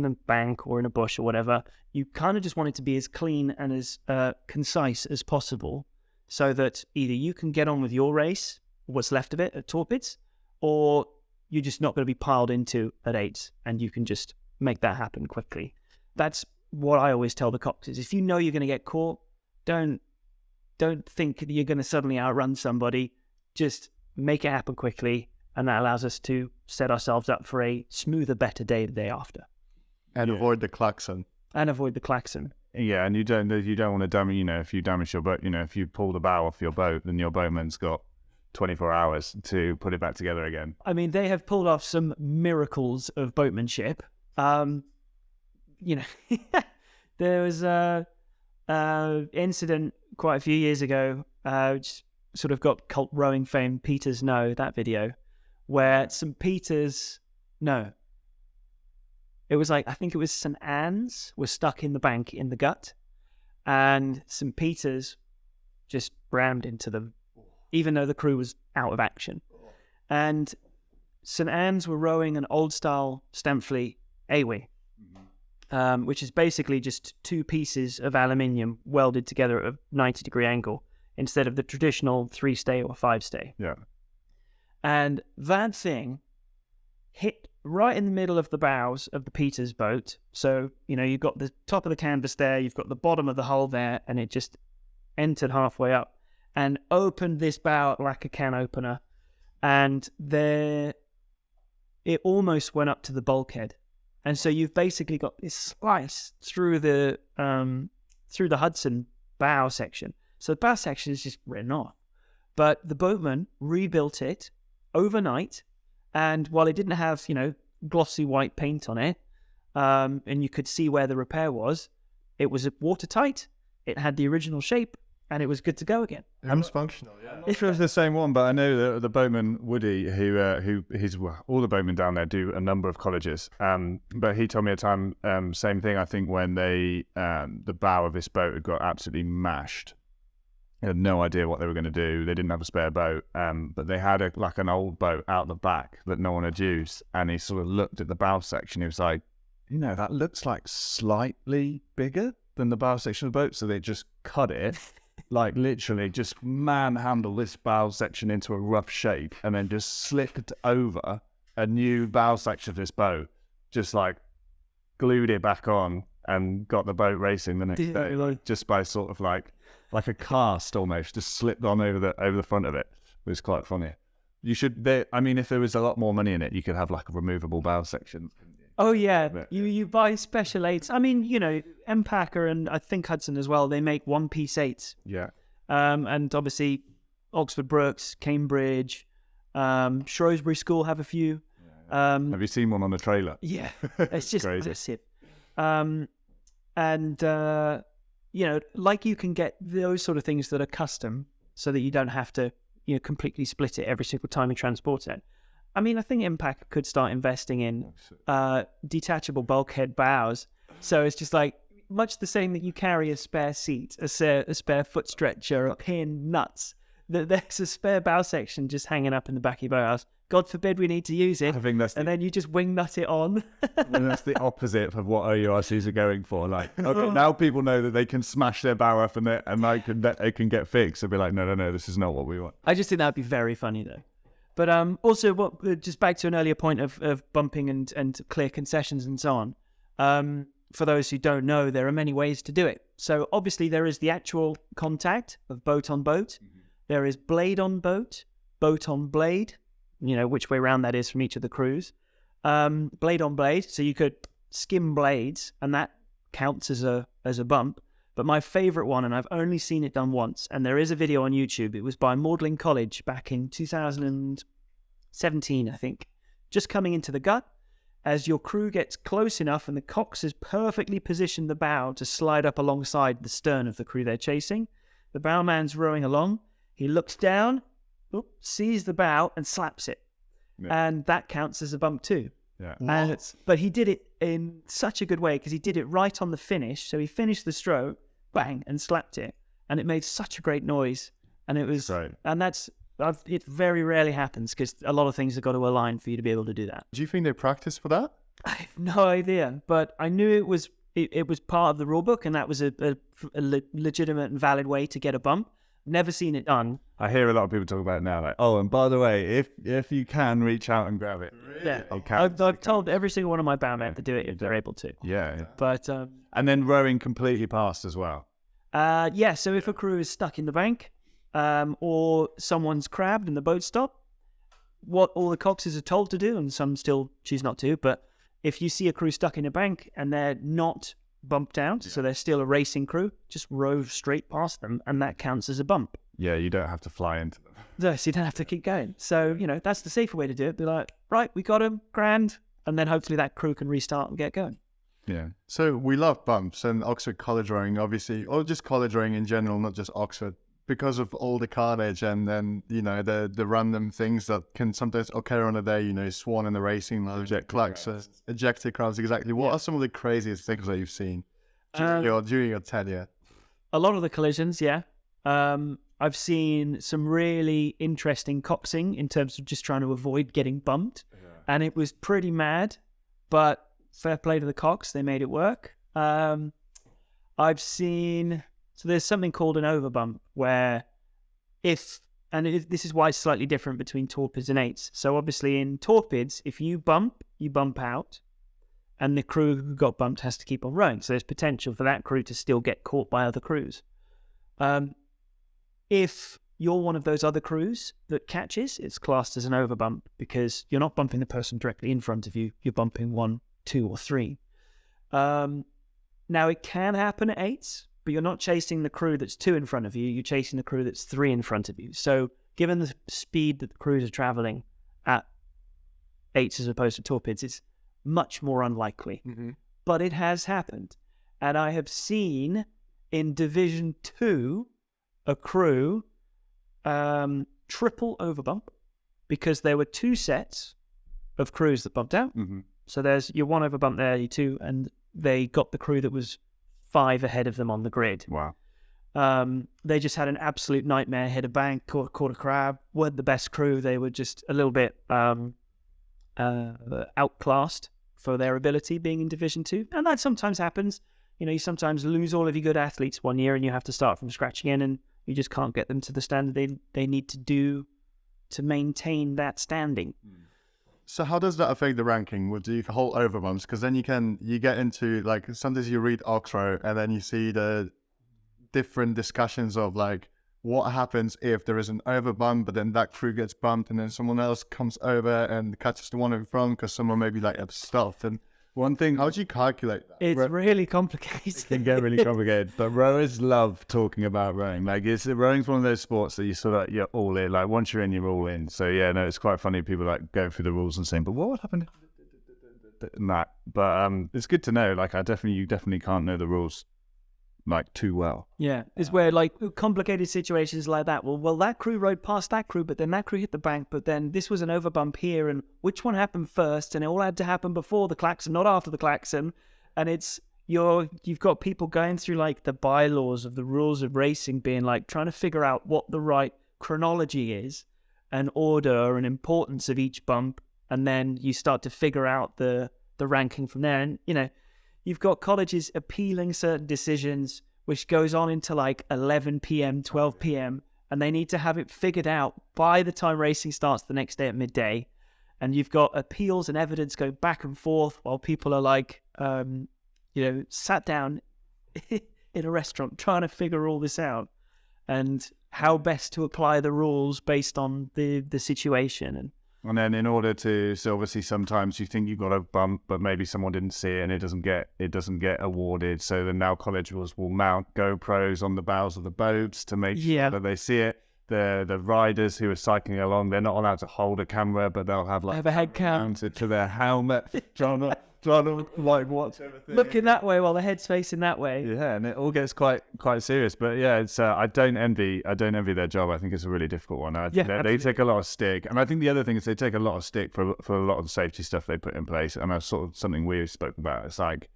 the bank or in a bush or whatever. You kind of just want it to be as clean and as concise as possible, so that either you can get on with your race, what's left of it at Torpids, or you're just not going to be piled into at Eights, and you can just make that happen quickly. That's what I always tell the Coxes. If you know you're going to get caught, don't think that you're going to suddenly outrun somebody. Just make it happen quickly, and that allows us to set ourselves up for a smoother, better day the day after. And avoid the klaxon. Yeah, and you don't want to damage. If you damage your boat, if you pull the bow off your boat, then your boatman's got 24 hours to put it back together again. I mean, they have pulled off some miracles of boatmanship. There was a incident quite a few years ago, which sort of got cult rowing fame, Peters Know, that video, where St. Peters, it was like, I think it was St. Anne's was stuck in the bank in the gut, and St. Peters just rammed into them, even though the crew was out of action. And St. Anne's were rowing an old-style Stamfleet Awe, which is basically just 2 pieces of aluminium welded together at a 90-degree angle instead of the traditional 3-stay or 5-stay. Yeah. And that thing hit right in the middle of the bows of the Peters boat. So, you've got the top of the canvas there, you've got the bottom of the hull there, and it just entered halfway up and opened this bow like a can opener. And it almost went up to the bulkhead. And so you've basically got this slice through the Hudson bow section. So the bow section is just written off. But the boatman rebuilt it overnight, and while it didn't have, glossy white paint on it, and you could see where the repair was, it was watertight, it had the original shape, and it was good to go again. It was functional, yeah. If it was the same one, but I know the boatman Woody, all the boatmen down there do a number of colleges. But he told me a time, same thing. I think when the bow of this boat had got absolutely mashed. They had no idea what they were going to do. They didn't have a spare boat, but they had an old boat out the back that no one had used. And he sort of looked at the bow section. He was like, that looks like slightly bigger than the bow section of the boat. So they just cut it. Like literally just manhandle this bow section into a rough shape and then just slipped over a new bow section of this boat, just like glued it back on and got the boat racing the next day. Just by sort of like a cast almost, just slipped on over the front of it. It was quite funny. If there was a lot more money in it, you could have like a removable bow section. Oh yeah, you buy special eights. I mean, Empacher and I think Hudson as well. They make one-piece eights. Yeah. And obviously, Oxford Brookes, Cambridge, Shrewsbury School have a few. Have you seen one on the trailer? Yeah, it's just massive. Like you can get those sort of things that are custom, so that you don't have to, completely split it every single time you transport it. I mean, I think Impact could start investing in detachable bulkhead bows. So it's just like much the same that you carry a spare seat, a spare foot stretcher, a pin, nuts. There's a spare bow section just hanging up in the back of your boathouse. God forbid we need to use it. Then you just wing nut it on. And that's the opposite of what OURCs are going for. Like, okay, now people know that they can smash their bow up and they can get fixed. They'll be like, no, this is not what we want. I just think that'd be very funny though. But also, just back to an earlier point of bumping and clear concessions and so on. For those who don't know, there are many ways to do it. So obviously there is the actual contact of boat on boat. Mm-hmm. There is blade on boat, boat on blade, which way round that is from each of the crews. Blade on blade, so you could skim blades, and that counts as a bump. But my favourite one, and I've only seen it done once, and there is a video on YouTube. It was by Magdalen College back in 2017, I think. Just coming into the gut, as your crew gets close enough and the cox has perfectly positioned the bow to slide up alongside the stern of the crew they're chasing. The bowman's rowing along. He looks down, sees the bow and slaps it. Yeah. And that counts as a bump too. Yeah. But he did it in such a good way because he did it right on the finish. So he finished the stroke, bang, and slapped it. And it made such a great noise. And it was, right. And it very rarely happens because a lot of things have got to align for you to be able to do that. Do you think they practice for that? I have no idea, but I knew it was part of the rule book, and that was a legitimate and valid way to get a bump. Never seen it done. I hear a lot of people talk about it now, like, and by the way, if you can reach out and grab it. Really? Yeah, I've told every single one of my bowmen to do it if they're able to. Yeah. But and then rowing completely past as well. So if a crew is stuck in the bank, or someone's crabbed and the boat stopped, what all the coxes are told to do, and some still choose not to, but if you see a crew stuck in a bank and they're not bumped out, so they're still a racing crew, just row straight past them, and that counts as a bump. Yeah, you don't have to fly into them. Yes, you don't have to keep going. So, that's the safer way to do it. Be like, right, we got him, grand, and then hopefully that crew can restart and get going. Yeah. So we love bumps, and Oxford college rowing, obviously, or just college rowing in general, not just Oxford, because of all the carnage and then, the random things that can sometimes occur on a day, swan in the racing lodge, ejected crowds, exactly. What are some of the craziest things that you've seen during your tenure? A lot of the collisions, yeah. I've seen some really interesting coxing in terms of just trying to avoid getting bumped. Yeah. And it was pretty mad, but fair play to the cox, they made it work. I've seen... So there's something called an overbump where this is why it's slightly different between torpids and eights. So obviously in torpids, if you bump out, and the crew who got bumped has to keep on rowing. So there's potential for that crew to still get caught by other crews. If you're one of those other crews that catches, it's classed as an overbump because you're not bumping the person directly in front of you. You're bumping 1, 2, or 3. Now it can happen at eights, but you're not chasing the crew that's 2 in front of you. You're chasing the crew that's 3 in front of you. So given the speed that the crews are traveling at eights as opposed to torpids, it's much more unlikely. Mm-hmm. But it has happened. And I have seen in Division 2, a crew triple overbump because there were 2 sets of crews that bumped out. Mm-hmm. So there's your 1 overbump there, your 2, and they got the crew that was 5 ahead of them on the grid. Wow. They just had an absolute nightmare, hit a bank, caught a crab, weren't the best crew. They were just a little bit outclassed for their ability being in Division 2. And that sometimes happens. You know, you sometimes lose all of your good athletes one year and you have to start from scratch again, and you just can't get them to the standard they need to do to maintain that standing. So how does that affect the ranking with the whole overbumps? Because then you get into, like, sometimes you read Oxford and then you see the different discussions of, like, what happens if there is an overbump, but then that crew gets bumped and then someone else comes over and catches the one in front because someone maybe like stuffed. And one thing, how do you calculate that? It's really complicated. It can get really complicated, but rowers love talking about rowing. Like, rowing's one of those sports that you sort of, you're all in. Like, once you're in, you're all in. So yeah, no, it's quite funny. People like going through the rules and saying, but what would happen if that? But it's good to know. Like, you definitely can't know the rules like too well. Yeah, it's where, like, complicated situations like that. Well, that crew rode past that crew, but then that crew hit the bank, but then this was an overbump here, and which one happened first? And it all had to happen before the klaxon, not after the klaxon. And it's you've got people going through, like, the bylaws of the rules of racing, being like trying to figure out what the right chronology is, and order and importance of each bump, and then you start to figure out the ranking from there. And you know, you've got colleges appealing certain decisions, which goes on into like 11 p.m., 12 p.m., and they need to have it figured out by the time racing starts the next day at midday. And you've got appeals and evidence going back and forth while people are like, sat down in a restaurant trying to figure all this out and how best to apply the rules based on the situation. And then in order to, so obviously sometimes you think you've got a bump, but maybe someone didn't see it and it doesn't get awarded. So then now colleges will mount GoPros on the bows of the boats to make sure that they see it. The riders who are cycling along, they're not allowed to hold a camera, but they'll have like a head cam mounted to their helmet, trying to like watch everything. Looking that way while the head's facing that way. Yeah, and it all gets quite serious. But yeah, it's I don't envy their job. I think it's a really difficult one. They take a lot of stick, and I think the other thing is they take a lot of stick for a lot of the safety stuff they put in place. And that's sort of something we spoke about. It's like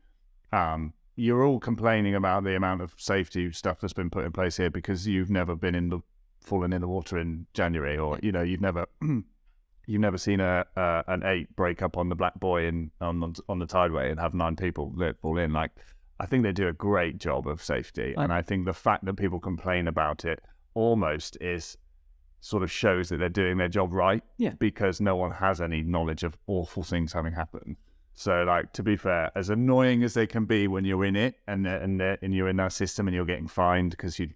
you're all complaining about the amount of safety stuff that's been put in place here because you've never been fallen in the water in January, or you know, you've never seen an 8 break up on the Black Boy on the tideway and have 9 people that fall in. Like, I think they do a great job of safety, and I think the fact that people complain about it almost sort of shows that they're doing their job right. Yeah. Because no one has any knowledge of awful things having happened. So, like, to be fair, as annoying as they can be when you're in it and you're in that system and you're getting fined because you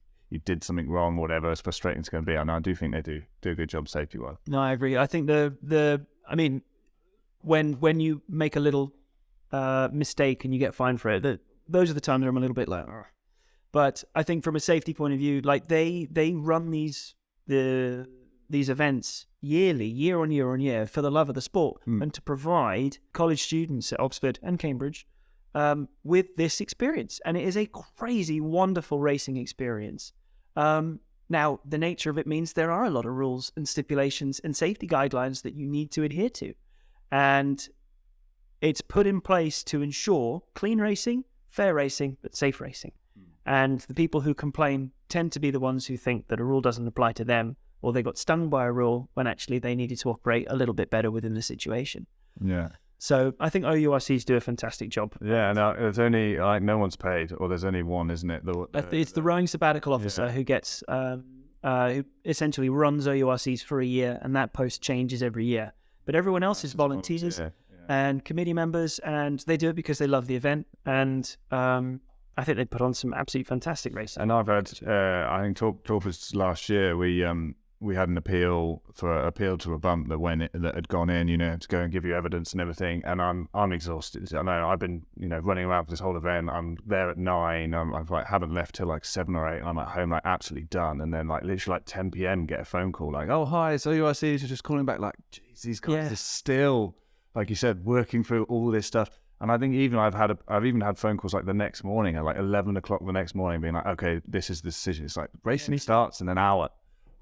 did something wrong, whatever, as frustrating as it's going to be. And I do think they do a good job safety-wise. No, I agree. I think when you make a little mistake and you get fined for it, those are the times where I'm a little bit like, ugh. But I think from a safety point of view, like they run these events yearly, year on year, for the love of the sport, and to provide college students at Oxford and Cambridge with this experience. And it is a crazy, wonderful racing experience. Now, the nature of it means there are a lot of rules and stipulations and safety guidelines that you need to adhere to. And it's put in place to ensure clean racing, fair racing, but safe racing. And the people who complain tend to be the ones who think that a rule doesn't apply to them, or they got stung by a rule when actually they needed to operate a little bit better within the situation. Yeah. So I think OURCs do a fantastic job. Yeah, no, it's only like no one's paid, or there's only one, isn't it? It's the rowing sabbatical officer who gets who essentially runs OURCs for a year, and that post changes every year. But everyone else is volunteers and committee members, and they do it because they love the event. And I think they put on some absolutely fantastic races. And I've had, I think Torpids last year, we had an appeal to a bump that had gone in, you know, to go and give you evidence and everything. And I'm exhausted. I know I've been, you know, running around for this whole event. I'm there at 9. I've like haven't left till like 7 or 8. And I'm at home like absolutely done. And then like literally like 10 p.m. get a phone call like, oh hi, so UICs are just calling back. Like, geez, these guys are still, like you said, working through all this stuff. And I think even I've even had phone calls like the next morning at like 11 o'clock the next morning being like, okay, this is the decision. It's like racing starts in an hour.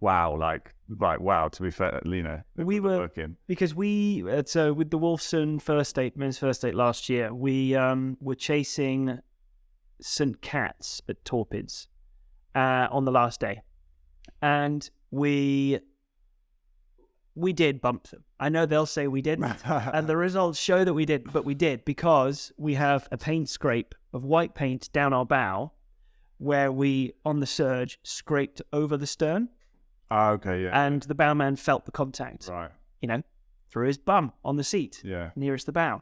Wow. To be fair, we were working. Because we, so with the Wolfson men's first eight last year, we were chasing St. Cat's at Torpids on the last day. And we did bump them. I know they'll say we didn't, and the results show that we did, but we did because we have a paint scrape of white paint down our bow where we, on the surge, scraped over the stern. Okay, yeah. And the bowman felt the contact, right? Through his bum on the seat, nearest the bow.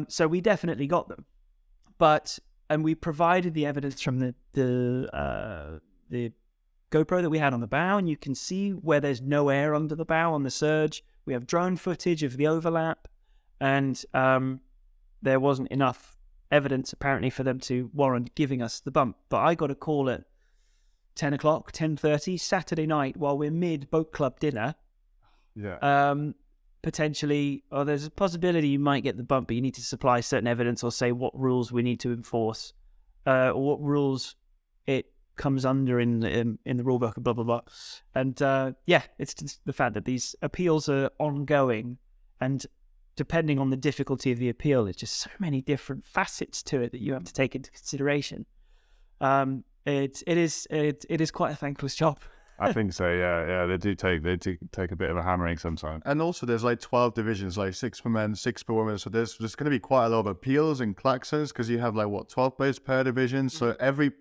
So we definitely got them, and we provided the evidence from the GoPro that we had on the bow, and you can see where there's no air under the bow on the surge. We have drone footage of the overlap, and there wasn't enough evidence apparently for them to warrant giving us the bump. But I got a call at 10 o'clock, 10:30 Saturday night while we're mid boat club dinner. Potentially, there's a possibility you might get the bump, but you need to supply certain evidence or say what rules we need to enforce, or what rules it comes under in the rule book, blah blah blah. And it's just the fact that these appeals are ongoing, and depending on the difficulty of the appeal, there's just so many different facets to it that you have to take into consideration. It is quite a thankless job. I think so. Yeah. They do take a bit of a hammering sometimes. And also, there's like 12 divisions, like 6 for men, 6 for women. So there's going to be quite a lot of appeals and klaxons because you have 12 boats per division. So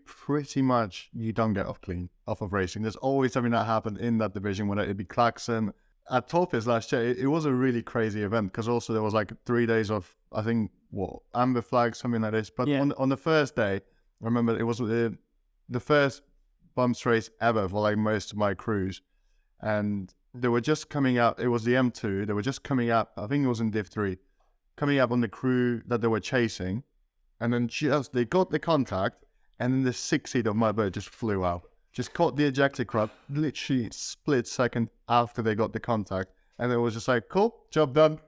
pretty much you don't get off of racing. There's always something that happened in that division, whether it be klaxon. At Torpids last year, it was a really crazy event because also there was 3 days of, I think, amber flags, something like this. But on the first day, I remember it was the first bumps race ever for most of my crews, and they were just coming up. It was the M2. They were just coming up. I think it was in Div 3, coming up on the crew that they were chasing, and then they got the contact, and then the 6 seat of my boat just flew out, just caught the ejector crab, literally split second after they got the contact, and it was just like, cool, job done,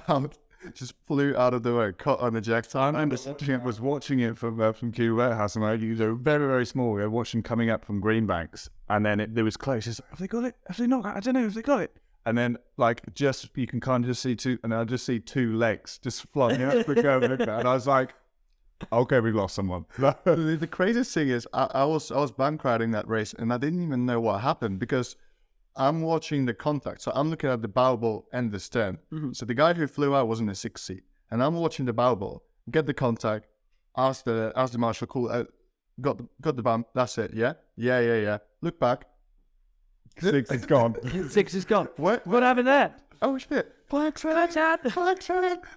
out. Just flew out of the way, caught on ejector. I was watching it from Kew Warehouse, and they were very, very small. We were watching coming up from Greenbanks, and then it was close. It's like, have they got it? Have they not? I don't know if they got it. And then, you can kind of just see two, and I just see 2 legs just flying out the curve, and I was like, okay, we've lost someone. The craziest thing is, I was bank riding that race, and I didn't even know what happened because I'm watching the contact. So I'm looking at the bow ball and the stern. Mm-hmm. So the guy who flew out was in the 6th seat. And I'm watching the bow ball, get the contact, ask the marshal, cool, got the bump, that's it, yeah? Yeah. Look back. 6 is gone. 6 is gone. What happened there? Oh shit. Black train.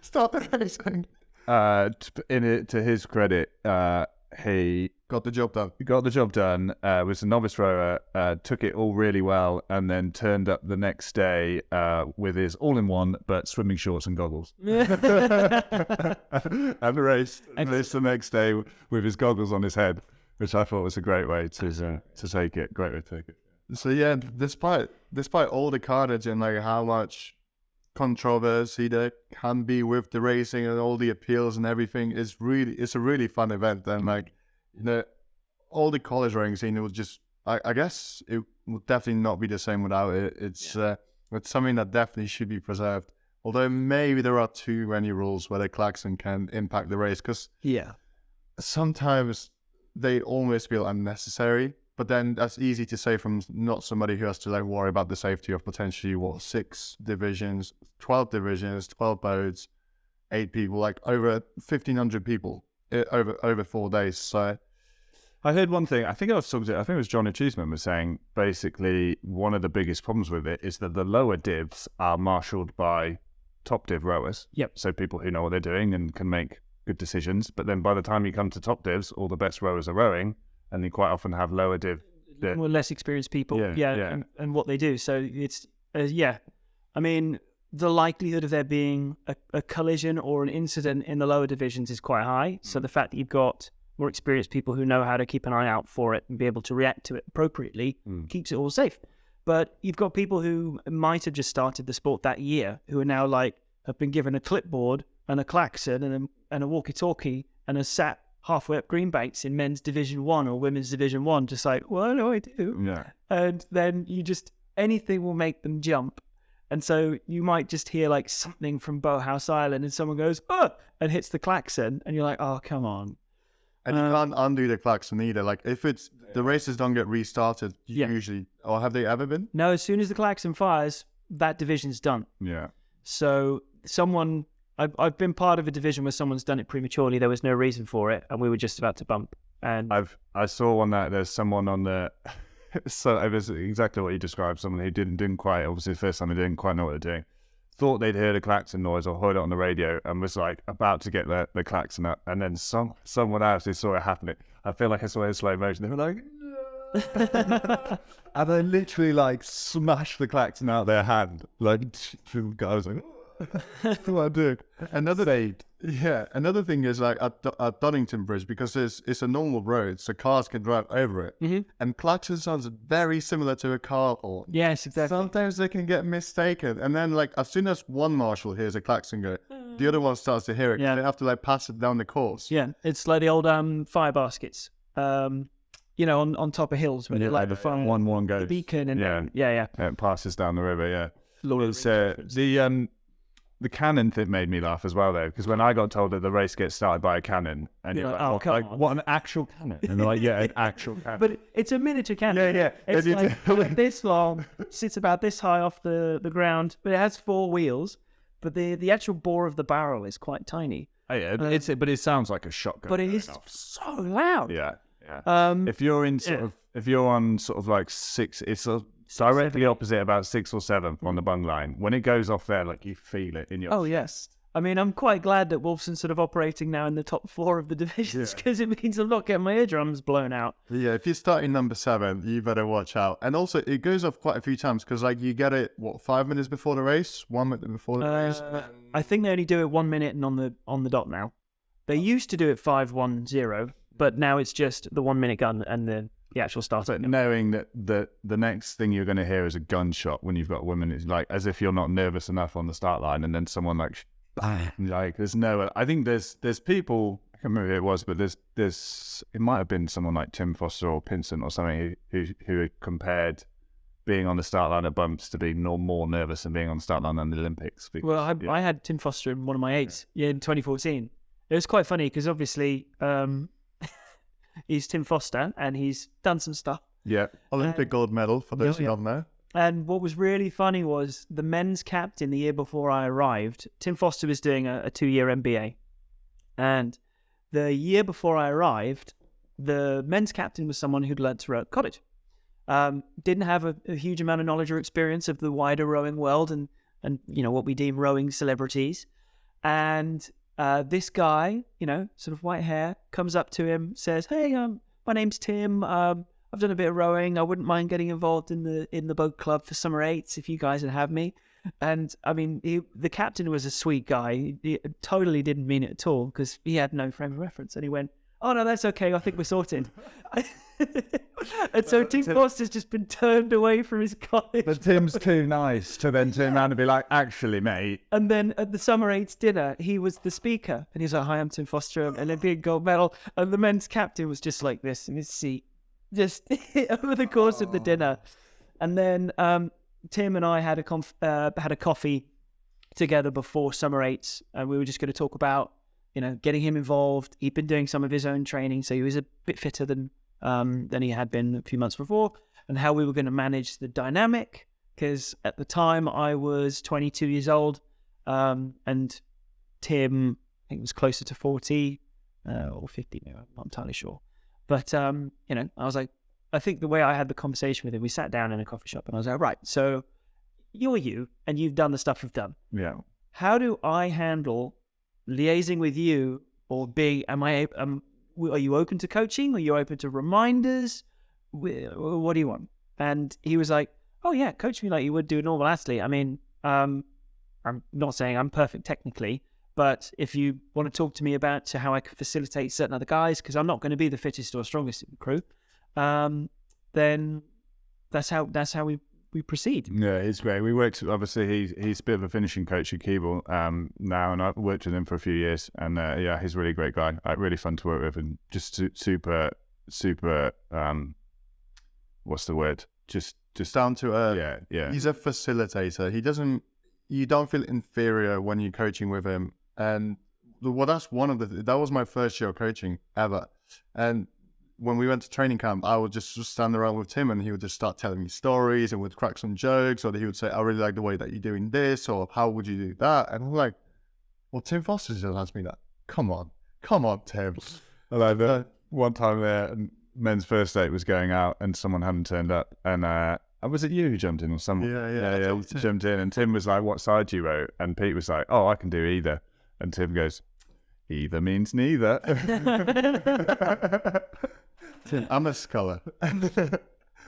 Stop the racing. To his credit, he got the job done. Was a novice rower, took it all really well, and then turned up the next day with his all-in-one but swimming shorts and goggles. And raced the next day with his goggles on his head, which I thought was a great way to take it. Great way to take it. So yeah, despite all the carnage and how much controversy there can be with the racing and all the appeals and everything, it's a really fun event. And all the college rowing scene, it was just, I guess it would definitely not be the same without it. It's something that definitely should be preserved. Although maybe there are too many rules where the klaxon can impact the race, because sometimes they almost feel unnecessary. But then that's easy to say from not somebody who has to worry about the safety of potentially 6 divisions, 12 divisions, 12 boats, 8 people, over 1,500 people over 4 days. So I heard one thing. I think it was Johnny Cheeseman was saying basically one of the biggest problems with it is that the lower divs are marshalled by top div rowers. Yep. So people who know what they're doing and can make good decisions. But then by the time you come to top divs, all the best rowers are rowing. And they quite often have lower div. More less experienced people. Yeah. And what they do. So it's, I mean, the likelihood of there being a collision or an incident in the lower divisions is quite high. So the fact that you've got more experienced people who know how to keep an eye out for it and be able to react to it appropriately keeps it all safe. But you've got people who might have just started the sport that year who are now have been given a clipboard and a klaxon and a walkie-talkie and a sat halfway up Greenbanks in men's Division 1 or women's Division 1, just like, what do I do? Yeah. And then anything will make them jump. And so you might just hear like something from Boathouse Island and someone goes, oh, and hits the klaxon. And you're like, oh, come on. And you can't undo the klaxon either. Like if the races don't get restarted, usually, or have they ever been? No, as soon as the klaxon fires, that division's done. Yeah. So I've been part of a division where someone's done it prematurely. There was no reason for it, and we were just about to bump. And I saw one that there's someone on the. So it was exactly what you described. Someone who didn't quite, obviously the first time they didn't quite know what they're doing. Thought they'd heard a klaxon noise or heard it on the radio and was like about to get the klaxon up, and then someone else who saw it happening. I feel like I saw it in slow motion. They were like, no. And they literally like smashed the klaxon out of their hand. Like, I was like, what do I do? Another thing is like at Donington Bridge, because it's a normal road, so cars can drive over it. Mm-hmm. And klaxon sounds very similar to a car horn. Yes, exactly. Sometimes they can get mistaken, and then like as soon as one marshal hears a klaxon go, the other one starts to hear it. Yeah. They have to like pass it down the course. Yeah, it's like the old fire baskets. On top of hills when like the fire, one goes the beacon, and yeah, it passes down the river. Yeah, Lord it's the cannon thing made me laugh as well, though, because when I got told that the race gets started by a cannon, and you're like, oh, come on. what, an actual cannon? And they're like, yeah, an actual cannon. But it's a miniature cannon. Yeah. It's like this long, sits about this high off the ground, but it has 4 wheels. But the actual bore of the barrel is quite tiny. Oh, yeah, but it sounds like a shotgun. But it is so loud. Yeah. If you're on sort of like 6, it's directly opposite about 6 or 7 on the bung line. When it goes off there, like you feel it in your. Oh yes. I mean, I'm quite glad that Wolfson's sort of operating now in the top 4 of the divisions, because it means I'm not getting my eardrums blown out. Yeah, if you're starting number 7, you better watch out. And also, it goes off quite a few times because, like, you get it 5 minutes before the race, 1 minute before the race. I think they only do it 1 minute and on the dot now. They used to do it 5-1-0, but now it's just the 1 minute gun and the actual start. But knowing that the next thing you're going to hear is a gunshot when you've got women, is like as if you're not nervous enough on the start line, and then someone like there's no. I think there's people. I can't remember who it was, but there's it might have been someone like Tim Foster or Pinson or something who compared being on the start line at bumps to being more nervous than being on the start line in the Olympics. Because, well, I had Tim Foster in one of my 8s in 2014. It was quite funny because obviously he's Tim Foster and he's done some stuff. Yeah, Olympic gold medal for those who don't know. And what was really funny was the men's captain the year before I arrived. Tim Foster was doing a 2-year MBA. And the year before I arrived, the men's captain was someone who'd learnt to row at college. Didn't have a huge amount of knowledge or experience of the wider rowing world and what we deem rowing celebrities. And this guy, sort of white hair, comes up to him, says, "Hey, my name's Tim. I've done a bit of rowing. I wouldn't mind getting involved in the boat club for Summer Eights if you guys would have me." And I mean, the captain was a sweet guy. He totally didn't mean it at all because he had no frame of reference. And he went, "Oh no, that's okay. I think we're sorted." And so Tim Foster's just been turned away from his college. But Tim's too nice to then turn around and be like, "Actually, mate." And then at the Summer Eights dinner, he was the speaker. And he's like, "Hi, I'm Tim Foster, an Olympic gold medal." And the men's captain was just like this in his seat, just over the course of the dinner. And then Tim and I had a coffee together before Summer Eights, and we were just going to talk about, getting him involved. He'd been doing some of his own training, so he was a bit fitter than he had been a few months before, and how we were going to manage the dynamic, because at the time I was 22 years old, and Tim, I think, was closer to 40 or 50, maybe, I'm not entirely sure. But, I was like, I think the way I had the conversation with him, we sat down in a coffee shop, and I was like, right, so you're you, and you've done the stuff we've done. Yeah. How do I handle liaising with you, or are you open to coaching? Are you open to reminders? What do you want? And he was like, "Oh yeah, coach me like you would do a normal athlete. I mean, I'm not saying I'm perfect technically, but if you want to talk to me about how I can facilitate certain other guys, because I'm not going to be the fittest or strongest in the crew, then that's how we proceed. Yeah, he's great. We worked, obviously, he's a bit of a finishing coach at Keeble now, and I've worked with him for a few years. And he's a really great guy. Really fun to work with, and just super, what's the word? Just down to earth. Yeah. He's a facilitator. You don't feel inferior when you're coaching with him. And that was my first year of coaching ever. And when we went to training camp, I would just stand around with Tim, and he would just start telling me stories and would crack some jokes, or he would say, I really like the way that you're doing this, or how would you do that? And I'm like, well, Tim Foster just asked me that. Come on, Tim. Like one time there, men's first date was going out, and someone hadn't turned up, and was it you who jumped in, or someone? Yeah, jumped in, and Tim was like, what side do you row? And Pete was like, oh, I can do either. And Tim goes, either means neither. I'm a sculler.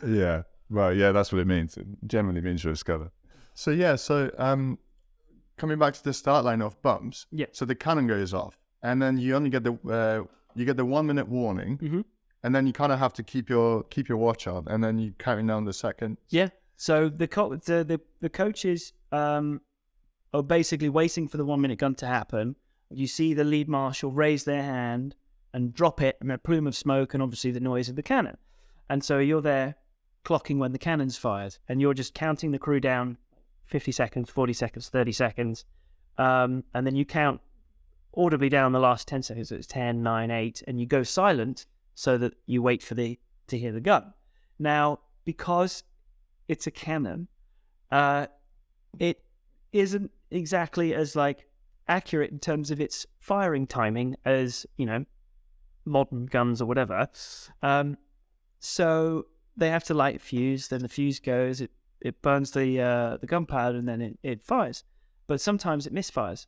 Yeah, right. Yeah, that's what it means. It generally means you're a sculler. So coming back to the start line of bumps. Yeah. So the cannon goes off, and then you only get the 1 minute warning, and then you kind of have to keep your watch on, and then you counting down the seconds. Yeah. So the coaches are basically waiting for the 1 minute gun to happen. You see the lead marshal raise their hand and drop it, and a plume of smoke, and obviously the noise of the cannon. And so you're there clocking when the cannon's fired, and you're just counting the crew down 50 seconds, 40 seconds, 30 seconds. And then you count audibly down the last 10 seconds. So it's 10, 9, 8, and you go silent so that you wait for to hear the gun. Now, because it's a cannon, it isn't exactly as accurate in terms of its firing timing as, modern guns or whatever. So they have to light a fuse, then the fuse goes, it burns the gunpowder, and then it fires. But sometimes it misfires.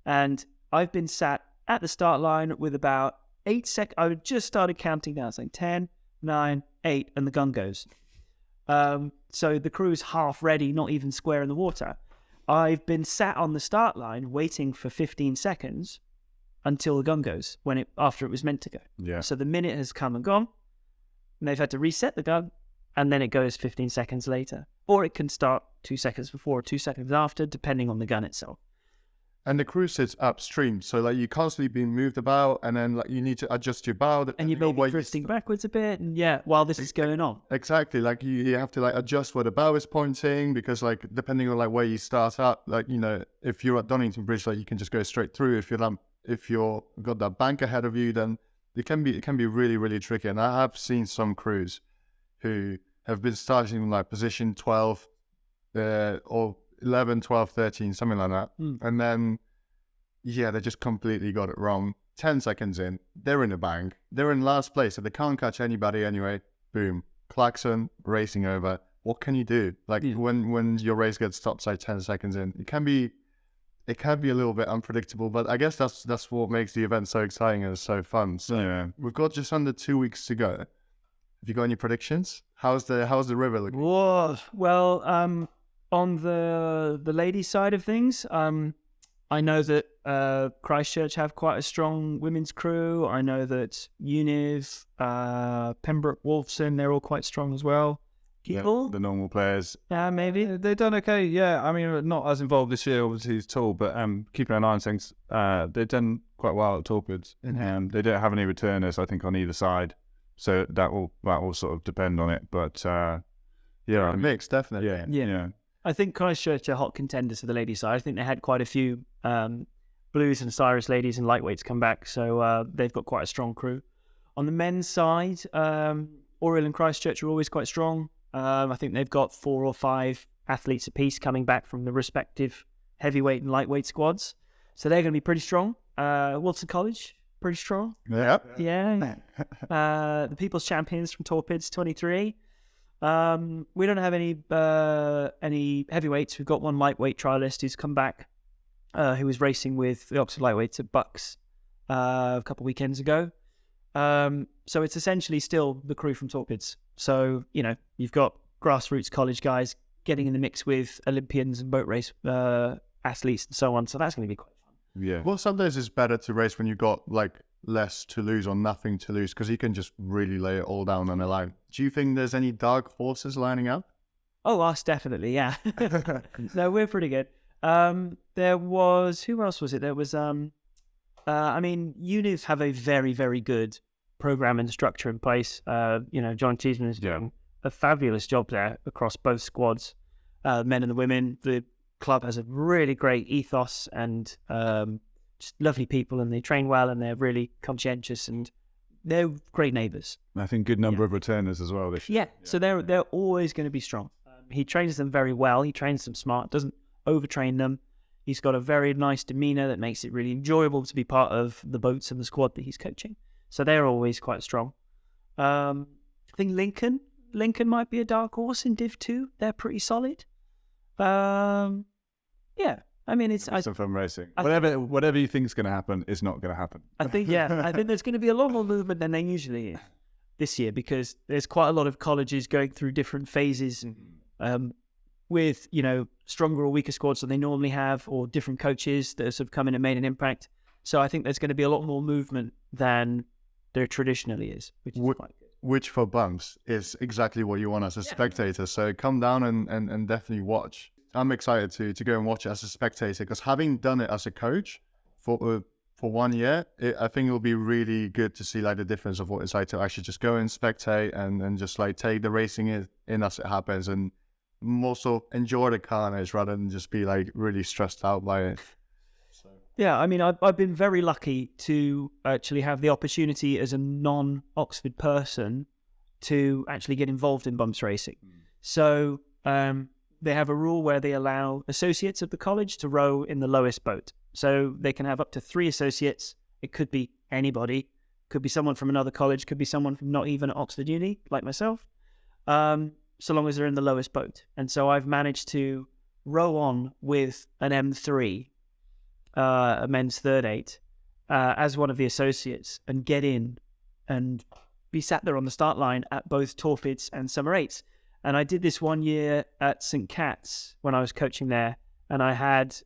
And I've been sat at the start line with about 8 seconds. I just started counting down, saying 10, 9, 8, and the gun goes. So the crew's half ready, not even square in the water. I've been sat on the start line waiting for 15 seconds until the gun goes, after it was meant to go. Yeah. So the minute has come and gone, and they've had to reset the gun, and then it goes 15 seconds later. Or it can start 2 seconds before or 2 seconds after, depending on the gun itself. And the crew sits upstream, so you're constantly being moved about, and then you need to adjust your bow. And you may be drifting backwards a bit, and while this is going on. Exactly, you have to adjust where the bow is pointing, because depending on where you start up, if you're at Donington Bridge, you can just go straight through. If you're got that bank ahead of you, then it can be really, really tricky. And I have seen some crews who have been starting position 12 or 11, 12, 13, something like that. And then, they just completely got it wrong. 10 seconds in, they're in a bank. They're in last place, so they can't catch anybody anyway. Boom. Klaxon, racing over. What can you do? When your race gets stopped, 10 seconds in, it can be a little bit unpredictable, but I guess that's what makes the event so exciting and so fun. So we've got just under 2 weeks to go. Have you got any predictions? How's the river looking? Whoa. Well, on the ladies' side of things, I know that Christchurch have quite a strong women's crew. I know that Univ, Pembroke, Wolfson, they're all quite strong as well. People? The normal players. Yeah, maybe. They've done okay, yeah. I mean, not as involved this year, obviously, he's tall, but keeping an eye on things, they've done quite well at Torpids. They don't have any returners, I think, on either side. So that will sort of depend on it. But, a mix, definitely. Yeah. I think Christchurch are hot contenders for the ladies' side. I think they had quite a few Blues and Cyrus ladies and lightweights come back, so they've got quite a strong crew. On the men's side, Oriel and Christchurch are always quite strong. I think they've got 4 or 5 athletes apiece coming back from the respective heavyweight and lightweight squads. So they're going to be pretty strong. Wolfson College, pretty strong. Yeah. Yeah. The People's Champions from Torpids, 23. We don't have any heavyweights. We've got one lightweight trialist who's come back, who was racing with the Oxford lightweights at Bucks a couple of weekends ago. So it's essentially still the crew from Torpids. So, you've got grassroots college guys getting in the mix with Olympians and boat race athletes and so on. So that's going to be quite fun. Yeah. Well, some days it's better to race when you've got less to lose or nothing to lose, because you can just really lay it all down on the line. Do you think there's any dark horses lining up? Oh, us definitely, yeah. No, we're pretty good. There was, who else was it? There was unis have a very, very good program and structure in place. John Cheeseman is doing a fabulous job there across both squads, men and the women. The club has a really great ethos and just lovely people, and they train well, and they're really conscientious, and they're great neighbours. I think good number of returners as well this year. Yeah, so they're always going to be strong. He trains them very well. He trains them smart, doesn't overtrain them. He's got a very nice demeanour that makes it really enjoyable to be part of the boats and the squad that he's coaching. So they're always quite strong. I think Lincoln might be a dark horse in Div 2. They're pretty solid. Yeah, I mean, it's some fun racing. Whatever you think is going to happen is not going to happen. I think there's going to be a lot more movement than there usually is this year, because there's quite a lot of colleges going through different phases with, stronger or weaker squads than they normally have, or different coaches that have sort of come in and made an impact. So I think there's going to be a lot more movement than there traditionally is, which is quite good. Which for bumps is exactly what you want as a spectator. So come down and definitely watch. I'm excited to go and watch it as a spectator, because having done it as a coach for 1 year, I think it will be really good to see like the difference of what it's like to actually just go and spectate and just like take the racing in as it happens, and also enjoy the carnage rather than just be like really stressed out by it. Yeah, I mean, I've been very lucky to actually have the opportunity as a non-Oxford person to actually get involved in bumps racing. So they have a rule where they allow associates of the college to row in the lowest boat. So they can have up to 3 associates. It could be anybody. Could be someone from another college. Could be someone from not even at Oxford Uni, like myself. So long as they're in the lowest boat. And so I've managed to row on with an M3, a men's third eight, as one of the associates, and get in and be sat there on the start line at both Torpids and Summer Eights. And I did this 1 year at St. Cat's when I was coaching there, and I had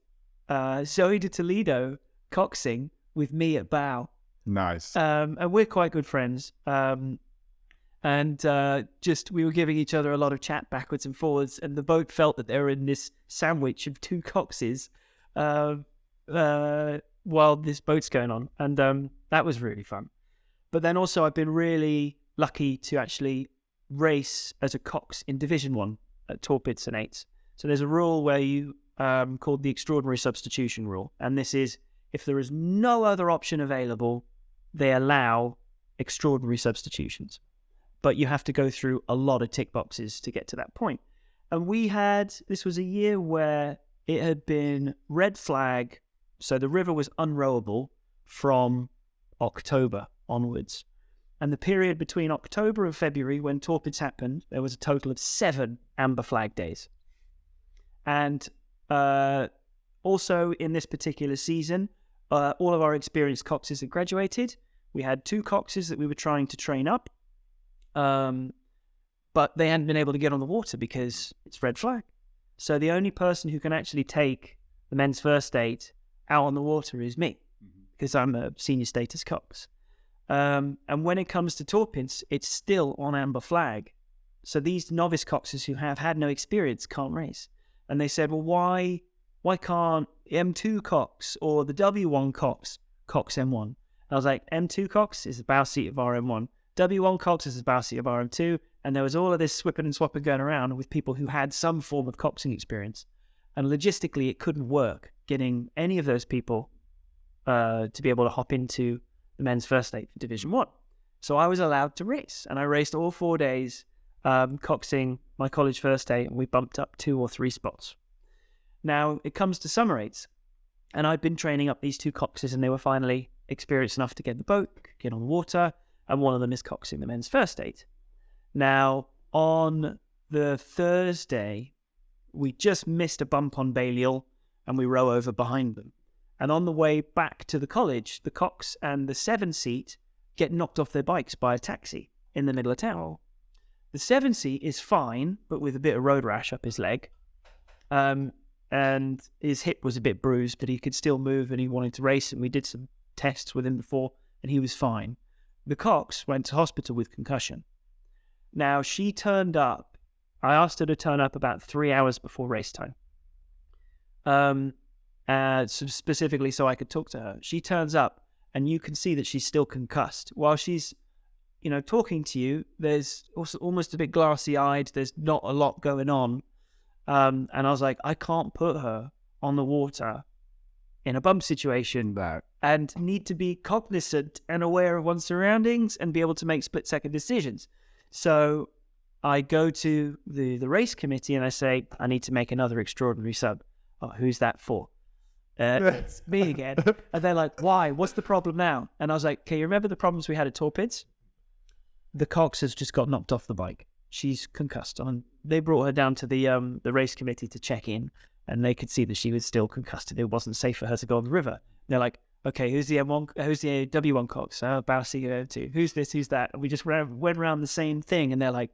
Zoe de Toledo Coxing with me at bow. Nice. And we're quite good friends. Just we were giving each other a lot of chat backwards and forwards, and the boat felt that they were in this sandwich of 2 Coxes while this boat's going on, and that was really fun. But then also I've been really lucky to actually race as a Cox in Division 1 at Torpids and Eights. So there's a rule where you called the extraordinary substitution rule, and this is if there is no other option available, they allow extraordinary substitutions. But you have to go through a lot of tick boxes to get to that point. And this was a year where it had been red flag, so the river was unrowable from October onwards. And the period between October and February, when Torpids happened, there was a total of 7 amber flag days. And also in this particular season, all of our experienced Coxes had graduated. We had 2 Coxes that we were trying to train up. But they hadn't been able to get on the water because it's red flag. So the only person who can actually take the men's first eight out on the water is me, because I'm a senior status Cox. And when it comes to Torpids, it's still on amber flag. So these novice Coxes who have had no experience can't race. And they said, well, why can't M2 Cox or the W1 Cox M1? And I was like, M2 Cox is the bow seat of our M1. W1 Cox is the bow seat of our M2. And there was all of this swipping and swapping going around with people who had some form of coxing experience. And logistically, it couldn't work getting any of those people to be able to hop into the men's first eight for Division 1. So I was allowed to race. And I raced all 4 days, coxing my college first eight, and we bumped up 2 or 3 spots. Now, it comes to Summer Eights. And I'd been training up these 2 Coxes, and they were finally experienced enough to get in the boat, get on the water, and one of them is coxing the men's first eight. Now, on the Thursday, we just missed a bump on Balliol, and we row over behind them. And on the way back to the college, the Cox and the 7-seat get knocked off their bikes by a taxi in the middle of town. The 7-seat is fine, but with a bit of road rash up his leg. And his hip was a bit bruised, but he could still move, and he wanted to race, and we did some tests with him before, and he was fine. The Cox went to hospital with concussion. Now, she turned up I asked her to turn up about 3 hours before race time. Specifically so I could talk to her. She turns up and you can see that she's still concussed. While she's, talking to you, there's also almost a bit glassy-eyed. There's not a lot going on. And I was like, I can't put her on the water in a bump situation and need to be cognizant and aware of one's surroundings and be able to make split-second decisions. So I go to the race committee and I say, I need to make another extraordinary sub. Oh, who's that for? It's me again. And they're like, why? What's the problem now? And I was like, okay, you remember the problems we had at Torpids? The Cox has just got knocked off the bike. She's concussed. And they brought her down to the race committee to check in, and they could see that she was still concussed and it wasn't safe for her to go on the river. They're like, okay, who's the W1 Cox? Bowsy 2. Who's this? Who's that? And we just went around the same thing, and they're like,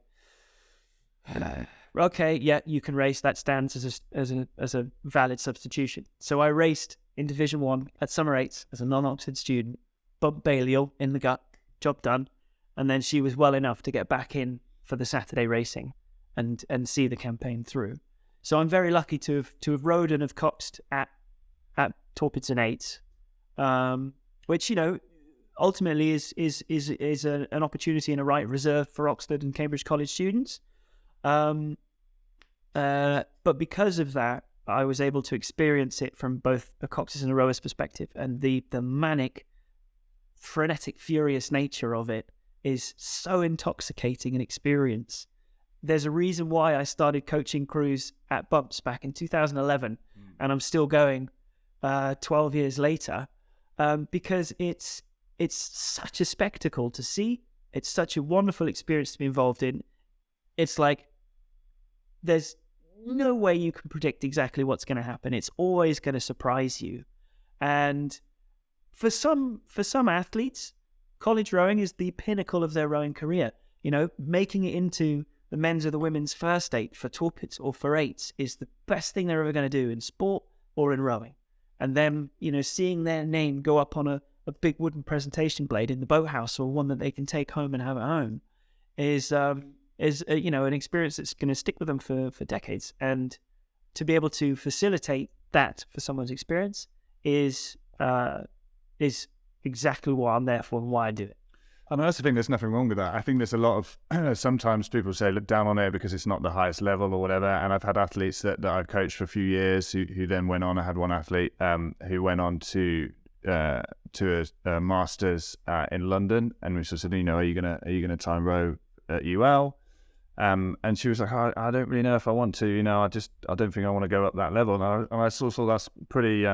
okay, yeah, you can race. That stands as a valid substitution. So I raced in Division 1 at Summer Eights as a non-Oxford student, bumped Balliol in the gut, job done. And then she was well enough to get back in for the Saturday racing and see the campaign through. So I'm very lucky to have rode and have coxed at Torpids and Eights, which ultimately is an opportunity and a right reserved for Oxford and Cambridge College students. But because of that, I was able to experience it from both a cox's and a rower's perspective, and the manic, frenetic, furious nature of it is so intoxicating an experience. There's a reason why I started coaching crews at bumps back in 2011, and I'm still going 12 years later, because it's such a spectacle to see. It's such a wonderful experience to be involved in. It's like there's no way you can predict exactly what's going to happen. It's always going to surprise you. And for some athletes, college rowing is the pinnacle of their rowing career. Making it into the men's or the women's first eight for Torpids or for eights is the best thing they're ever going to do in sport or in rowing. And then, seeing their name go up on a big wooden presentation blade in the boathouse, or one that they can take home and have at home, is an experience that's going to stick with them for decades. And to be able to facilitate that for someone's experience is exactly what I'm there for and why I do it. And I also think there's nothing wrong with that. I think there's a lot of, sometimes people say, look down on it because it's not the highest level or whatever. And I've had athletes that I've coached for a few years who then went on. I had one athlete who went on to a master's in London, and we sort of said, are you gonna try and row at UL? And she was like, I don't really know if I want to. I don't think I want to go up that level. And I sort of thought that's pretty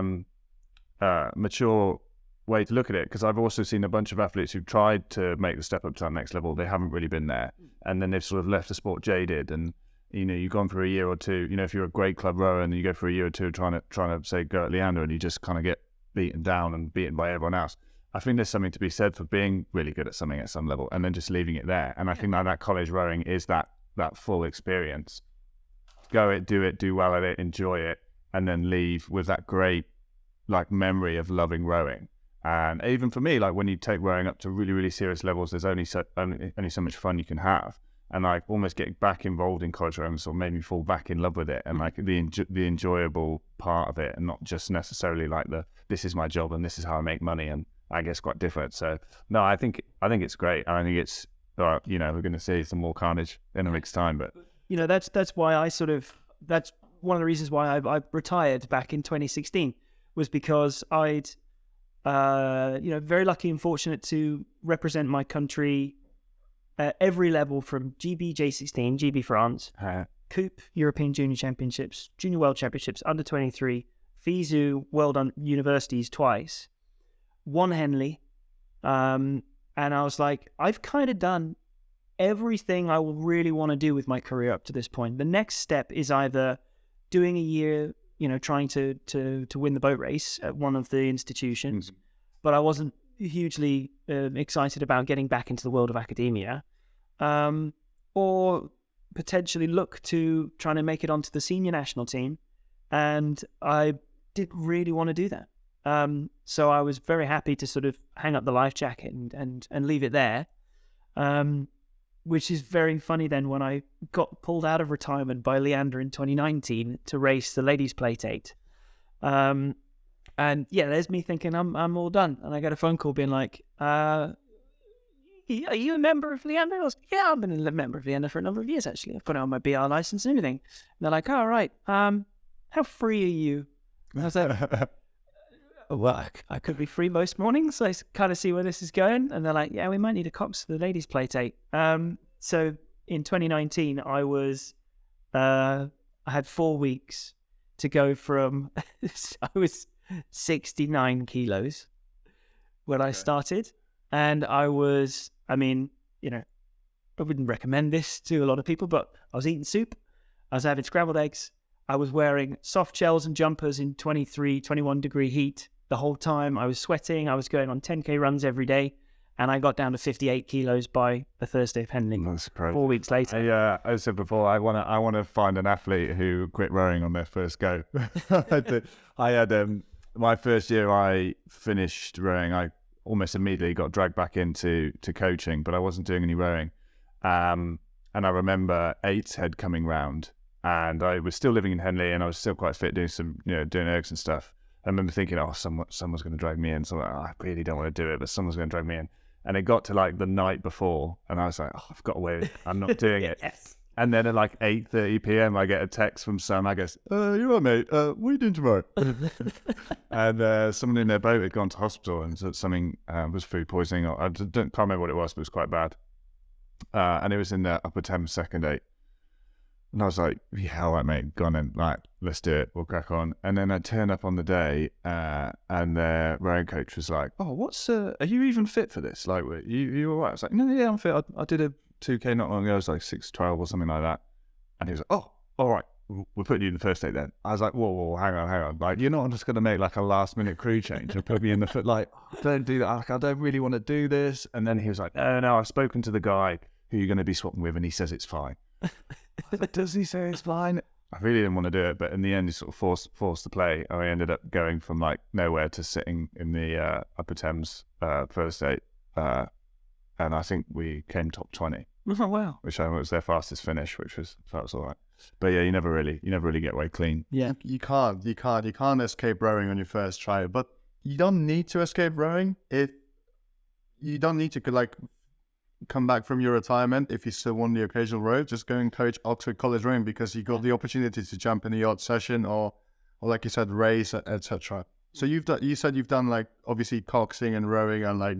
mature way to look at it, because I've also seen a bunch of athletes who've tried to make the step up to that next level. They haven't really been there, and then they've sort of left the sport jaded. And you've gone for a year or two. If you're a grade club rower and you go for a year or two trying to say go at Leander, and you just kind of get beaten down and beaten by everyone else. I think there's something to be said for being really good at something at some level and then just leaving it there. And I think that college rowing is that full experience. Do it, do well at it, enjoy it, and then leave with that great memory of loving rowing. And even for me, when you take rowing up to really, really serious levels, there's only so much fun you can have. And almost getting back involved in college rowing sort of made me fall back in love with it, and the enjoyable part of it, and not just necessarily this is my job and this is how I make money. And I guess quite different. So no, I think it's great. I think it's we're going to see some more carnage in a week's time. But that's why that's one of the reasons why I retired back in 2016, was because I'd very lucky and fortunate to represent my country at every level, from GB J16, GB France, Coupe European Junior Championships, Junior World Championships, Under 23, FISU World Universities twice, won Henley, and I was like, I've kind of done everything I will really want to do with my career up to this point. The next step is either doing a year, trying to win the boat race at one of the institutions, but I wasn't hugely excited about getting back into the world of academia, or potentially look to trying to make it onto the senior national team, and I didn't really want to do that. So I was very happy to sort of hang up the life jacket and leave it there. which is very funny then when I got pulled out of retirement by Leander in 2019 to race the Ladies Plate 8. And yeah, there's me thinking I'm all done. And I get a phone call being like, are you a member of Leander? I was like, yeah, I've been a member of Leander for a number of years, actually. I've got it on my BR license and everything. And they're like, all right, how free are you? And I was like, well, I could be free most mornings. So I kind of see where this is going. And they're like, yeah, we might need a Cox for the Ladies Plate 8. So in 2019, I had 4 weeks to go from, I was 69 kilos when I started. And I wouldn't recommend this to a lot of people, but I was eating soup. I was having scrambled eggs. I was wearing soft shells and jumpers in 23, 21 degree heat the whole time. I was sweating. I was going on 10K runs every day. And I got down to 58 kilos by the Thursday of Henley. That's great. 4 weeks later. I said before, I want to find an athlete who quit rowing on their first go. I had my first year I finished rowing. I almost immediately got dragged back into coaching, but I wasn't doing any rowing. And I remember Eights had coming round, and I was still living in Henley, and I was still quite fit, doing ergs and stuff. I remember thinking, someone's going to drag me in. So I really don't want to do it, but someone's going to drag me in. And it got to like the night before, and I was like, I've got away with it. I'm not doing it. Yes. And then at like 8:30 p.m, I get a text from Sam. I goes, "You all right, mate? What are you doing tomorrow?" And someone in their boat had gone to hospital, and something was food poisoning. Or I can't remember what it was, but it was quite bad. And it was in the Upper Thames second 8. And I was like, yeah, all right, mate, go on then. Like, let's do it. We'll crack on. And then I turned up on the day, and the rowing coach was like, oh, are you even fit for this? Like, you all right? I was like, no, yeah, I'm fit. I did a 2K not long ago. It was like 6:12 or something like that. And he was like, oh, all right, we're putting you in the first 8 then. I was like, whoa, hang on. Like, you're not just going to make like a last minute crew change and put me in the foot. Like, don't do that. Like, I don't really want to do this. And then he was like, no, I've spoken to the guy who you're going to be swapping with, and he says it's fine. Does he say it's fine? I really didn't want to do it, but in the end, he sort of forced the play. I ended up going from like nowhere to sitting in the Upper Thames first 8, and I think we came top 20. Oh wow! Which I was their fastest finish, which was all right. But yeah, you never really get away clean. Yeah, you can't escape rowing on your first try. But you don't need to escape rowing if you don't need to like come back from your retirement. If you still want the occasional row, just go and coach Oxford College rowing, because you got the opportunity to jump in the odd session or like you said, race, etc. So you said you've done like obviously coxing and rowing on like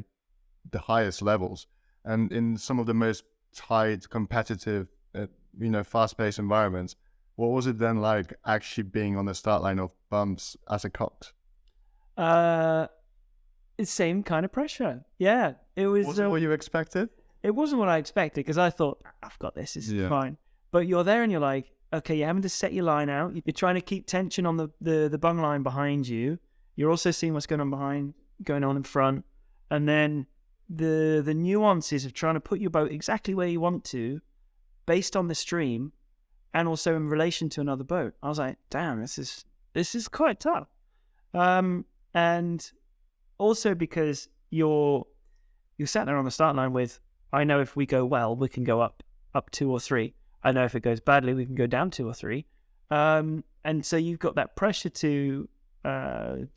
the highest levels, and in some of the most tight, competitive, fast-paced environments. What was it then like actually being on the start line of bumps as a cox? It's same kind of pressure. Yeah, it was. Was it what you expected? It wasn't what I expected, because I thought, I've got this. This is fine. But you're there and you're like, okay, you're having to set your line out. You're trying to keep tension on the bung line behind you. You're also seeing what's going on in front. And then the nuances of trying to put your boat exactly where you want to, based on the stream, and also in relation to another boat. I was like, damn, this is quite tough. And also because you're sat there on the start line with, I know if we go well, we can go up 2 or 3. I know if it goes badly, we can go down 2 or 3. And so you've got that pressure to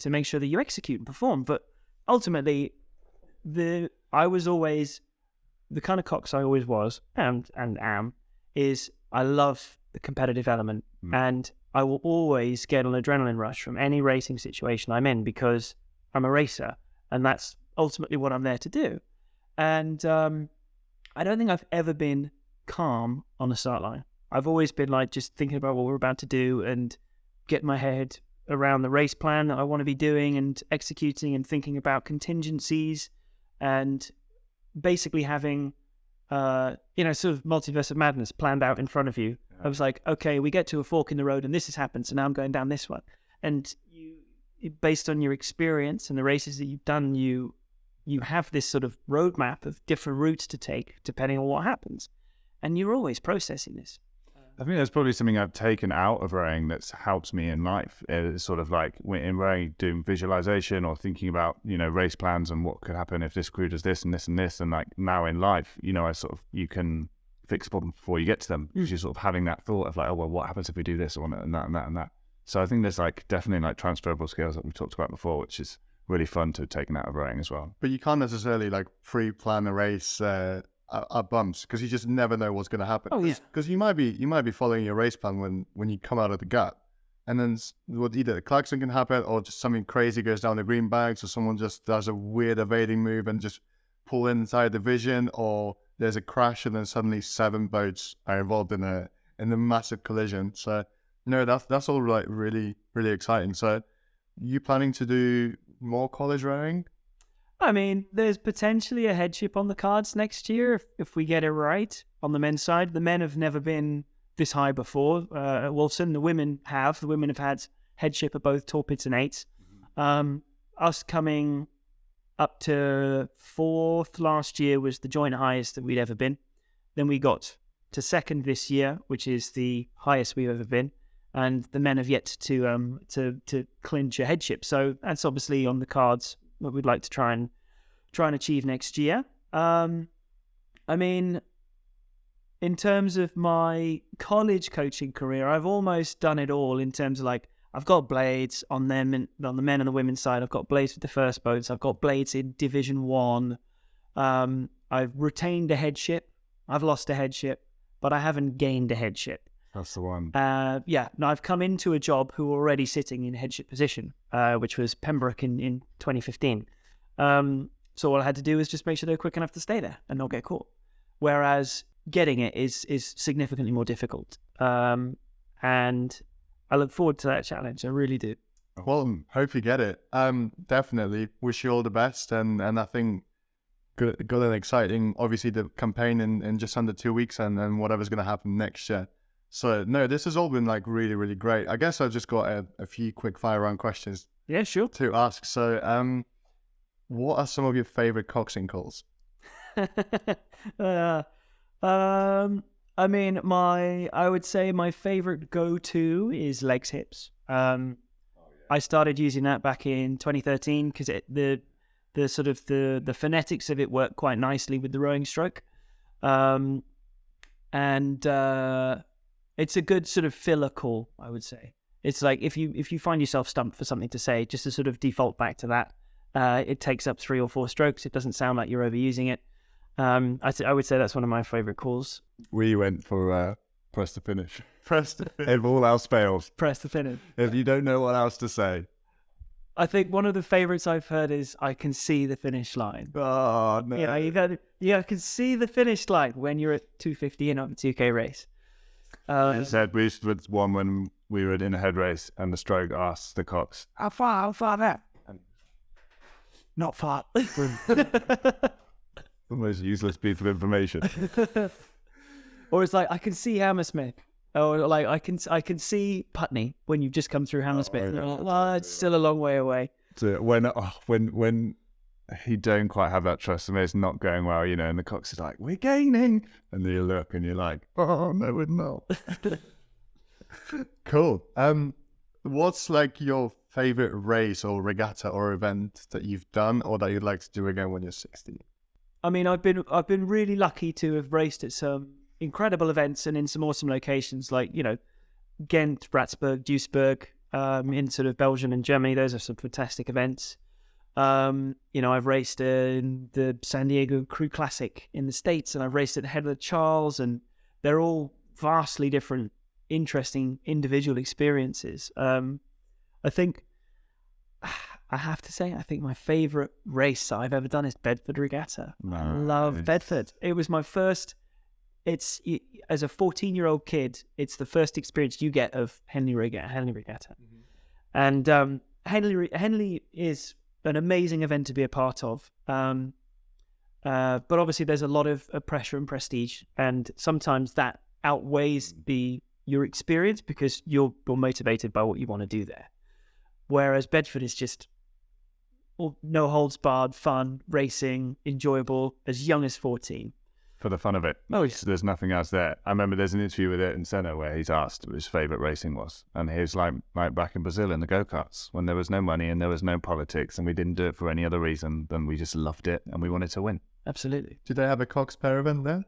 make sure that you execute and perform. But ultimately, I was always the kind of cox I always was and am, is I love the competitive element, and I will always get an adrenaline rush from any racing situation I'm in, because I'm a racer, and that's ultimately what I'm there to do. And I don't think I've ever been calm on the start line. I've always been like just thinking about what we're about to do and getting my head around the race plan that I want to be doing and executing, and thinking about contingencies, and basically having sort of multiverse of madness planned out in front of you. I was like, okay, we get to a fork in the road and this has happened, so now I'm going down this one. And you, based on your experience and the races that you've done, you have this sort of roadmap of different routes to take depending on what happens. And you're always processing this. I think that's probably something I've taken out of rowing that's helped me in life. It's sort of like in rowing, doing visualization or thinking about, race plans and what could happen if this crew does this and this and this. And like now in life, you can fix a problem before you get to them, because you're sort of having that thought of like, oh, well, what happens if we do this or and that and that and that. So I think there's like definitely like transferable skills that we've talked about before, which is really fun to have taken out of rowing as well. But you can't necessarily like pre-plan a race at bumps, because you just never know what's going to happen. Oh yeah, Because you might be following your race plan when you come out of the gut, and then either the Coxing can happen, or just something crazy goes down the green banks, or someone just does a weird evading move and just pull inside the vision, or there's a crash and then suddenly 7 boats are involved in a massive collision. So no, that's all like really, really exciting. So you planning to do more college rowing? I mean, there's potentially a headship on the cards next year if we get it right on the men's side. The men have never been this high before at Wolfson. The women have. The women have had headship at both Torpids and Eights. Us coming up to 4th last year was the joint highest that we'd ever been. Then we got to 2nd this year, which is the highest we've ever been. And the men have yet to clinch a headship. So that's obviously on the cards, what we'd like to try and achieve next year. I mean, in terms of my college coaching career, I've almost done it all in terms of like, I've got blades on them and on the men and the women's side. I've got blades with the first boats. I've got blades in Division 1. I've retained a headship. I've lost a headship, but I haven't gained a headship. That's the one. No, I've come into a job who were already sitting in headship position, which was Pembroke in 2015. So all I had to do was just make sure they were quick enough to stay there and not get caught. Whereas getting it is significantly more difficult. And I look forward to that challenge. I really do. Well, hope you get it. Definitely wish you all the best. And I think got an exciting, obviously, the campaign in just under 2 weeks and whatever's going to happen next year. So, no, this has all been like really, really great. I guess I've just got a few quick fire round questions. Yeah, sure. To ask. So, what are some of your favorite coxing calls? I mean, I would say my favorite go-to is legs hips. I started using that back in 2013 because the sort of the phonetics of it work quite nicely with the rowing stroke, and it's a good sort of filler call, I would say. It's like if you find yourself stumped for something to say, just to sort of default back to that. It takes up 3 or 4 strokes. It doesn't sound like you're overusing it. I would say that's one of my favorite calls. We went for press to finish. Press to finish. If all else fails. Press to finish. If you don't know what else to say. I think one of the favorites I've heard is "I can see the finish line." Oh no! You know, you can see the finish line when you're at 250 and on a 2K race. It said we used to with one when we were in a head race, and the stroke asked the cox, "How far there?" And not far. The most useless piece of information. Or it's like, I can see Hammersmith. Or like, I can see Putney when you've just come through Hammersmith. It's still a long way away. So when you don't quite have that trust and it's not going well, you know, and the cox is like, "We're gaining," and then you look and you're like, "Oh no, we're not." Cool. What's like your favorite race or regatta or event that you've done or that you'd like to do again when you're 60? I mean, I've been really lucky to have raced at some incredible events and in some awesome locations like, you know, Ghent, Ratsburg, Duisburg, in sort of Belgium and Germany. Those are some fantastic events. You know, I've raced in the San Diego Crew Classic in the States, and I've raced at Head of the Charles, and they're all vastly different, interesting individual experiences. I think I have to say, I think my favourite race I've ever done is Bedford Regatta. I love Bedford. It was my first. As a 14-year-old kid, it's the first experience you get of Henley Regatta. Mm-hmm. And Henley is an amazing event to be a part of. But obviously there's a lot of pressure and prestige, and sometimes that outweighs your experience because you're motivated by what you want to do there. Whereas Bedford is just no holds barred, fun, racing, enjoyable, as young as 14. For the fun of it. Oh, yeah. So there's nothing else there. I remember there's an interview with Ayrton Senna where he's asked what his favourite racing was. And he was like back in Brazil in the go-karts when there was no money and there was no politics and we didn't do it for any other reason than we just loved it and we wanted to win. Absolutely. Did they have a Cox Pair event there?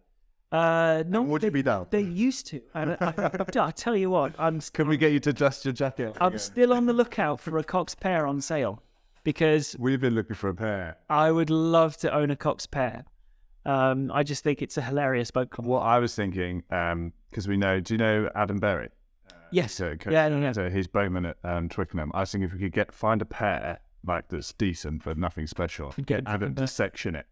No, Would you be down? They used to. And I tell you what, Can we get you to dust your jacket? I'm still on the lookout for a Cox pair on sale because We've been looking for a pair. I would love to own a Cox pair. I just think it's a hilarious boat club. What I was thinking, because do you know Adam Berry? Yes. So, Yeah, I don't know. So he's boatman at Twickenham. I was thinking if we could find a pair like that's decent but nothing special, and just section it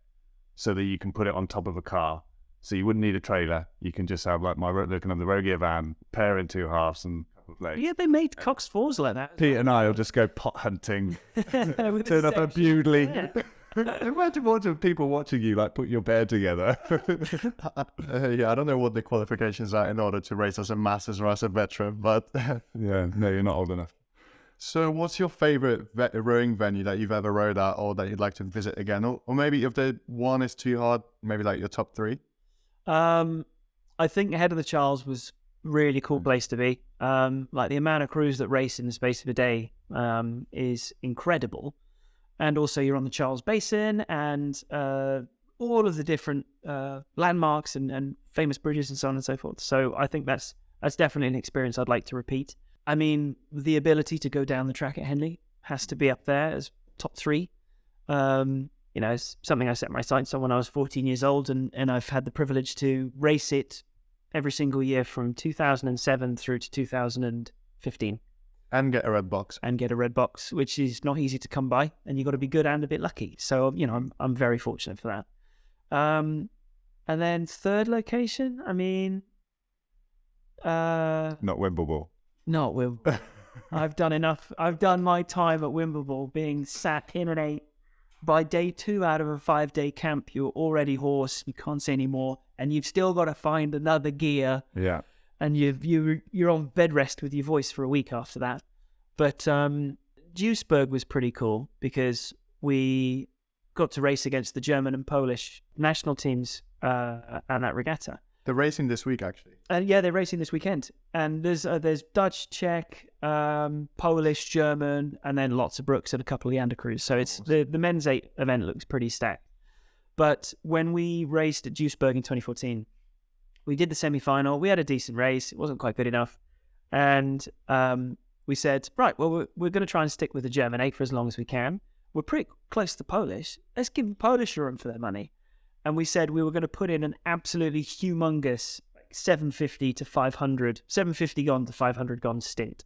so that you can put it on top of a car. So you wouldn't need a trailer. You can just have like looking at the Rogia van, pair in two halves and a couple of legs. Yeah, they made Cox 4s like that. Pete and I will just go pot hunting, turn up at Bewdley. Imagine watching people watching you like put your bed together. Yeah, I don't know what the qualifications are in order to race as a masters or as a veteran, but Yeah, no, you're not old enough. So what's your favorite rowing venue that you've ever rowed at or that you'd like to visit again? Or maybe if the one is too hard, maybe like your top 3? I think Head of the Charles was really cool place to be. Like the amount of crews that race in the space of a day is incredible. And also you're on the Charles Basin and all of the different landmarks and famous bridges and so on and so forth. So I think that's definitely an experience I'd like to repeat. I mean, the ability to go down the track at Henley has to be up there as top 3. It's something I set my sights on when I was 14 years old, and I've had the privilege to race it every single year from 2007 through to 2015. And get a red box. Which is not easy to come by, and you've got to be good and a bit lucky. So, I'm very fortunate for that. And then third location, I mean... Not Wimbledon. Not Wimbledon. I've done enough. I've done my time at Wimbledon being sat in an 8. By day 2 out of a 5-day camp, you're already hoarse. You can't say any more, and you've still got to find another gear. Yeah. And you're on bed rest with your voice for a week after that. But Duisburg was pretty cool because we got to race against the German and Polish national teams at that regatta. They're racing this week, actually. And yeah, they're racing this weekend. And there's Dutch, Czech, Polish, German, and then lots of Brookes and a couple of Yander crews. So it's the men's 8 event looks pretty stacked. But when we raced at Duisburg in 2014, we did the semi-final. We had a decent race. It wasn't quite good enough. And we said, right, well, we're going to try and stick with the German 8 for as long as we can. We're pretty close to Polish. Let's give the Polish a run for their money. And we said we were going to put in an absolutely humongous 750 to 500, 750 gone to 500 gone stint.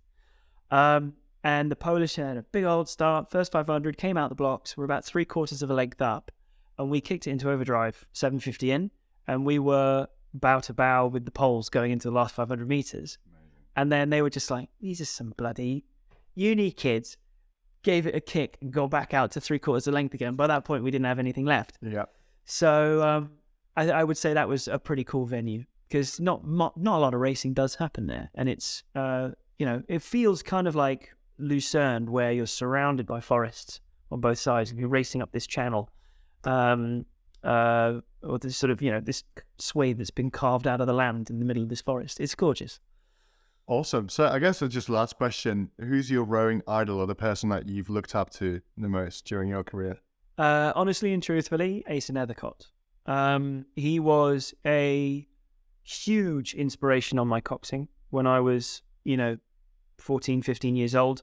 And the Polish had a big old start. First 500 came out the blocks. We're about 3/4 of a length up. And we kicked it into overdrive, 750 in. And we were bow to bow with the Poles going into the last 500 meters. Amazing. And then they were just like, these are some bloody uni kids. Gave it a kick and got back out to 3/4 of length again. By that point, we didn't have anything left. Yeah. So I would say that was a pretty cool venue because not a lot of racing does happen there, and it's it feels kind of like Lucerne where you're surrounded by forests on both sides and you're racing up this channel, or this sort of this swathe that's been carved out of the land in the middle of this forest. It's gorgeous. Awesome. So I guess just last question: who's your rowing idol or the person that you've looked up to the most during your career? Honestly and truthfully, Asa Nethercott. He was a huge inspiration on my coxing when I was, 14, 15 years old.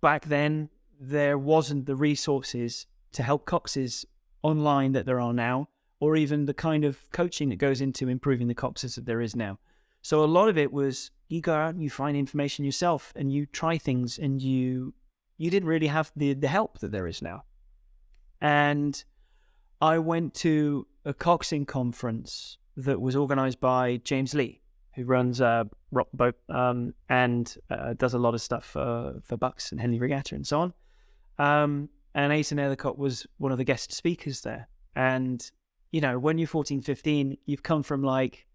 Back then, there wasn't the resources to help coxes online that there are now, or even the kind of coaching that goes into improving the coxes that there is now. So a lot of it was you go out and you find information yourself and you try things, and you didn't really have the help that there is now. And I went to a coxing conference that was organized by James Lee, who runs Rock Boat and does a lot of stuff for Bucks and Henley Regatta and so on. And Asa Nethercott was one of the guest speakers there. And, when you're 14, 15, you've come from like,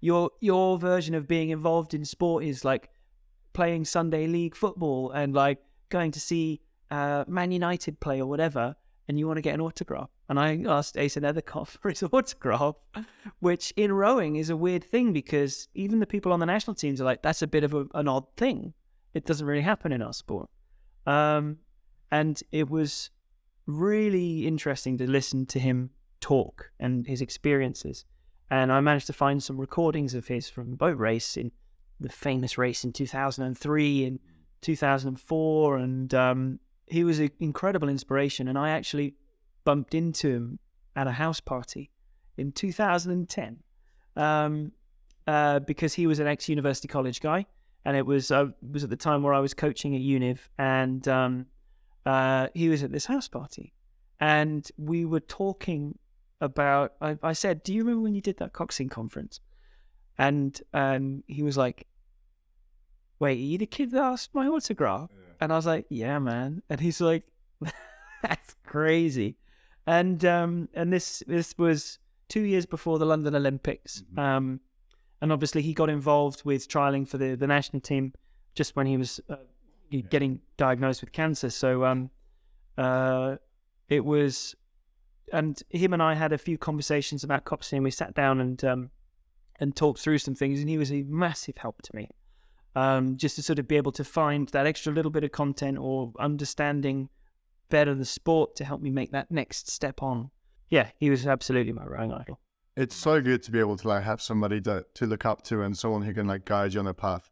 your version of being involved in sport is like playing Sunday league football and like going to see Man United play or whatever, and you want to get an autograph. And I asked Asa Nethercott for his autograph, which in rowing is a weird thing because even the people on the national teams are like, that's a bit of an odd thing. It doesn't really happen in our sport. And it was really interesting to listen to him talk and his experiences. And I managed to find some recordings of his from the boat race, in the famous race in 2003 and 2004. And he was an incredible inspiration. And I actually bumped into him at a house party in 2010 because he was an ex-University College guy. And it was at the time where I was coaching at Univ, and he was at this house party, and we were talking about. I said, "Do you remember when you did that Coxing conference?" And he was like, "Wait, are you the kid that asked my autograph?" Yeah. And I was like, "Yeah, man." And he's like, "That's crazy." And this was 2 years before the London Olympics. Mm-hmm. And obviously he got involved with trialing for the national team just when he was getting diagnosed with cancer. So it was, and him and I had a few conversations about Coxing. We sat down and talked through some things, and he was a massive help to me, just to sort of be able to find that extra little bit of content or understanding better the sport to help me make that next step on. Yeah, he was absolutely my rowing idol. It's so good to be able to like have somebody to look up to and someone who can like guide you on a path.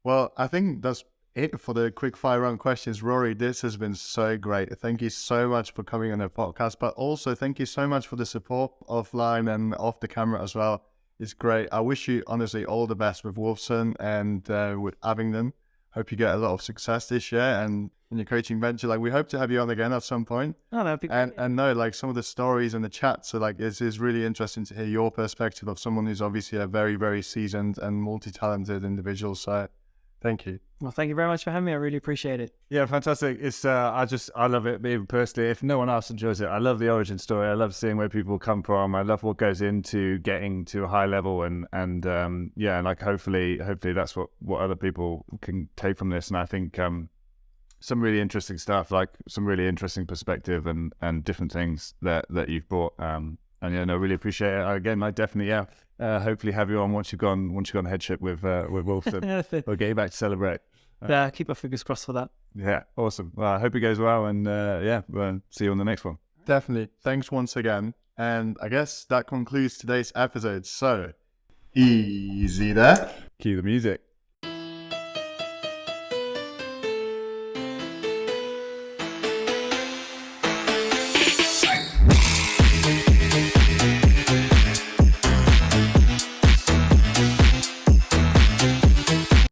Well, I think that's it for the quick fire round questions. Rory, this has been so great. Thank you so much for coming on the podcast, but also thank you so much for the support offline and off the camera as well. It's great. I wish you honestly all the best with Wolfson and with Abingdon. Hope you get a lot of success this year and in your coaching venture. Like, we hope to have you on again at some point. Oh, that'd be great. And no, like some of the stories and the chats are like, it's really interesting to hear your perspective of someone who's obviously a very, very seasoned and multi-talented individual. So thank you. Well, thank you very much for having me. I really appreciate it. Yeah, fantastic. It's I love it, even personally. If no one else enjoys it, I love the origin story. I love seeing where people come from. I love what goes into getting to a high level, and like hopefully that's what other people can take from this. And I think some really interesting stuff, like some really interesting perspective and different things that you've brought. And yeah, no, really appreciate it. Again, I definitely hopefully have you on once you've gone headship with Wolfson. We'll get you back to celebrate. Keep our fingers crossed for that. Yeah, awesome. Well, I hope it goes well, and we'll see you on the next one. Definitely. Thanks once again. And I guess that concludes today's episode. So, easy there. Cue the music.